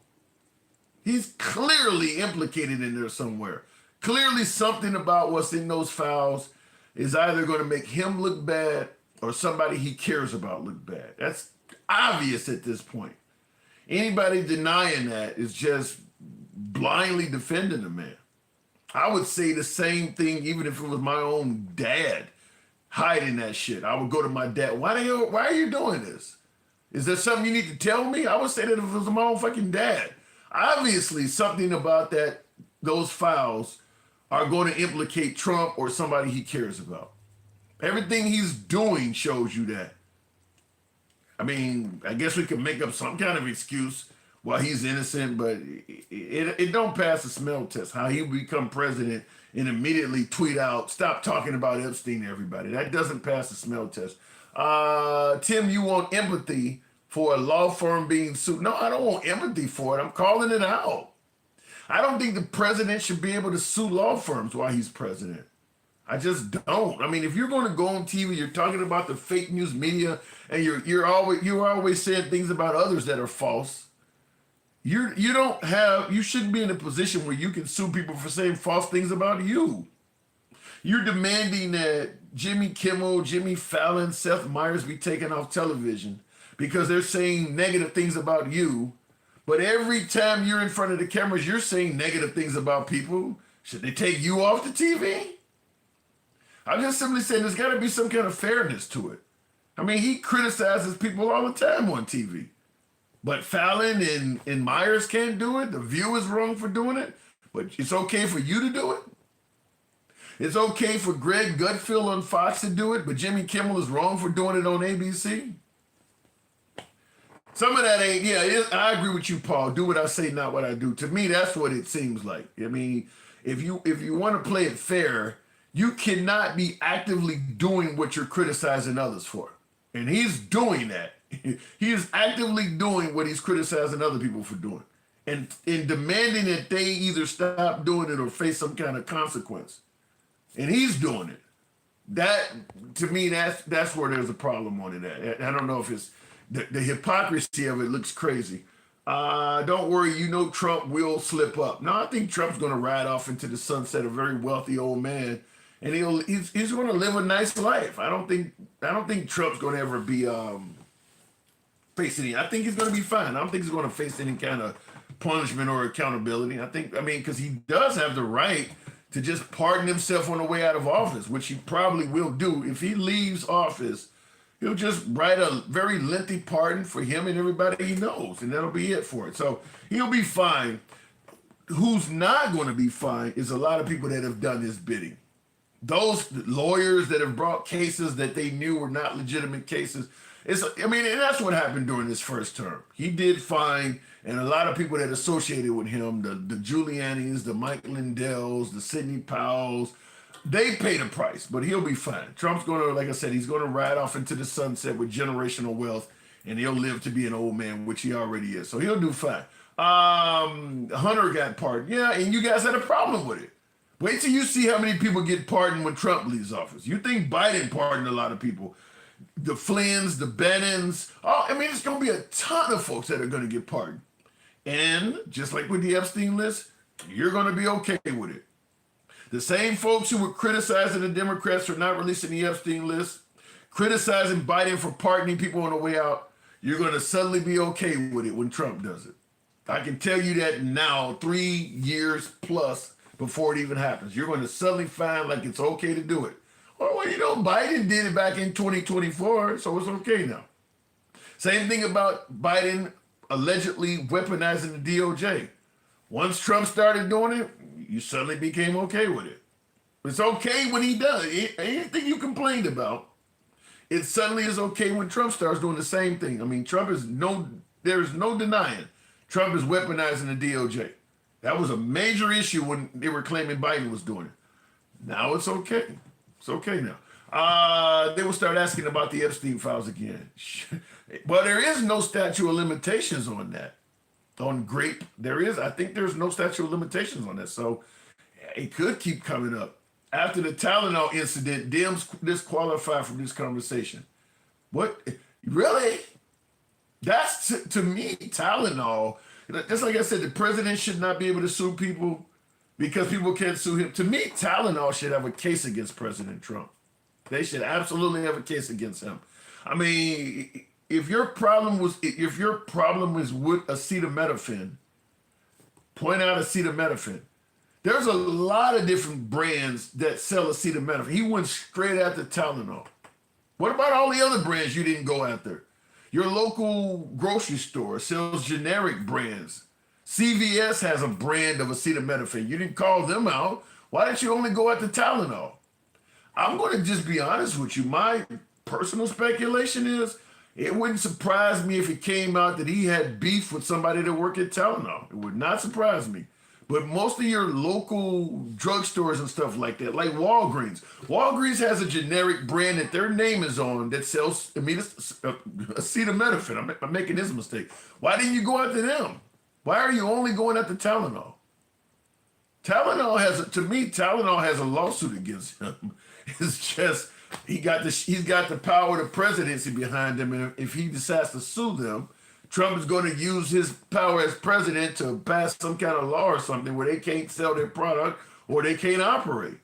He's clearly implicated in there somewhere. Clearly something about what's in those files is either going to make him look bad or somebody he cares about look bad. That's obvious at this point. Anybody denying that is just blindly defending the man. I would say the same thing even if it was my own dad hiding that shit. I would go to my dad, why are you doing this? Is there something you need to tell me? I would say that if it was my own fucking dad. Obviously, something about those files are going to implicate Trump or somebody he cares about. Everything he's doing shows you that. I mean, I guess we could make up some kind of excuse why he's innocent, but it don't pass the smell test. How he become president and immediately tweet out, stop talking about Epstein to everybody. That doesn't pass the smell test. Tim, you want empathy for a law firm being sued? No, I don't want empathy for it. I'm calling it out. I don't think the president should be able to sue law firms while he's president. I just don't. I mean, if you're going to go on TV, you're talking about the fake news media, and you're always saying things about others that are false. You shouldn't be in a position where you can sue people for saying false things about you. You're demanding that Jimmy Kimmel, Jimmy Fallon, Seth Meyers be taken off television because they're saying negative things about you. But every time you're in front of the cameras, you're saying negative things about people. Should they take you off the TV? I'm just simply saying there's got to be some kind of fairness to it. I mean, he criticizes people all the time on TV. But Fallon and Myers can't do it. The View is wrong for doing it. But it's okay for you to do it. It's okay for Greg Gutfeld on Fox to do it, but Jimmy Kimmel is wrong for doing it on ABC. Some of that ain't, I agree with you, Paul. Do what I say, not what I do. To me, that's what it seems like. I mean, if you want to play it fair, you cannot be actively doing what you're criticizing others for. And he's doing that. He is actively doing what he's criticizing other people for doing. And demanding that they either stop doing it or face some kind of consequence. And he's doing it. That, to me, that's where there's a problem on it. I don't know if it's the hypocrisy of it looks crazy. Don't worry, Trump will slip up. No, I think Trump's going to ride off into the sunset, a very wealthy old man, and he's going to live a nice life. I don't think Trump's going to ever be facing. I think he's going to be fine. I don't think he's going to face any kind of punishment or accountability. Because he does have the right to just pardon himself on the way out of office, which he probably will do. If he leaves office, he'll just write a very lengthy pardon for him and everybody he knows, and that'll be it for it. So he'll be fine. Who's not going to be fine is a lot of people that have done his bidding. Those lawyers that have brought cases that they knew were not legitimate cases. And that's what happened during his first term. He did fine, and a lot of people that associated with him, the Giulianis, the Mike Lindells, the Sidney Powells, they paid a price, but he'll be fine. Trump's going to, like I said, he's going to ride off into the sunset with generational wealth, and he'll live to be an old man, which he already is. So he'll do fine. Hunter got pardoned. Yeah, and you guys had a problem with it. Wait till you see how many people get pardoned when Trump leaves office. You think Biden pardoned a lot of people. The Flynn's, the Bennons. It's going to be a ton of folks that are going to get pardoned. And just like with the Epstein list, you're going to be okay with it. The same folks who were criticizing the Democrats for not releasing the Epstein list, criticizing Biden for pardoning people on the way out, you're going to suddenly be okay with it when Trump does it. I can tell you that now, 3 years plus before it even happens. You're going to suddenly find like it's okay to do it. Well, Biden did it back in 2024, so it's okay now. Same thing about Biden allegedly weaponizing the DOJ. Once Trump started doing it, you suddenly became okay with it. It's okay when he does it. Anything you complained about, it suddenly is okay when Trump starts doing the same thing. There's no denying Trump is weaponizing the DOJ. That was a major issue when they were claiming Biden was doing it. Now it's okay. It's okay now. They will start asking about the Epstein files again. Well, there is no statute of limitations on that. On grape, I think there's no statute of limitations on that. So it could keep coming up. After the Tylenol incident, Dems disqualified from this conversation. What? Really? That's, to me, Tylenol just like I said, the president should not be able to sue people because people can't sue him. To me, Tylenol should have a case against President Trump. They should absolutely have a case against him. I mean, if your problem was with acetaminophen, point out acetaminophen. There's a lot of different brands that sell acetaminophen. He went straight after Tylenol. What about all the other brands you didn't go after? Your local grocery store sells generic brands. CVS has a brand of acetaminophen. You didn't call them out. Why didn't you only go after Tylenol? I'm going to just be honest with you. My personal speculation is it wouldn't surprise me if it came out that he had beef with somebody that worked at Tylenol. It would not surprise me. But most of your local drugstores and stuff like that, like Walgreens has a generic brand that their name is on that sells acetaminophen. I'm making this mistake. Why didn't you go after them? Why are you only going after Tylenol? Tylenol has a lawsuit against him. It's just he's got the power of the presidency behind him, and if he decides to sue them, Trump is going to use his power as president to pass some kind of law or something where they can't sell their product or they can't operate.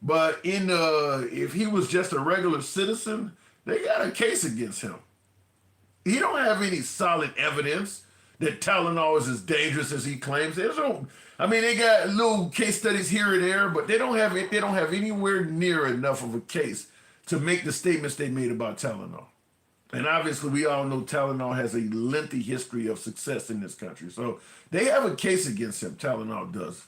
But if he was just a regular citizen, they got a case against him. He don't have any solid evidence that Tylenol is as dangerous as he claims. They got little case studies here and there, but they don't have anywhere near enough of a case to make the statements they made about Tylenol. And obviously, we all know Tylenol has a lengthy history of success in this country. So they have a case against him. Tylenol does.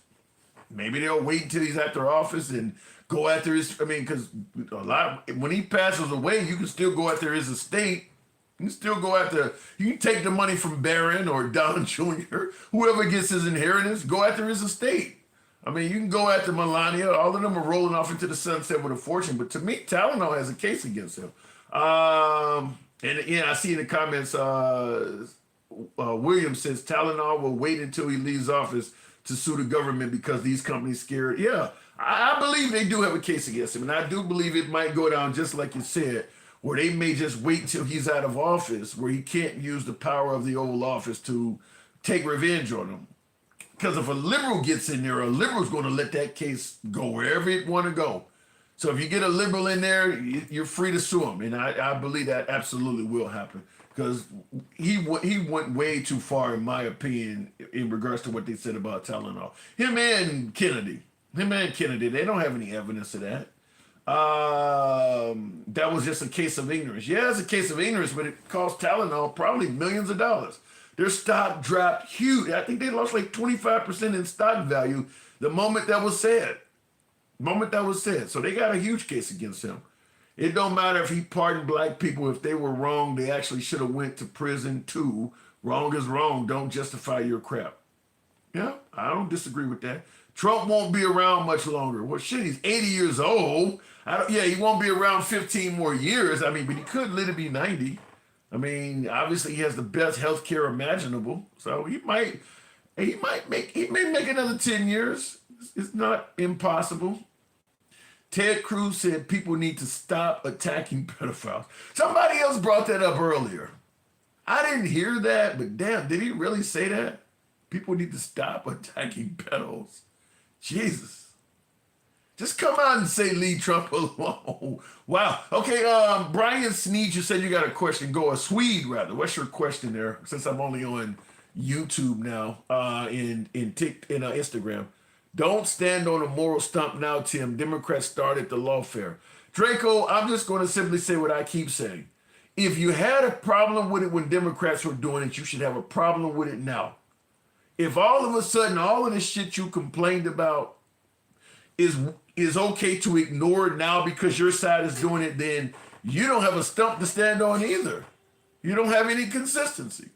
Maybe they'll wait until he's at their office and go after because when he passes away, you can still go after his estate. You can take the money from Barron or Don Jr., whoever gets his inheritance, go after his estate. I mean, you can go after Melania. All of them are rolling off into the sunset with a fortune. But to me, Tylenol has a case against him. And I see in the comments, William says Tylenol will wait until he leaves office to sue the government because these companies scared. Yeah, I believe they do have a case against him. And I do believe it might go down just like you said, where they may just wait till he's out of office, where he can't use the power of the Oval Office to take revenge on him. Because if a liberal gets in there, a liberal's going to let that case go wherever it want to go. So if you get a liberal in there, you're free to sue him. And I believe that absolutely will happen because he went way too far, in my opinion, in regards to what they said about Tylenol. Him and Kennedy, they don't have any evidence of that. That was just a case of ignorance. Yeah, it's a case of ignorance, but it cost Tylenol probably millions of dollars. Their stock dropped huge. I think they lost like 25% in stock value the moment that was said. So they got a huge case against him. It don't matter if he pardoned black people. If they were wrong, they actually should have went to prison too. Wrong is wrong. Don't justify your crap. Yeah, I don't disagree with that. Trump won't be around much longer. Well, shit, he's 80 years old. He won't be around 15 more years. But he could literally be 90. Obviously he has the best health care imaginable. So he may make another 10 years. It's not impossible. Ted Cruz said people need to stop attacking pedophiles. Somebody else brought that up earlier. I didn't hear that, but damn, did he really say that? People need to stop attacking pedos. Jesus. Just come out and say leave Trump alone. Wow. Okay, Brian Sneed, you said you got a question. Swede, rather. What's your question there? Since I'm only on YouTube now, in Instagram. Don't stand on a moral stump now, Tim. Democrats started the lawfare. Draco, I'm just going to simply say what I keep saying. If you had a problem with it when Democrats were doing it, you should have a problem with it now. If all of a sudden all of the shit you complained about is okay to ignore now because your side is doing it, then you don't have a stump to stand on either. You don't have any consistency.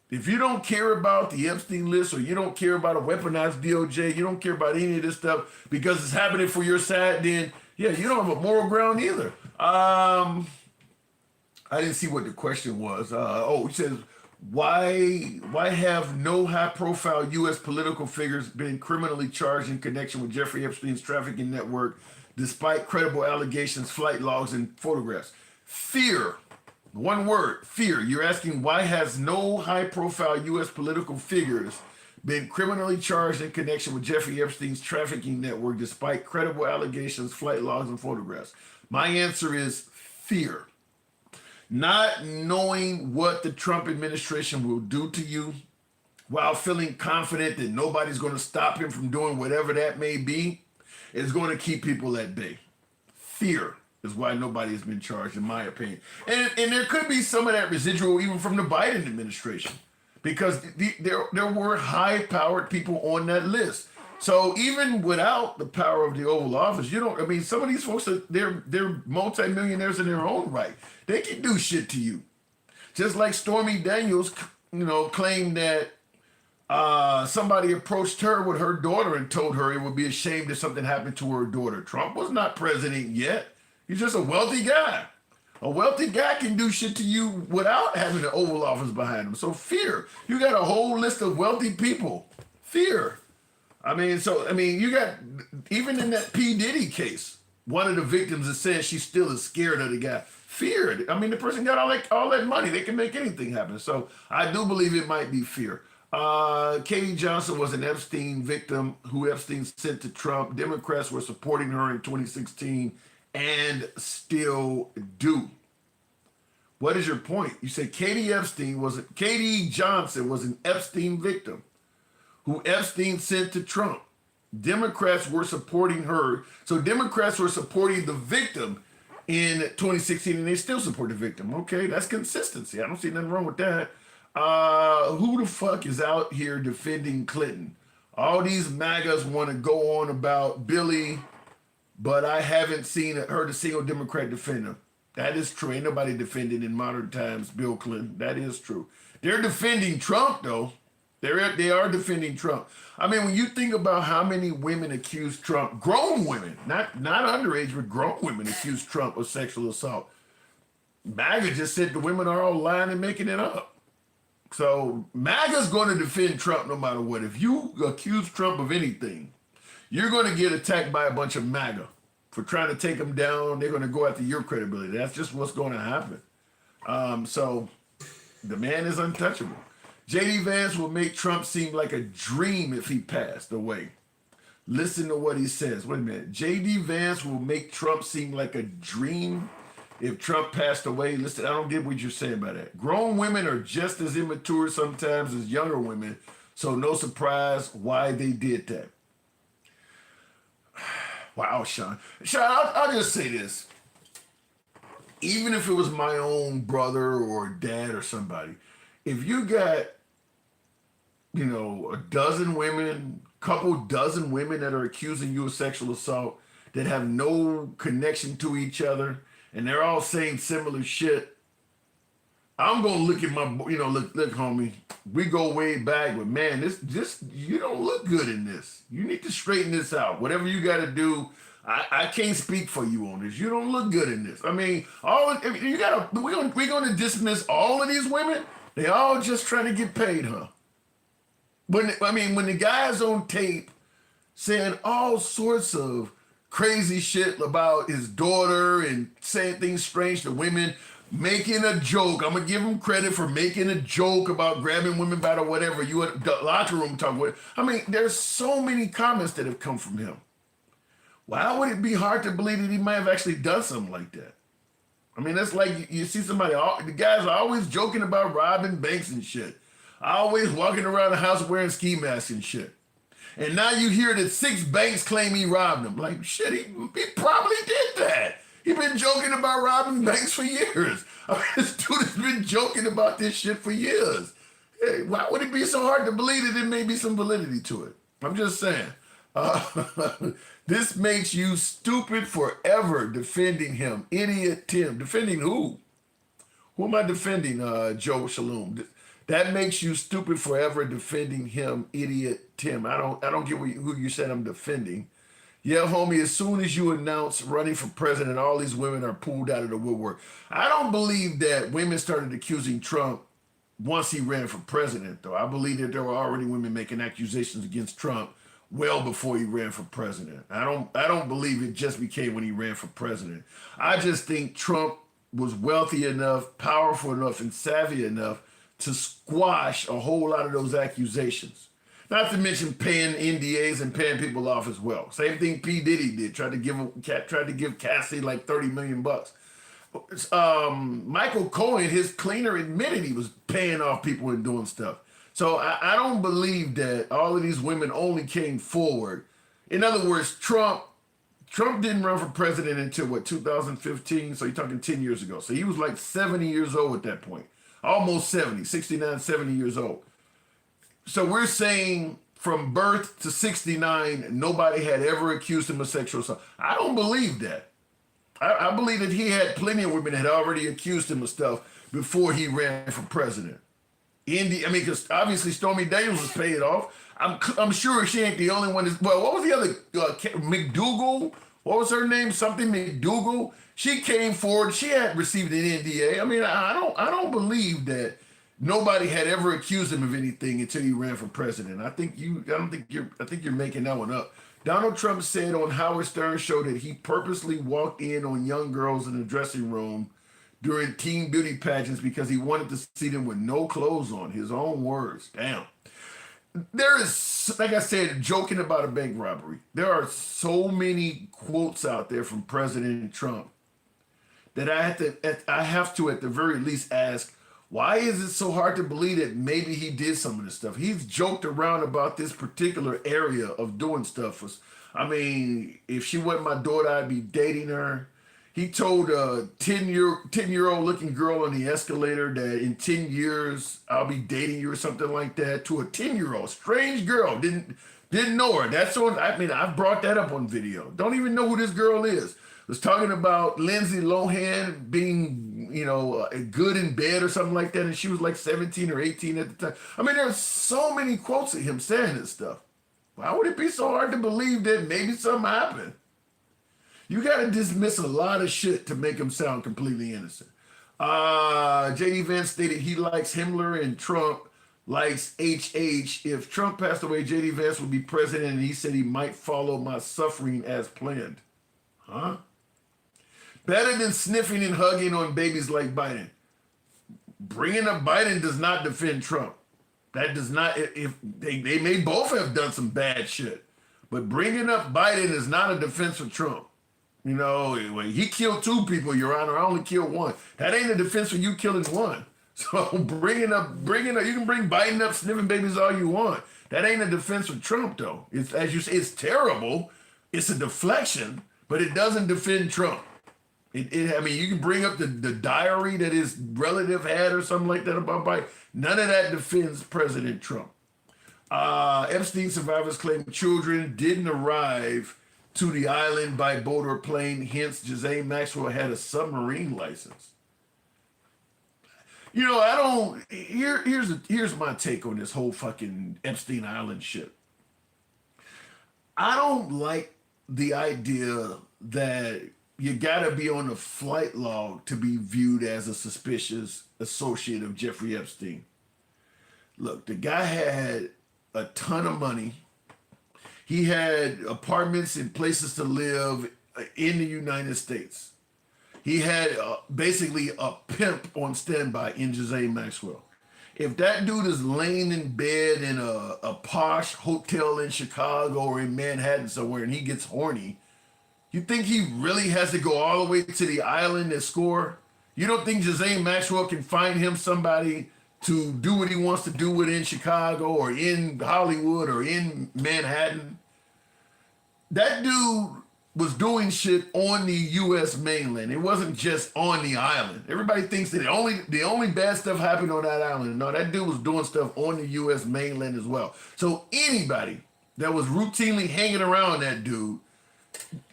If you don't care about the Epstein list or you don't care about a weaponized DOJ, you don't care about any of this stuff because it's happening for your side, then yeah, you don't have a moral ground either. I didn't see what the question was. It says, why have no high-profile U.S. political figures been criminally charged in connection with Jeffrey Epstein's trafficking network, despite credible allegations, flight logs, and photographs? Fear. One word, fear. You're asking why has no high-profile U.S. political figures been criminally charged in connection with Jeffrey Epstein's trafficking network despite credible allegations, flight logs, and photographs? My answer is fear. Not knowing what the Trump administration will do to you while feeling confident that nobody's going to stop him from doing whatever that may be is going to keep people at bay. Fear is why nobody has been charged, in my opinion. And there could be some of that residual even from the Biden administration, because there were high-powered people on that list. So even without the power of the Oval Office, some of these folks, they're multimillionaires in their own right. They can do shit to you. Just like Stormy Daniels, claimed that somebody approached her with her daughter and told her it would be a shame if something happened to her daughter. Trump was not president yet. He's just a wealthy guy. A wealthy guy can do shit to you without having the Oval Office behind him. So fear. You got a whole list of wealthy people. Fear. You got, even in that P. Diddy case, one of the victims is saying she still is scared of the guy. Fear. The person got all that money. They can make anything happen. So I do believe it might be fear. Katie Johnson was an Epstein victim who Epstein sent to Trump. Democrats were supporting her in 2016 and still do. What is your point? You say Katie Johnson was an Epstein victim who Epstein sent to Trump. Democrats were supporting her. So Democrats were supporting the victim in 2016 and they still support the victim. Okay, that's consistency. I don't see nothing wrong with that. Who the fuck is out here defending Clinton? All these MAGAs want to go on about Billy, but I haven't heard a single Democrat defend him. That is true. Ain't nobody defending in modern times Bill Clinton. That is true. They're defending Trump, though. They are defending Trump. When you think about how many women accuse Trump, grown women, not underage, but grown women accuse Trump of sexual assault. MAGA just said the women are all lying and making it up. So MAGA's going to defend Trump no matter what. If you accuse Trump of anything, you're going to get attacked by a bunch of MAGA for trying to take him down. They're going to go after your credibility. That's just what's going to happen. So the man is untouchable. J.D. Vance will make Trump seem like a dream if he passed away. Listen to what he says. Wait a minute. J.D. Vance will make Trump seem like a dream if Trump passed away. Listen, I don't get what you're saying by that. Grown women are just as immature sometimes as younger women, so no surprise why they did that. Wow, Sean. I'll just say this. Even if it was my own brother or dad or somebody, if you got, a dozen women, couple dozen women that are accusing you of sexual assault that have no connection to each other, and they're all saying similar shit, I'm gonna look at my, look, homie, we go way back, but man, this, you don't look good in this. You need to straighten this out. Whatever you got to do, I can't speak for you on this. You don't look good in this. We're gonna dismiss all of these women. They all just trying to get paid, huh? When the guy's on tape saying all sorts of crazy shit about his daughter and saying things strange to women, making a joke. I'm gonna give him credit for making a joke about grabbing women by the whatever. You at the locker room talking with. There's so many comments that have come from him. Why would it be hard to believe that he might have actually done something like that? That's like you see somebody, the guys are always joking about robbing banks and shit. Always walking around the house wearing ski masks and shit. And now you hear that 6 banks claim he robbed them. Like, shit, he probably did that. He's been joking about robbing banks for years. This dude has been joking about this shit for years. Hey, why would it be so hard to believe that there may be some validity to it? I'm just saying. This makes you stupid forever defending him. Idiot Tim. Defending who? Who am I defending, Joe Shalom? That makes you stupid forever defending him, idiot Tim. I don't get who you said I'm defending. Yeah, homie, as soon as you announce running for president, all these women are pulled out of the woodwork. I don't believe that women started accusing Trump once he ran for president, though. I believe that there were already women making accusations against Trump well before he ran for president. I don't believe it just became when he ran for president. I just think Trump was wealthy enough, powerful enough, and savvy enough to squash a whole lot of those accusations. Not to mention paying NDAs and paying people off as well. Same thing P. Diddy did. Tried to give Cassie like $30 million bucks. Michael Cohen, his cleaner, admitted he was paying off people and doing stuff. So I don't believe that all of these women only came forward. In other words, Trump didn't run for president until what, 2015? So you're talking 10 years ago. So he was like 70 years old at that point. Almost 70, 69, 70 years old. So we're saying from birth to 69, nobody had ever accused him of sexual assault. I don't believe that. I believe that he had plenty of women that had already accused him of stuff before he ran for president. Because obviously Stormy Daniels was paid off. I'm sure she ain't the only one. Well, what was the other? McDougal? What was her name? Something McDougal. She came forward. She had received an NDA. I mean, I don't believe that nobody had ever accused him of anything until he ran for president. I think you're making that one up. Donald Trump said on Howard Stern's show that he purposely walked in on young girls in the dressing room during teen beauty pageants because he wanted to see them with no clothes on. His own words. Damn. There is, like I said, joking about a bank robbery. There are so many quotes out there from President Trump that I have to at the very least ask, why is it so hard to believe that maybe he did some of this stuff? He's joked around about this particular area of doing stuff. I mean, if she wasn't my daughter, I'd be dating her. He told a 10-year-old looking girl on the escalator that in 10 years I'll be dating you or something like that, to a 10-year-old strange girl. Didn't know her. That's on. I mean, I've brought that up on video. Don't even know who this girl is. Was talking about Lindsay Lohan being, good in bed or something like that, and she was like 17 or 18 at the time. I mean, there's so many quotes of him saying this stuff. Why would it be so hard to believe that maybe something happened? You got to dismiss a lot of shit to make him sound completely innocent. J.D. Vance stated he likes Himmler and Trump likes HH. If Trump passed away, J.D. Vance would be president, and he said he might follow my suffering as planned. Huh? Better than sniffing and hugging on babies like Biden. Bringing up Biden does not defend Trump. That does not, if they may both have done some bad shit, but bringing up Biden is not a defense for Trump. He killed 2 people, Your Honor. I only killed 1. That ain't a defense for you killing 1. So bringing up, you can bring Biden up sniffing babies all you want. That ain't a defense for Trump, though. It's, as you say, it's terrible. It's a deflection, but it doesn't defend Trump. I mean, you can bring up the diary that his relative had or something like that about Biden. None of that defends President Trump. Epstein survivors claim children didn't arrive to the island by boat or plane. Hence, Ghislaine Maxwell had a submarine license. Here's my take on this whole fucking Epstein Island shit. I don't like the idea that you gotta be on the flight log to be viewed as a suspicious associate of Jeffrey Epstein. Look, the guy had a ton of money. He had apartments and places to live in the United States. He had basically a pimp on standby in Ghislaine Maxwell. If that dude is laying in bed in a posh hotel in Chicago or in Manhattan somewhere and he gets horny, you think he really has to go all the way to the island and score? You don't think Ghislaine Maxwell can find him somebody to do what he wants to do with in Chicago or in Hollywood or in Manhattan? That dude was doing shit on the U.S. mainland. It wasn't just on the island. Everybody thinks that the only bad stuff happened on that island. No, that dude was doing stuff on the U.S. mainland as well. So anybody that was routinely hanging around that dude,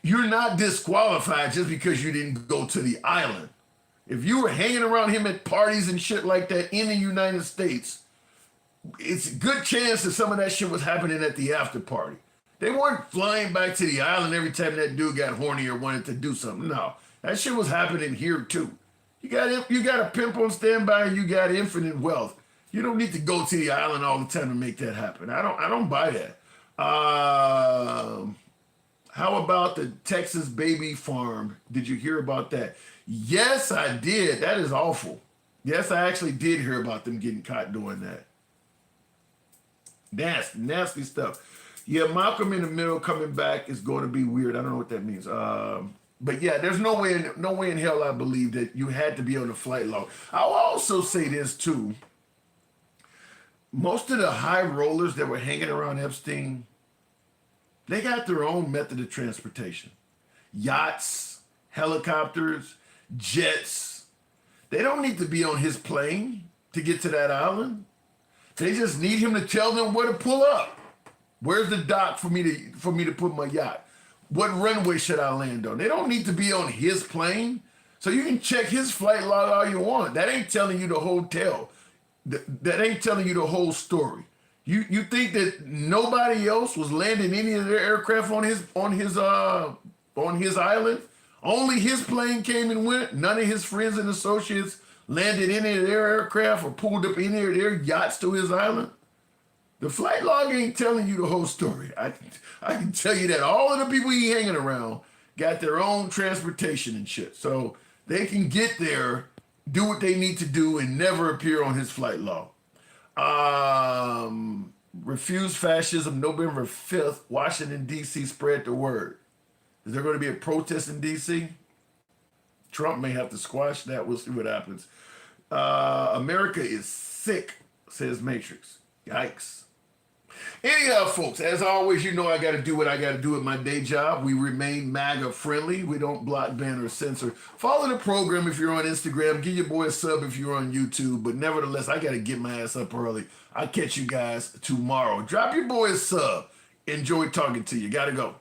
you're not disqualified just because you didn't go to the island. If you were hanging around him at parties and shit like that in the United States, it's a good chance that some of that shit was happening at the after party. They weren't flying back to the island every time that dude got horny or wanted to do something. No, that shit was happening here too. You got a pimp on standby and you got infinite wealth. You don't need to go to the island all the time to make that happen. I don't buy that. How about the Texas baby farm? Did you hear about that? Yes, I did. That is awful. Yes, I actually did hear about them getting caught doing that. Nasty, nasty stuff. Yeah, Malcolm in the Middle coming back is going to be weird. I don't know what that means. But yeah, there's no way in hell I believe that you had to be on the flight log. I'll also say this too. Most of the high rollers that were hanging around Epstein, they got their own method of transportation. Yachts, helicopters, jets. They don't need to be on his plane to get to that island. They just need him to tell them where to pull up. Where's the dock for me to put my yacht? What runway should I land on? They don't need to be on his plane. So you can check his flight log all you want. That ain't telling you the hotel. That ain't telling you the whole story. You think that nobody else was landing any of their aircraft on his island? Only his plane came and went. None of his friends and associates landed any of their aircraft or pulled up any of their yachts to his island. The flight log ain't telling you the whole story. I can tell you that all of the people he hanging around got their own transportation and shit. So they can get there, do what they need to do, and never appear on his flight log. Refuse fascism, November 5th, Washington, D.C. spread the word. Is there going to be a protest in D.C.? Trump may have to squash that. We'll see what happens. America is sick, says Matrix. Yikes. Anyhow, folks, as always, you know I got to do what I got to do at my day job. We remain MAGA friendly. We don't block, ban, or censor. Follow the program if you're on Instagram. Give your boy a sub if you're on YouTube. But nevertheless, I got to get my ass up early. I'll catch you guys tomorrow. Drop your boy a sub. Enjoy talking to you. Got to go.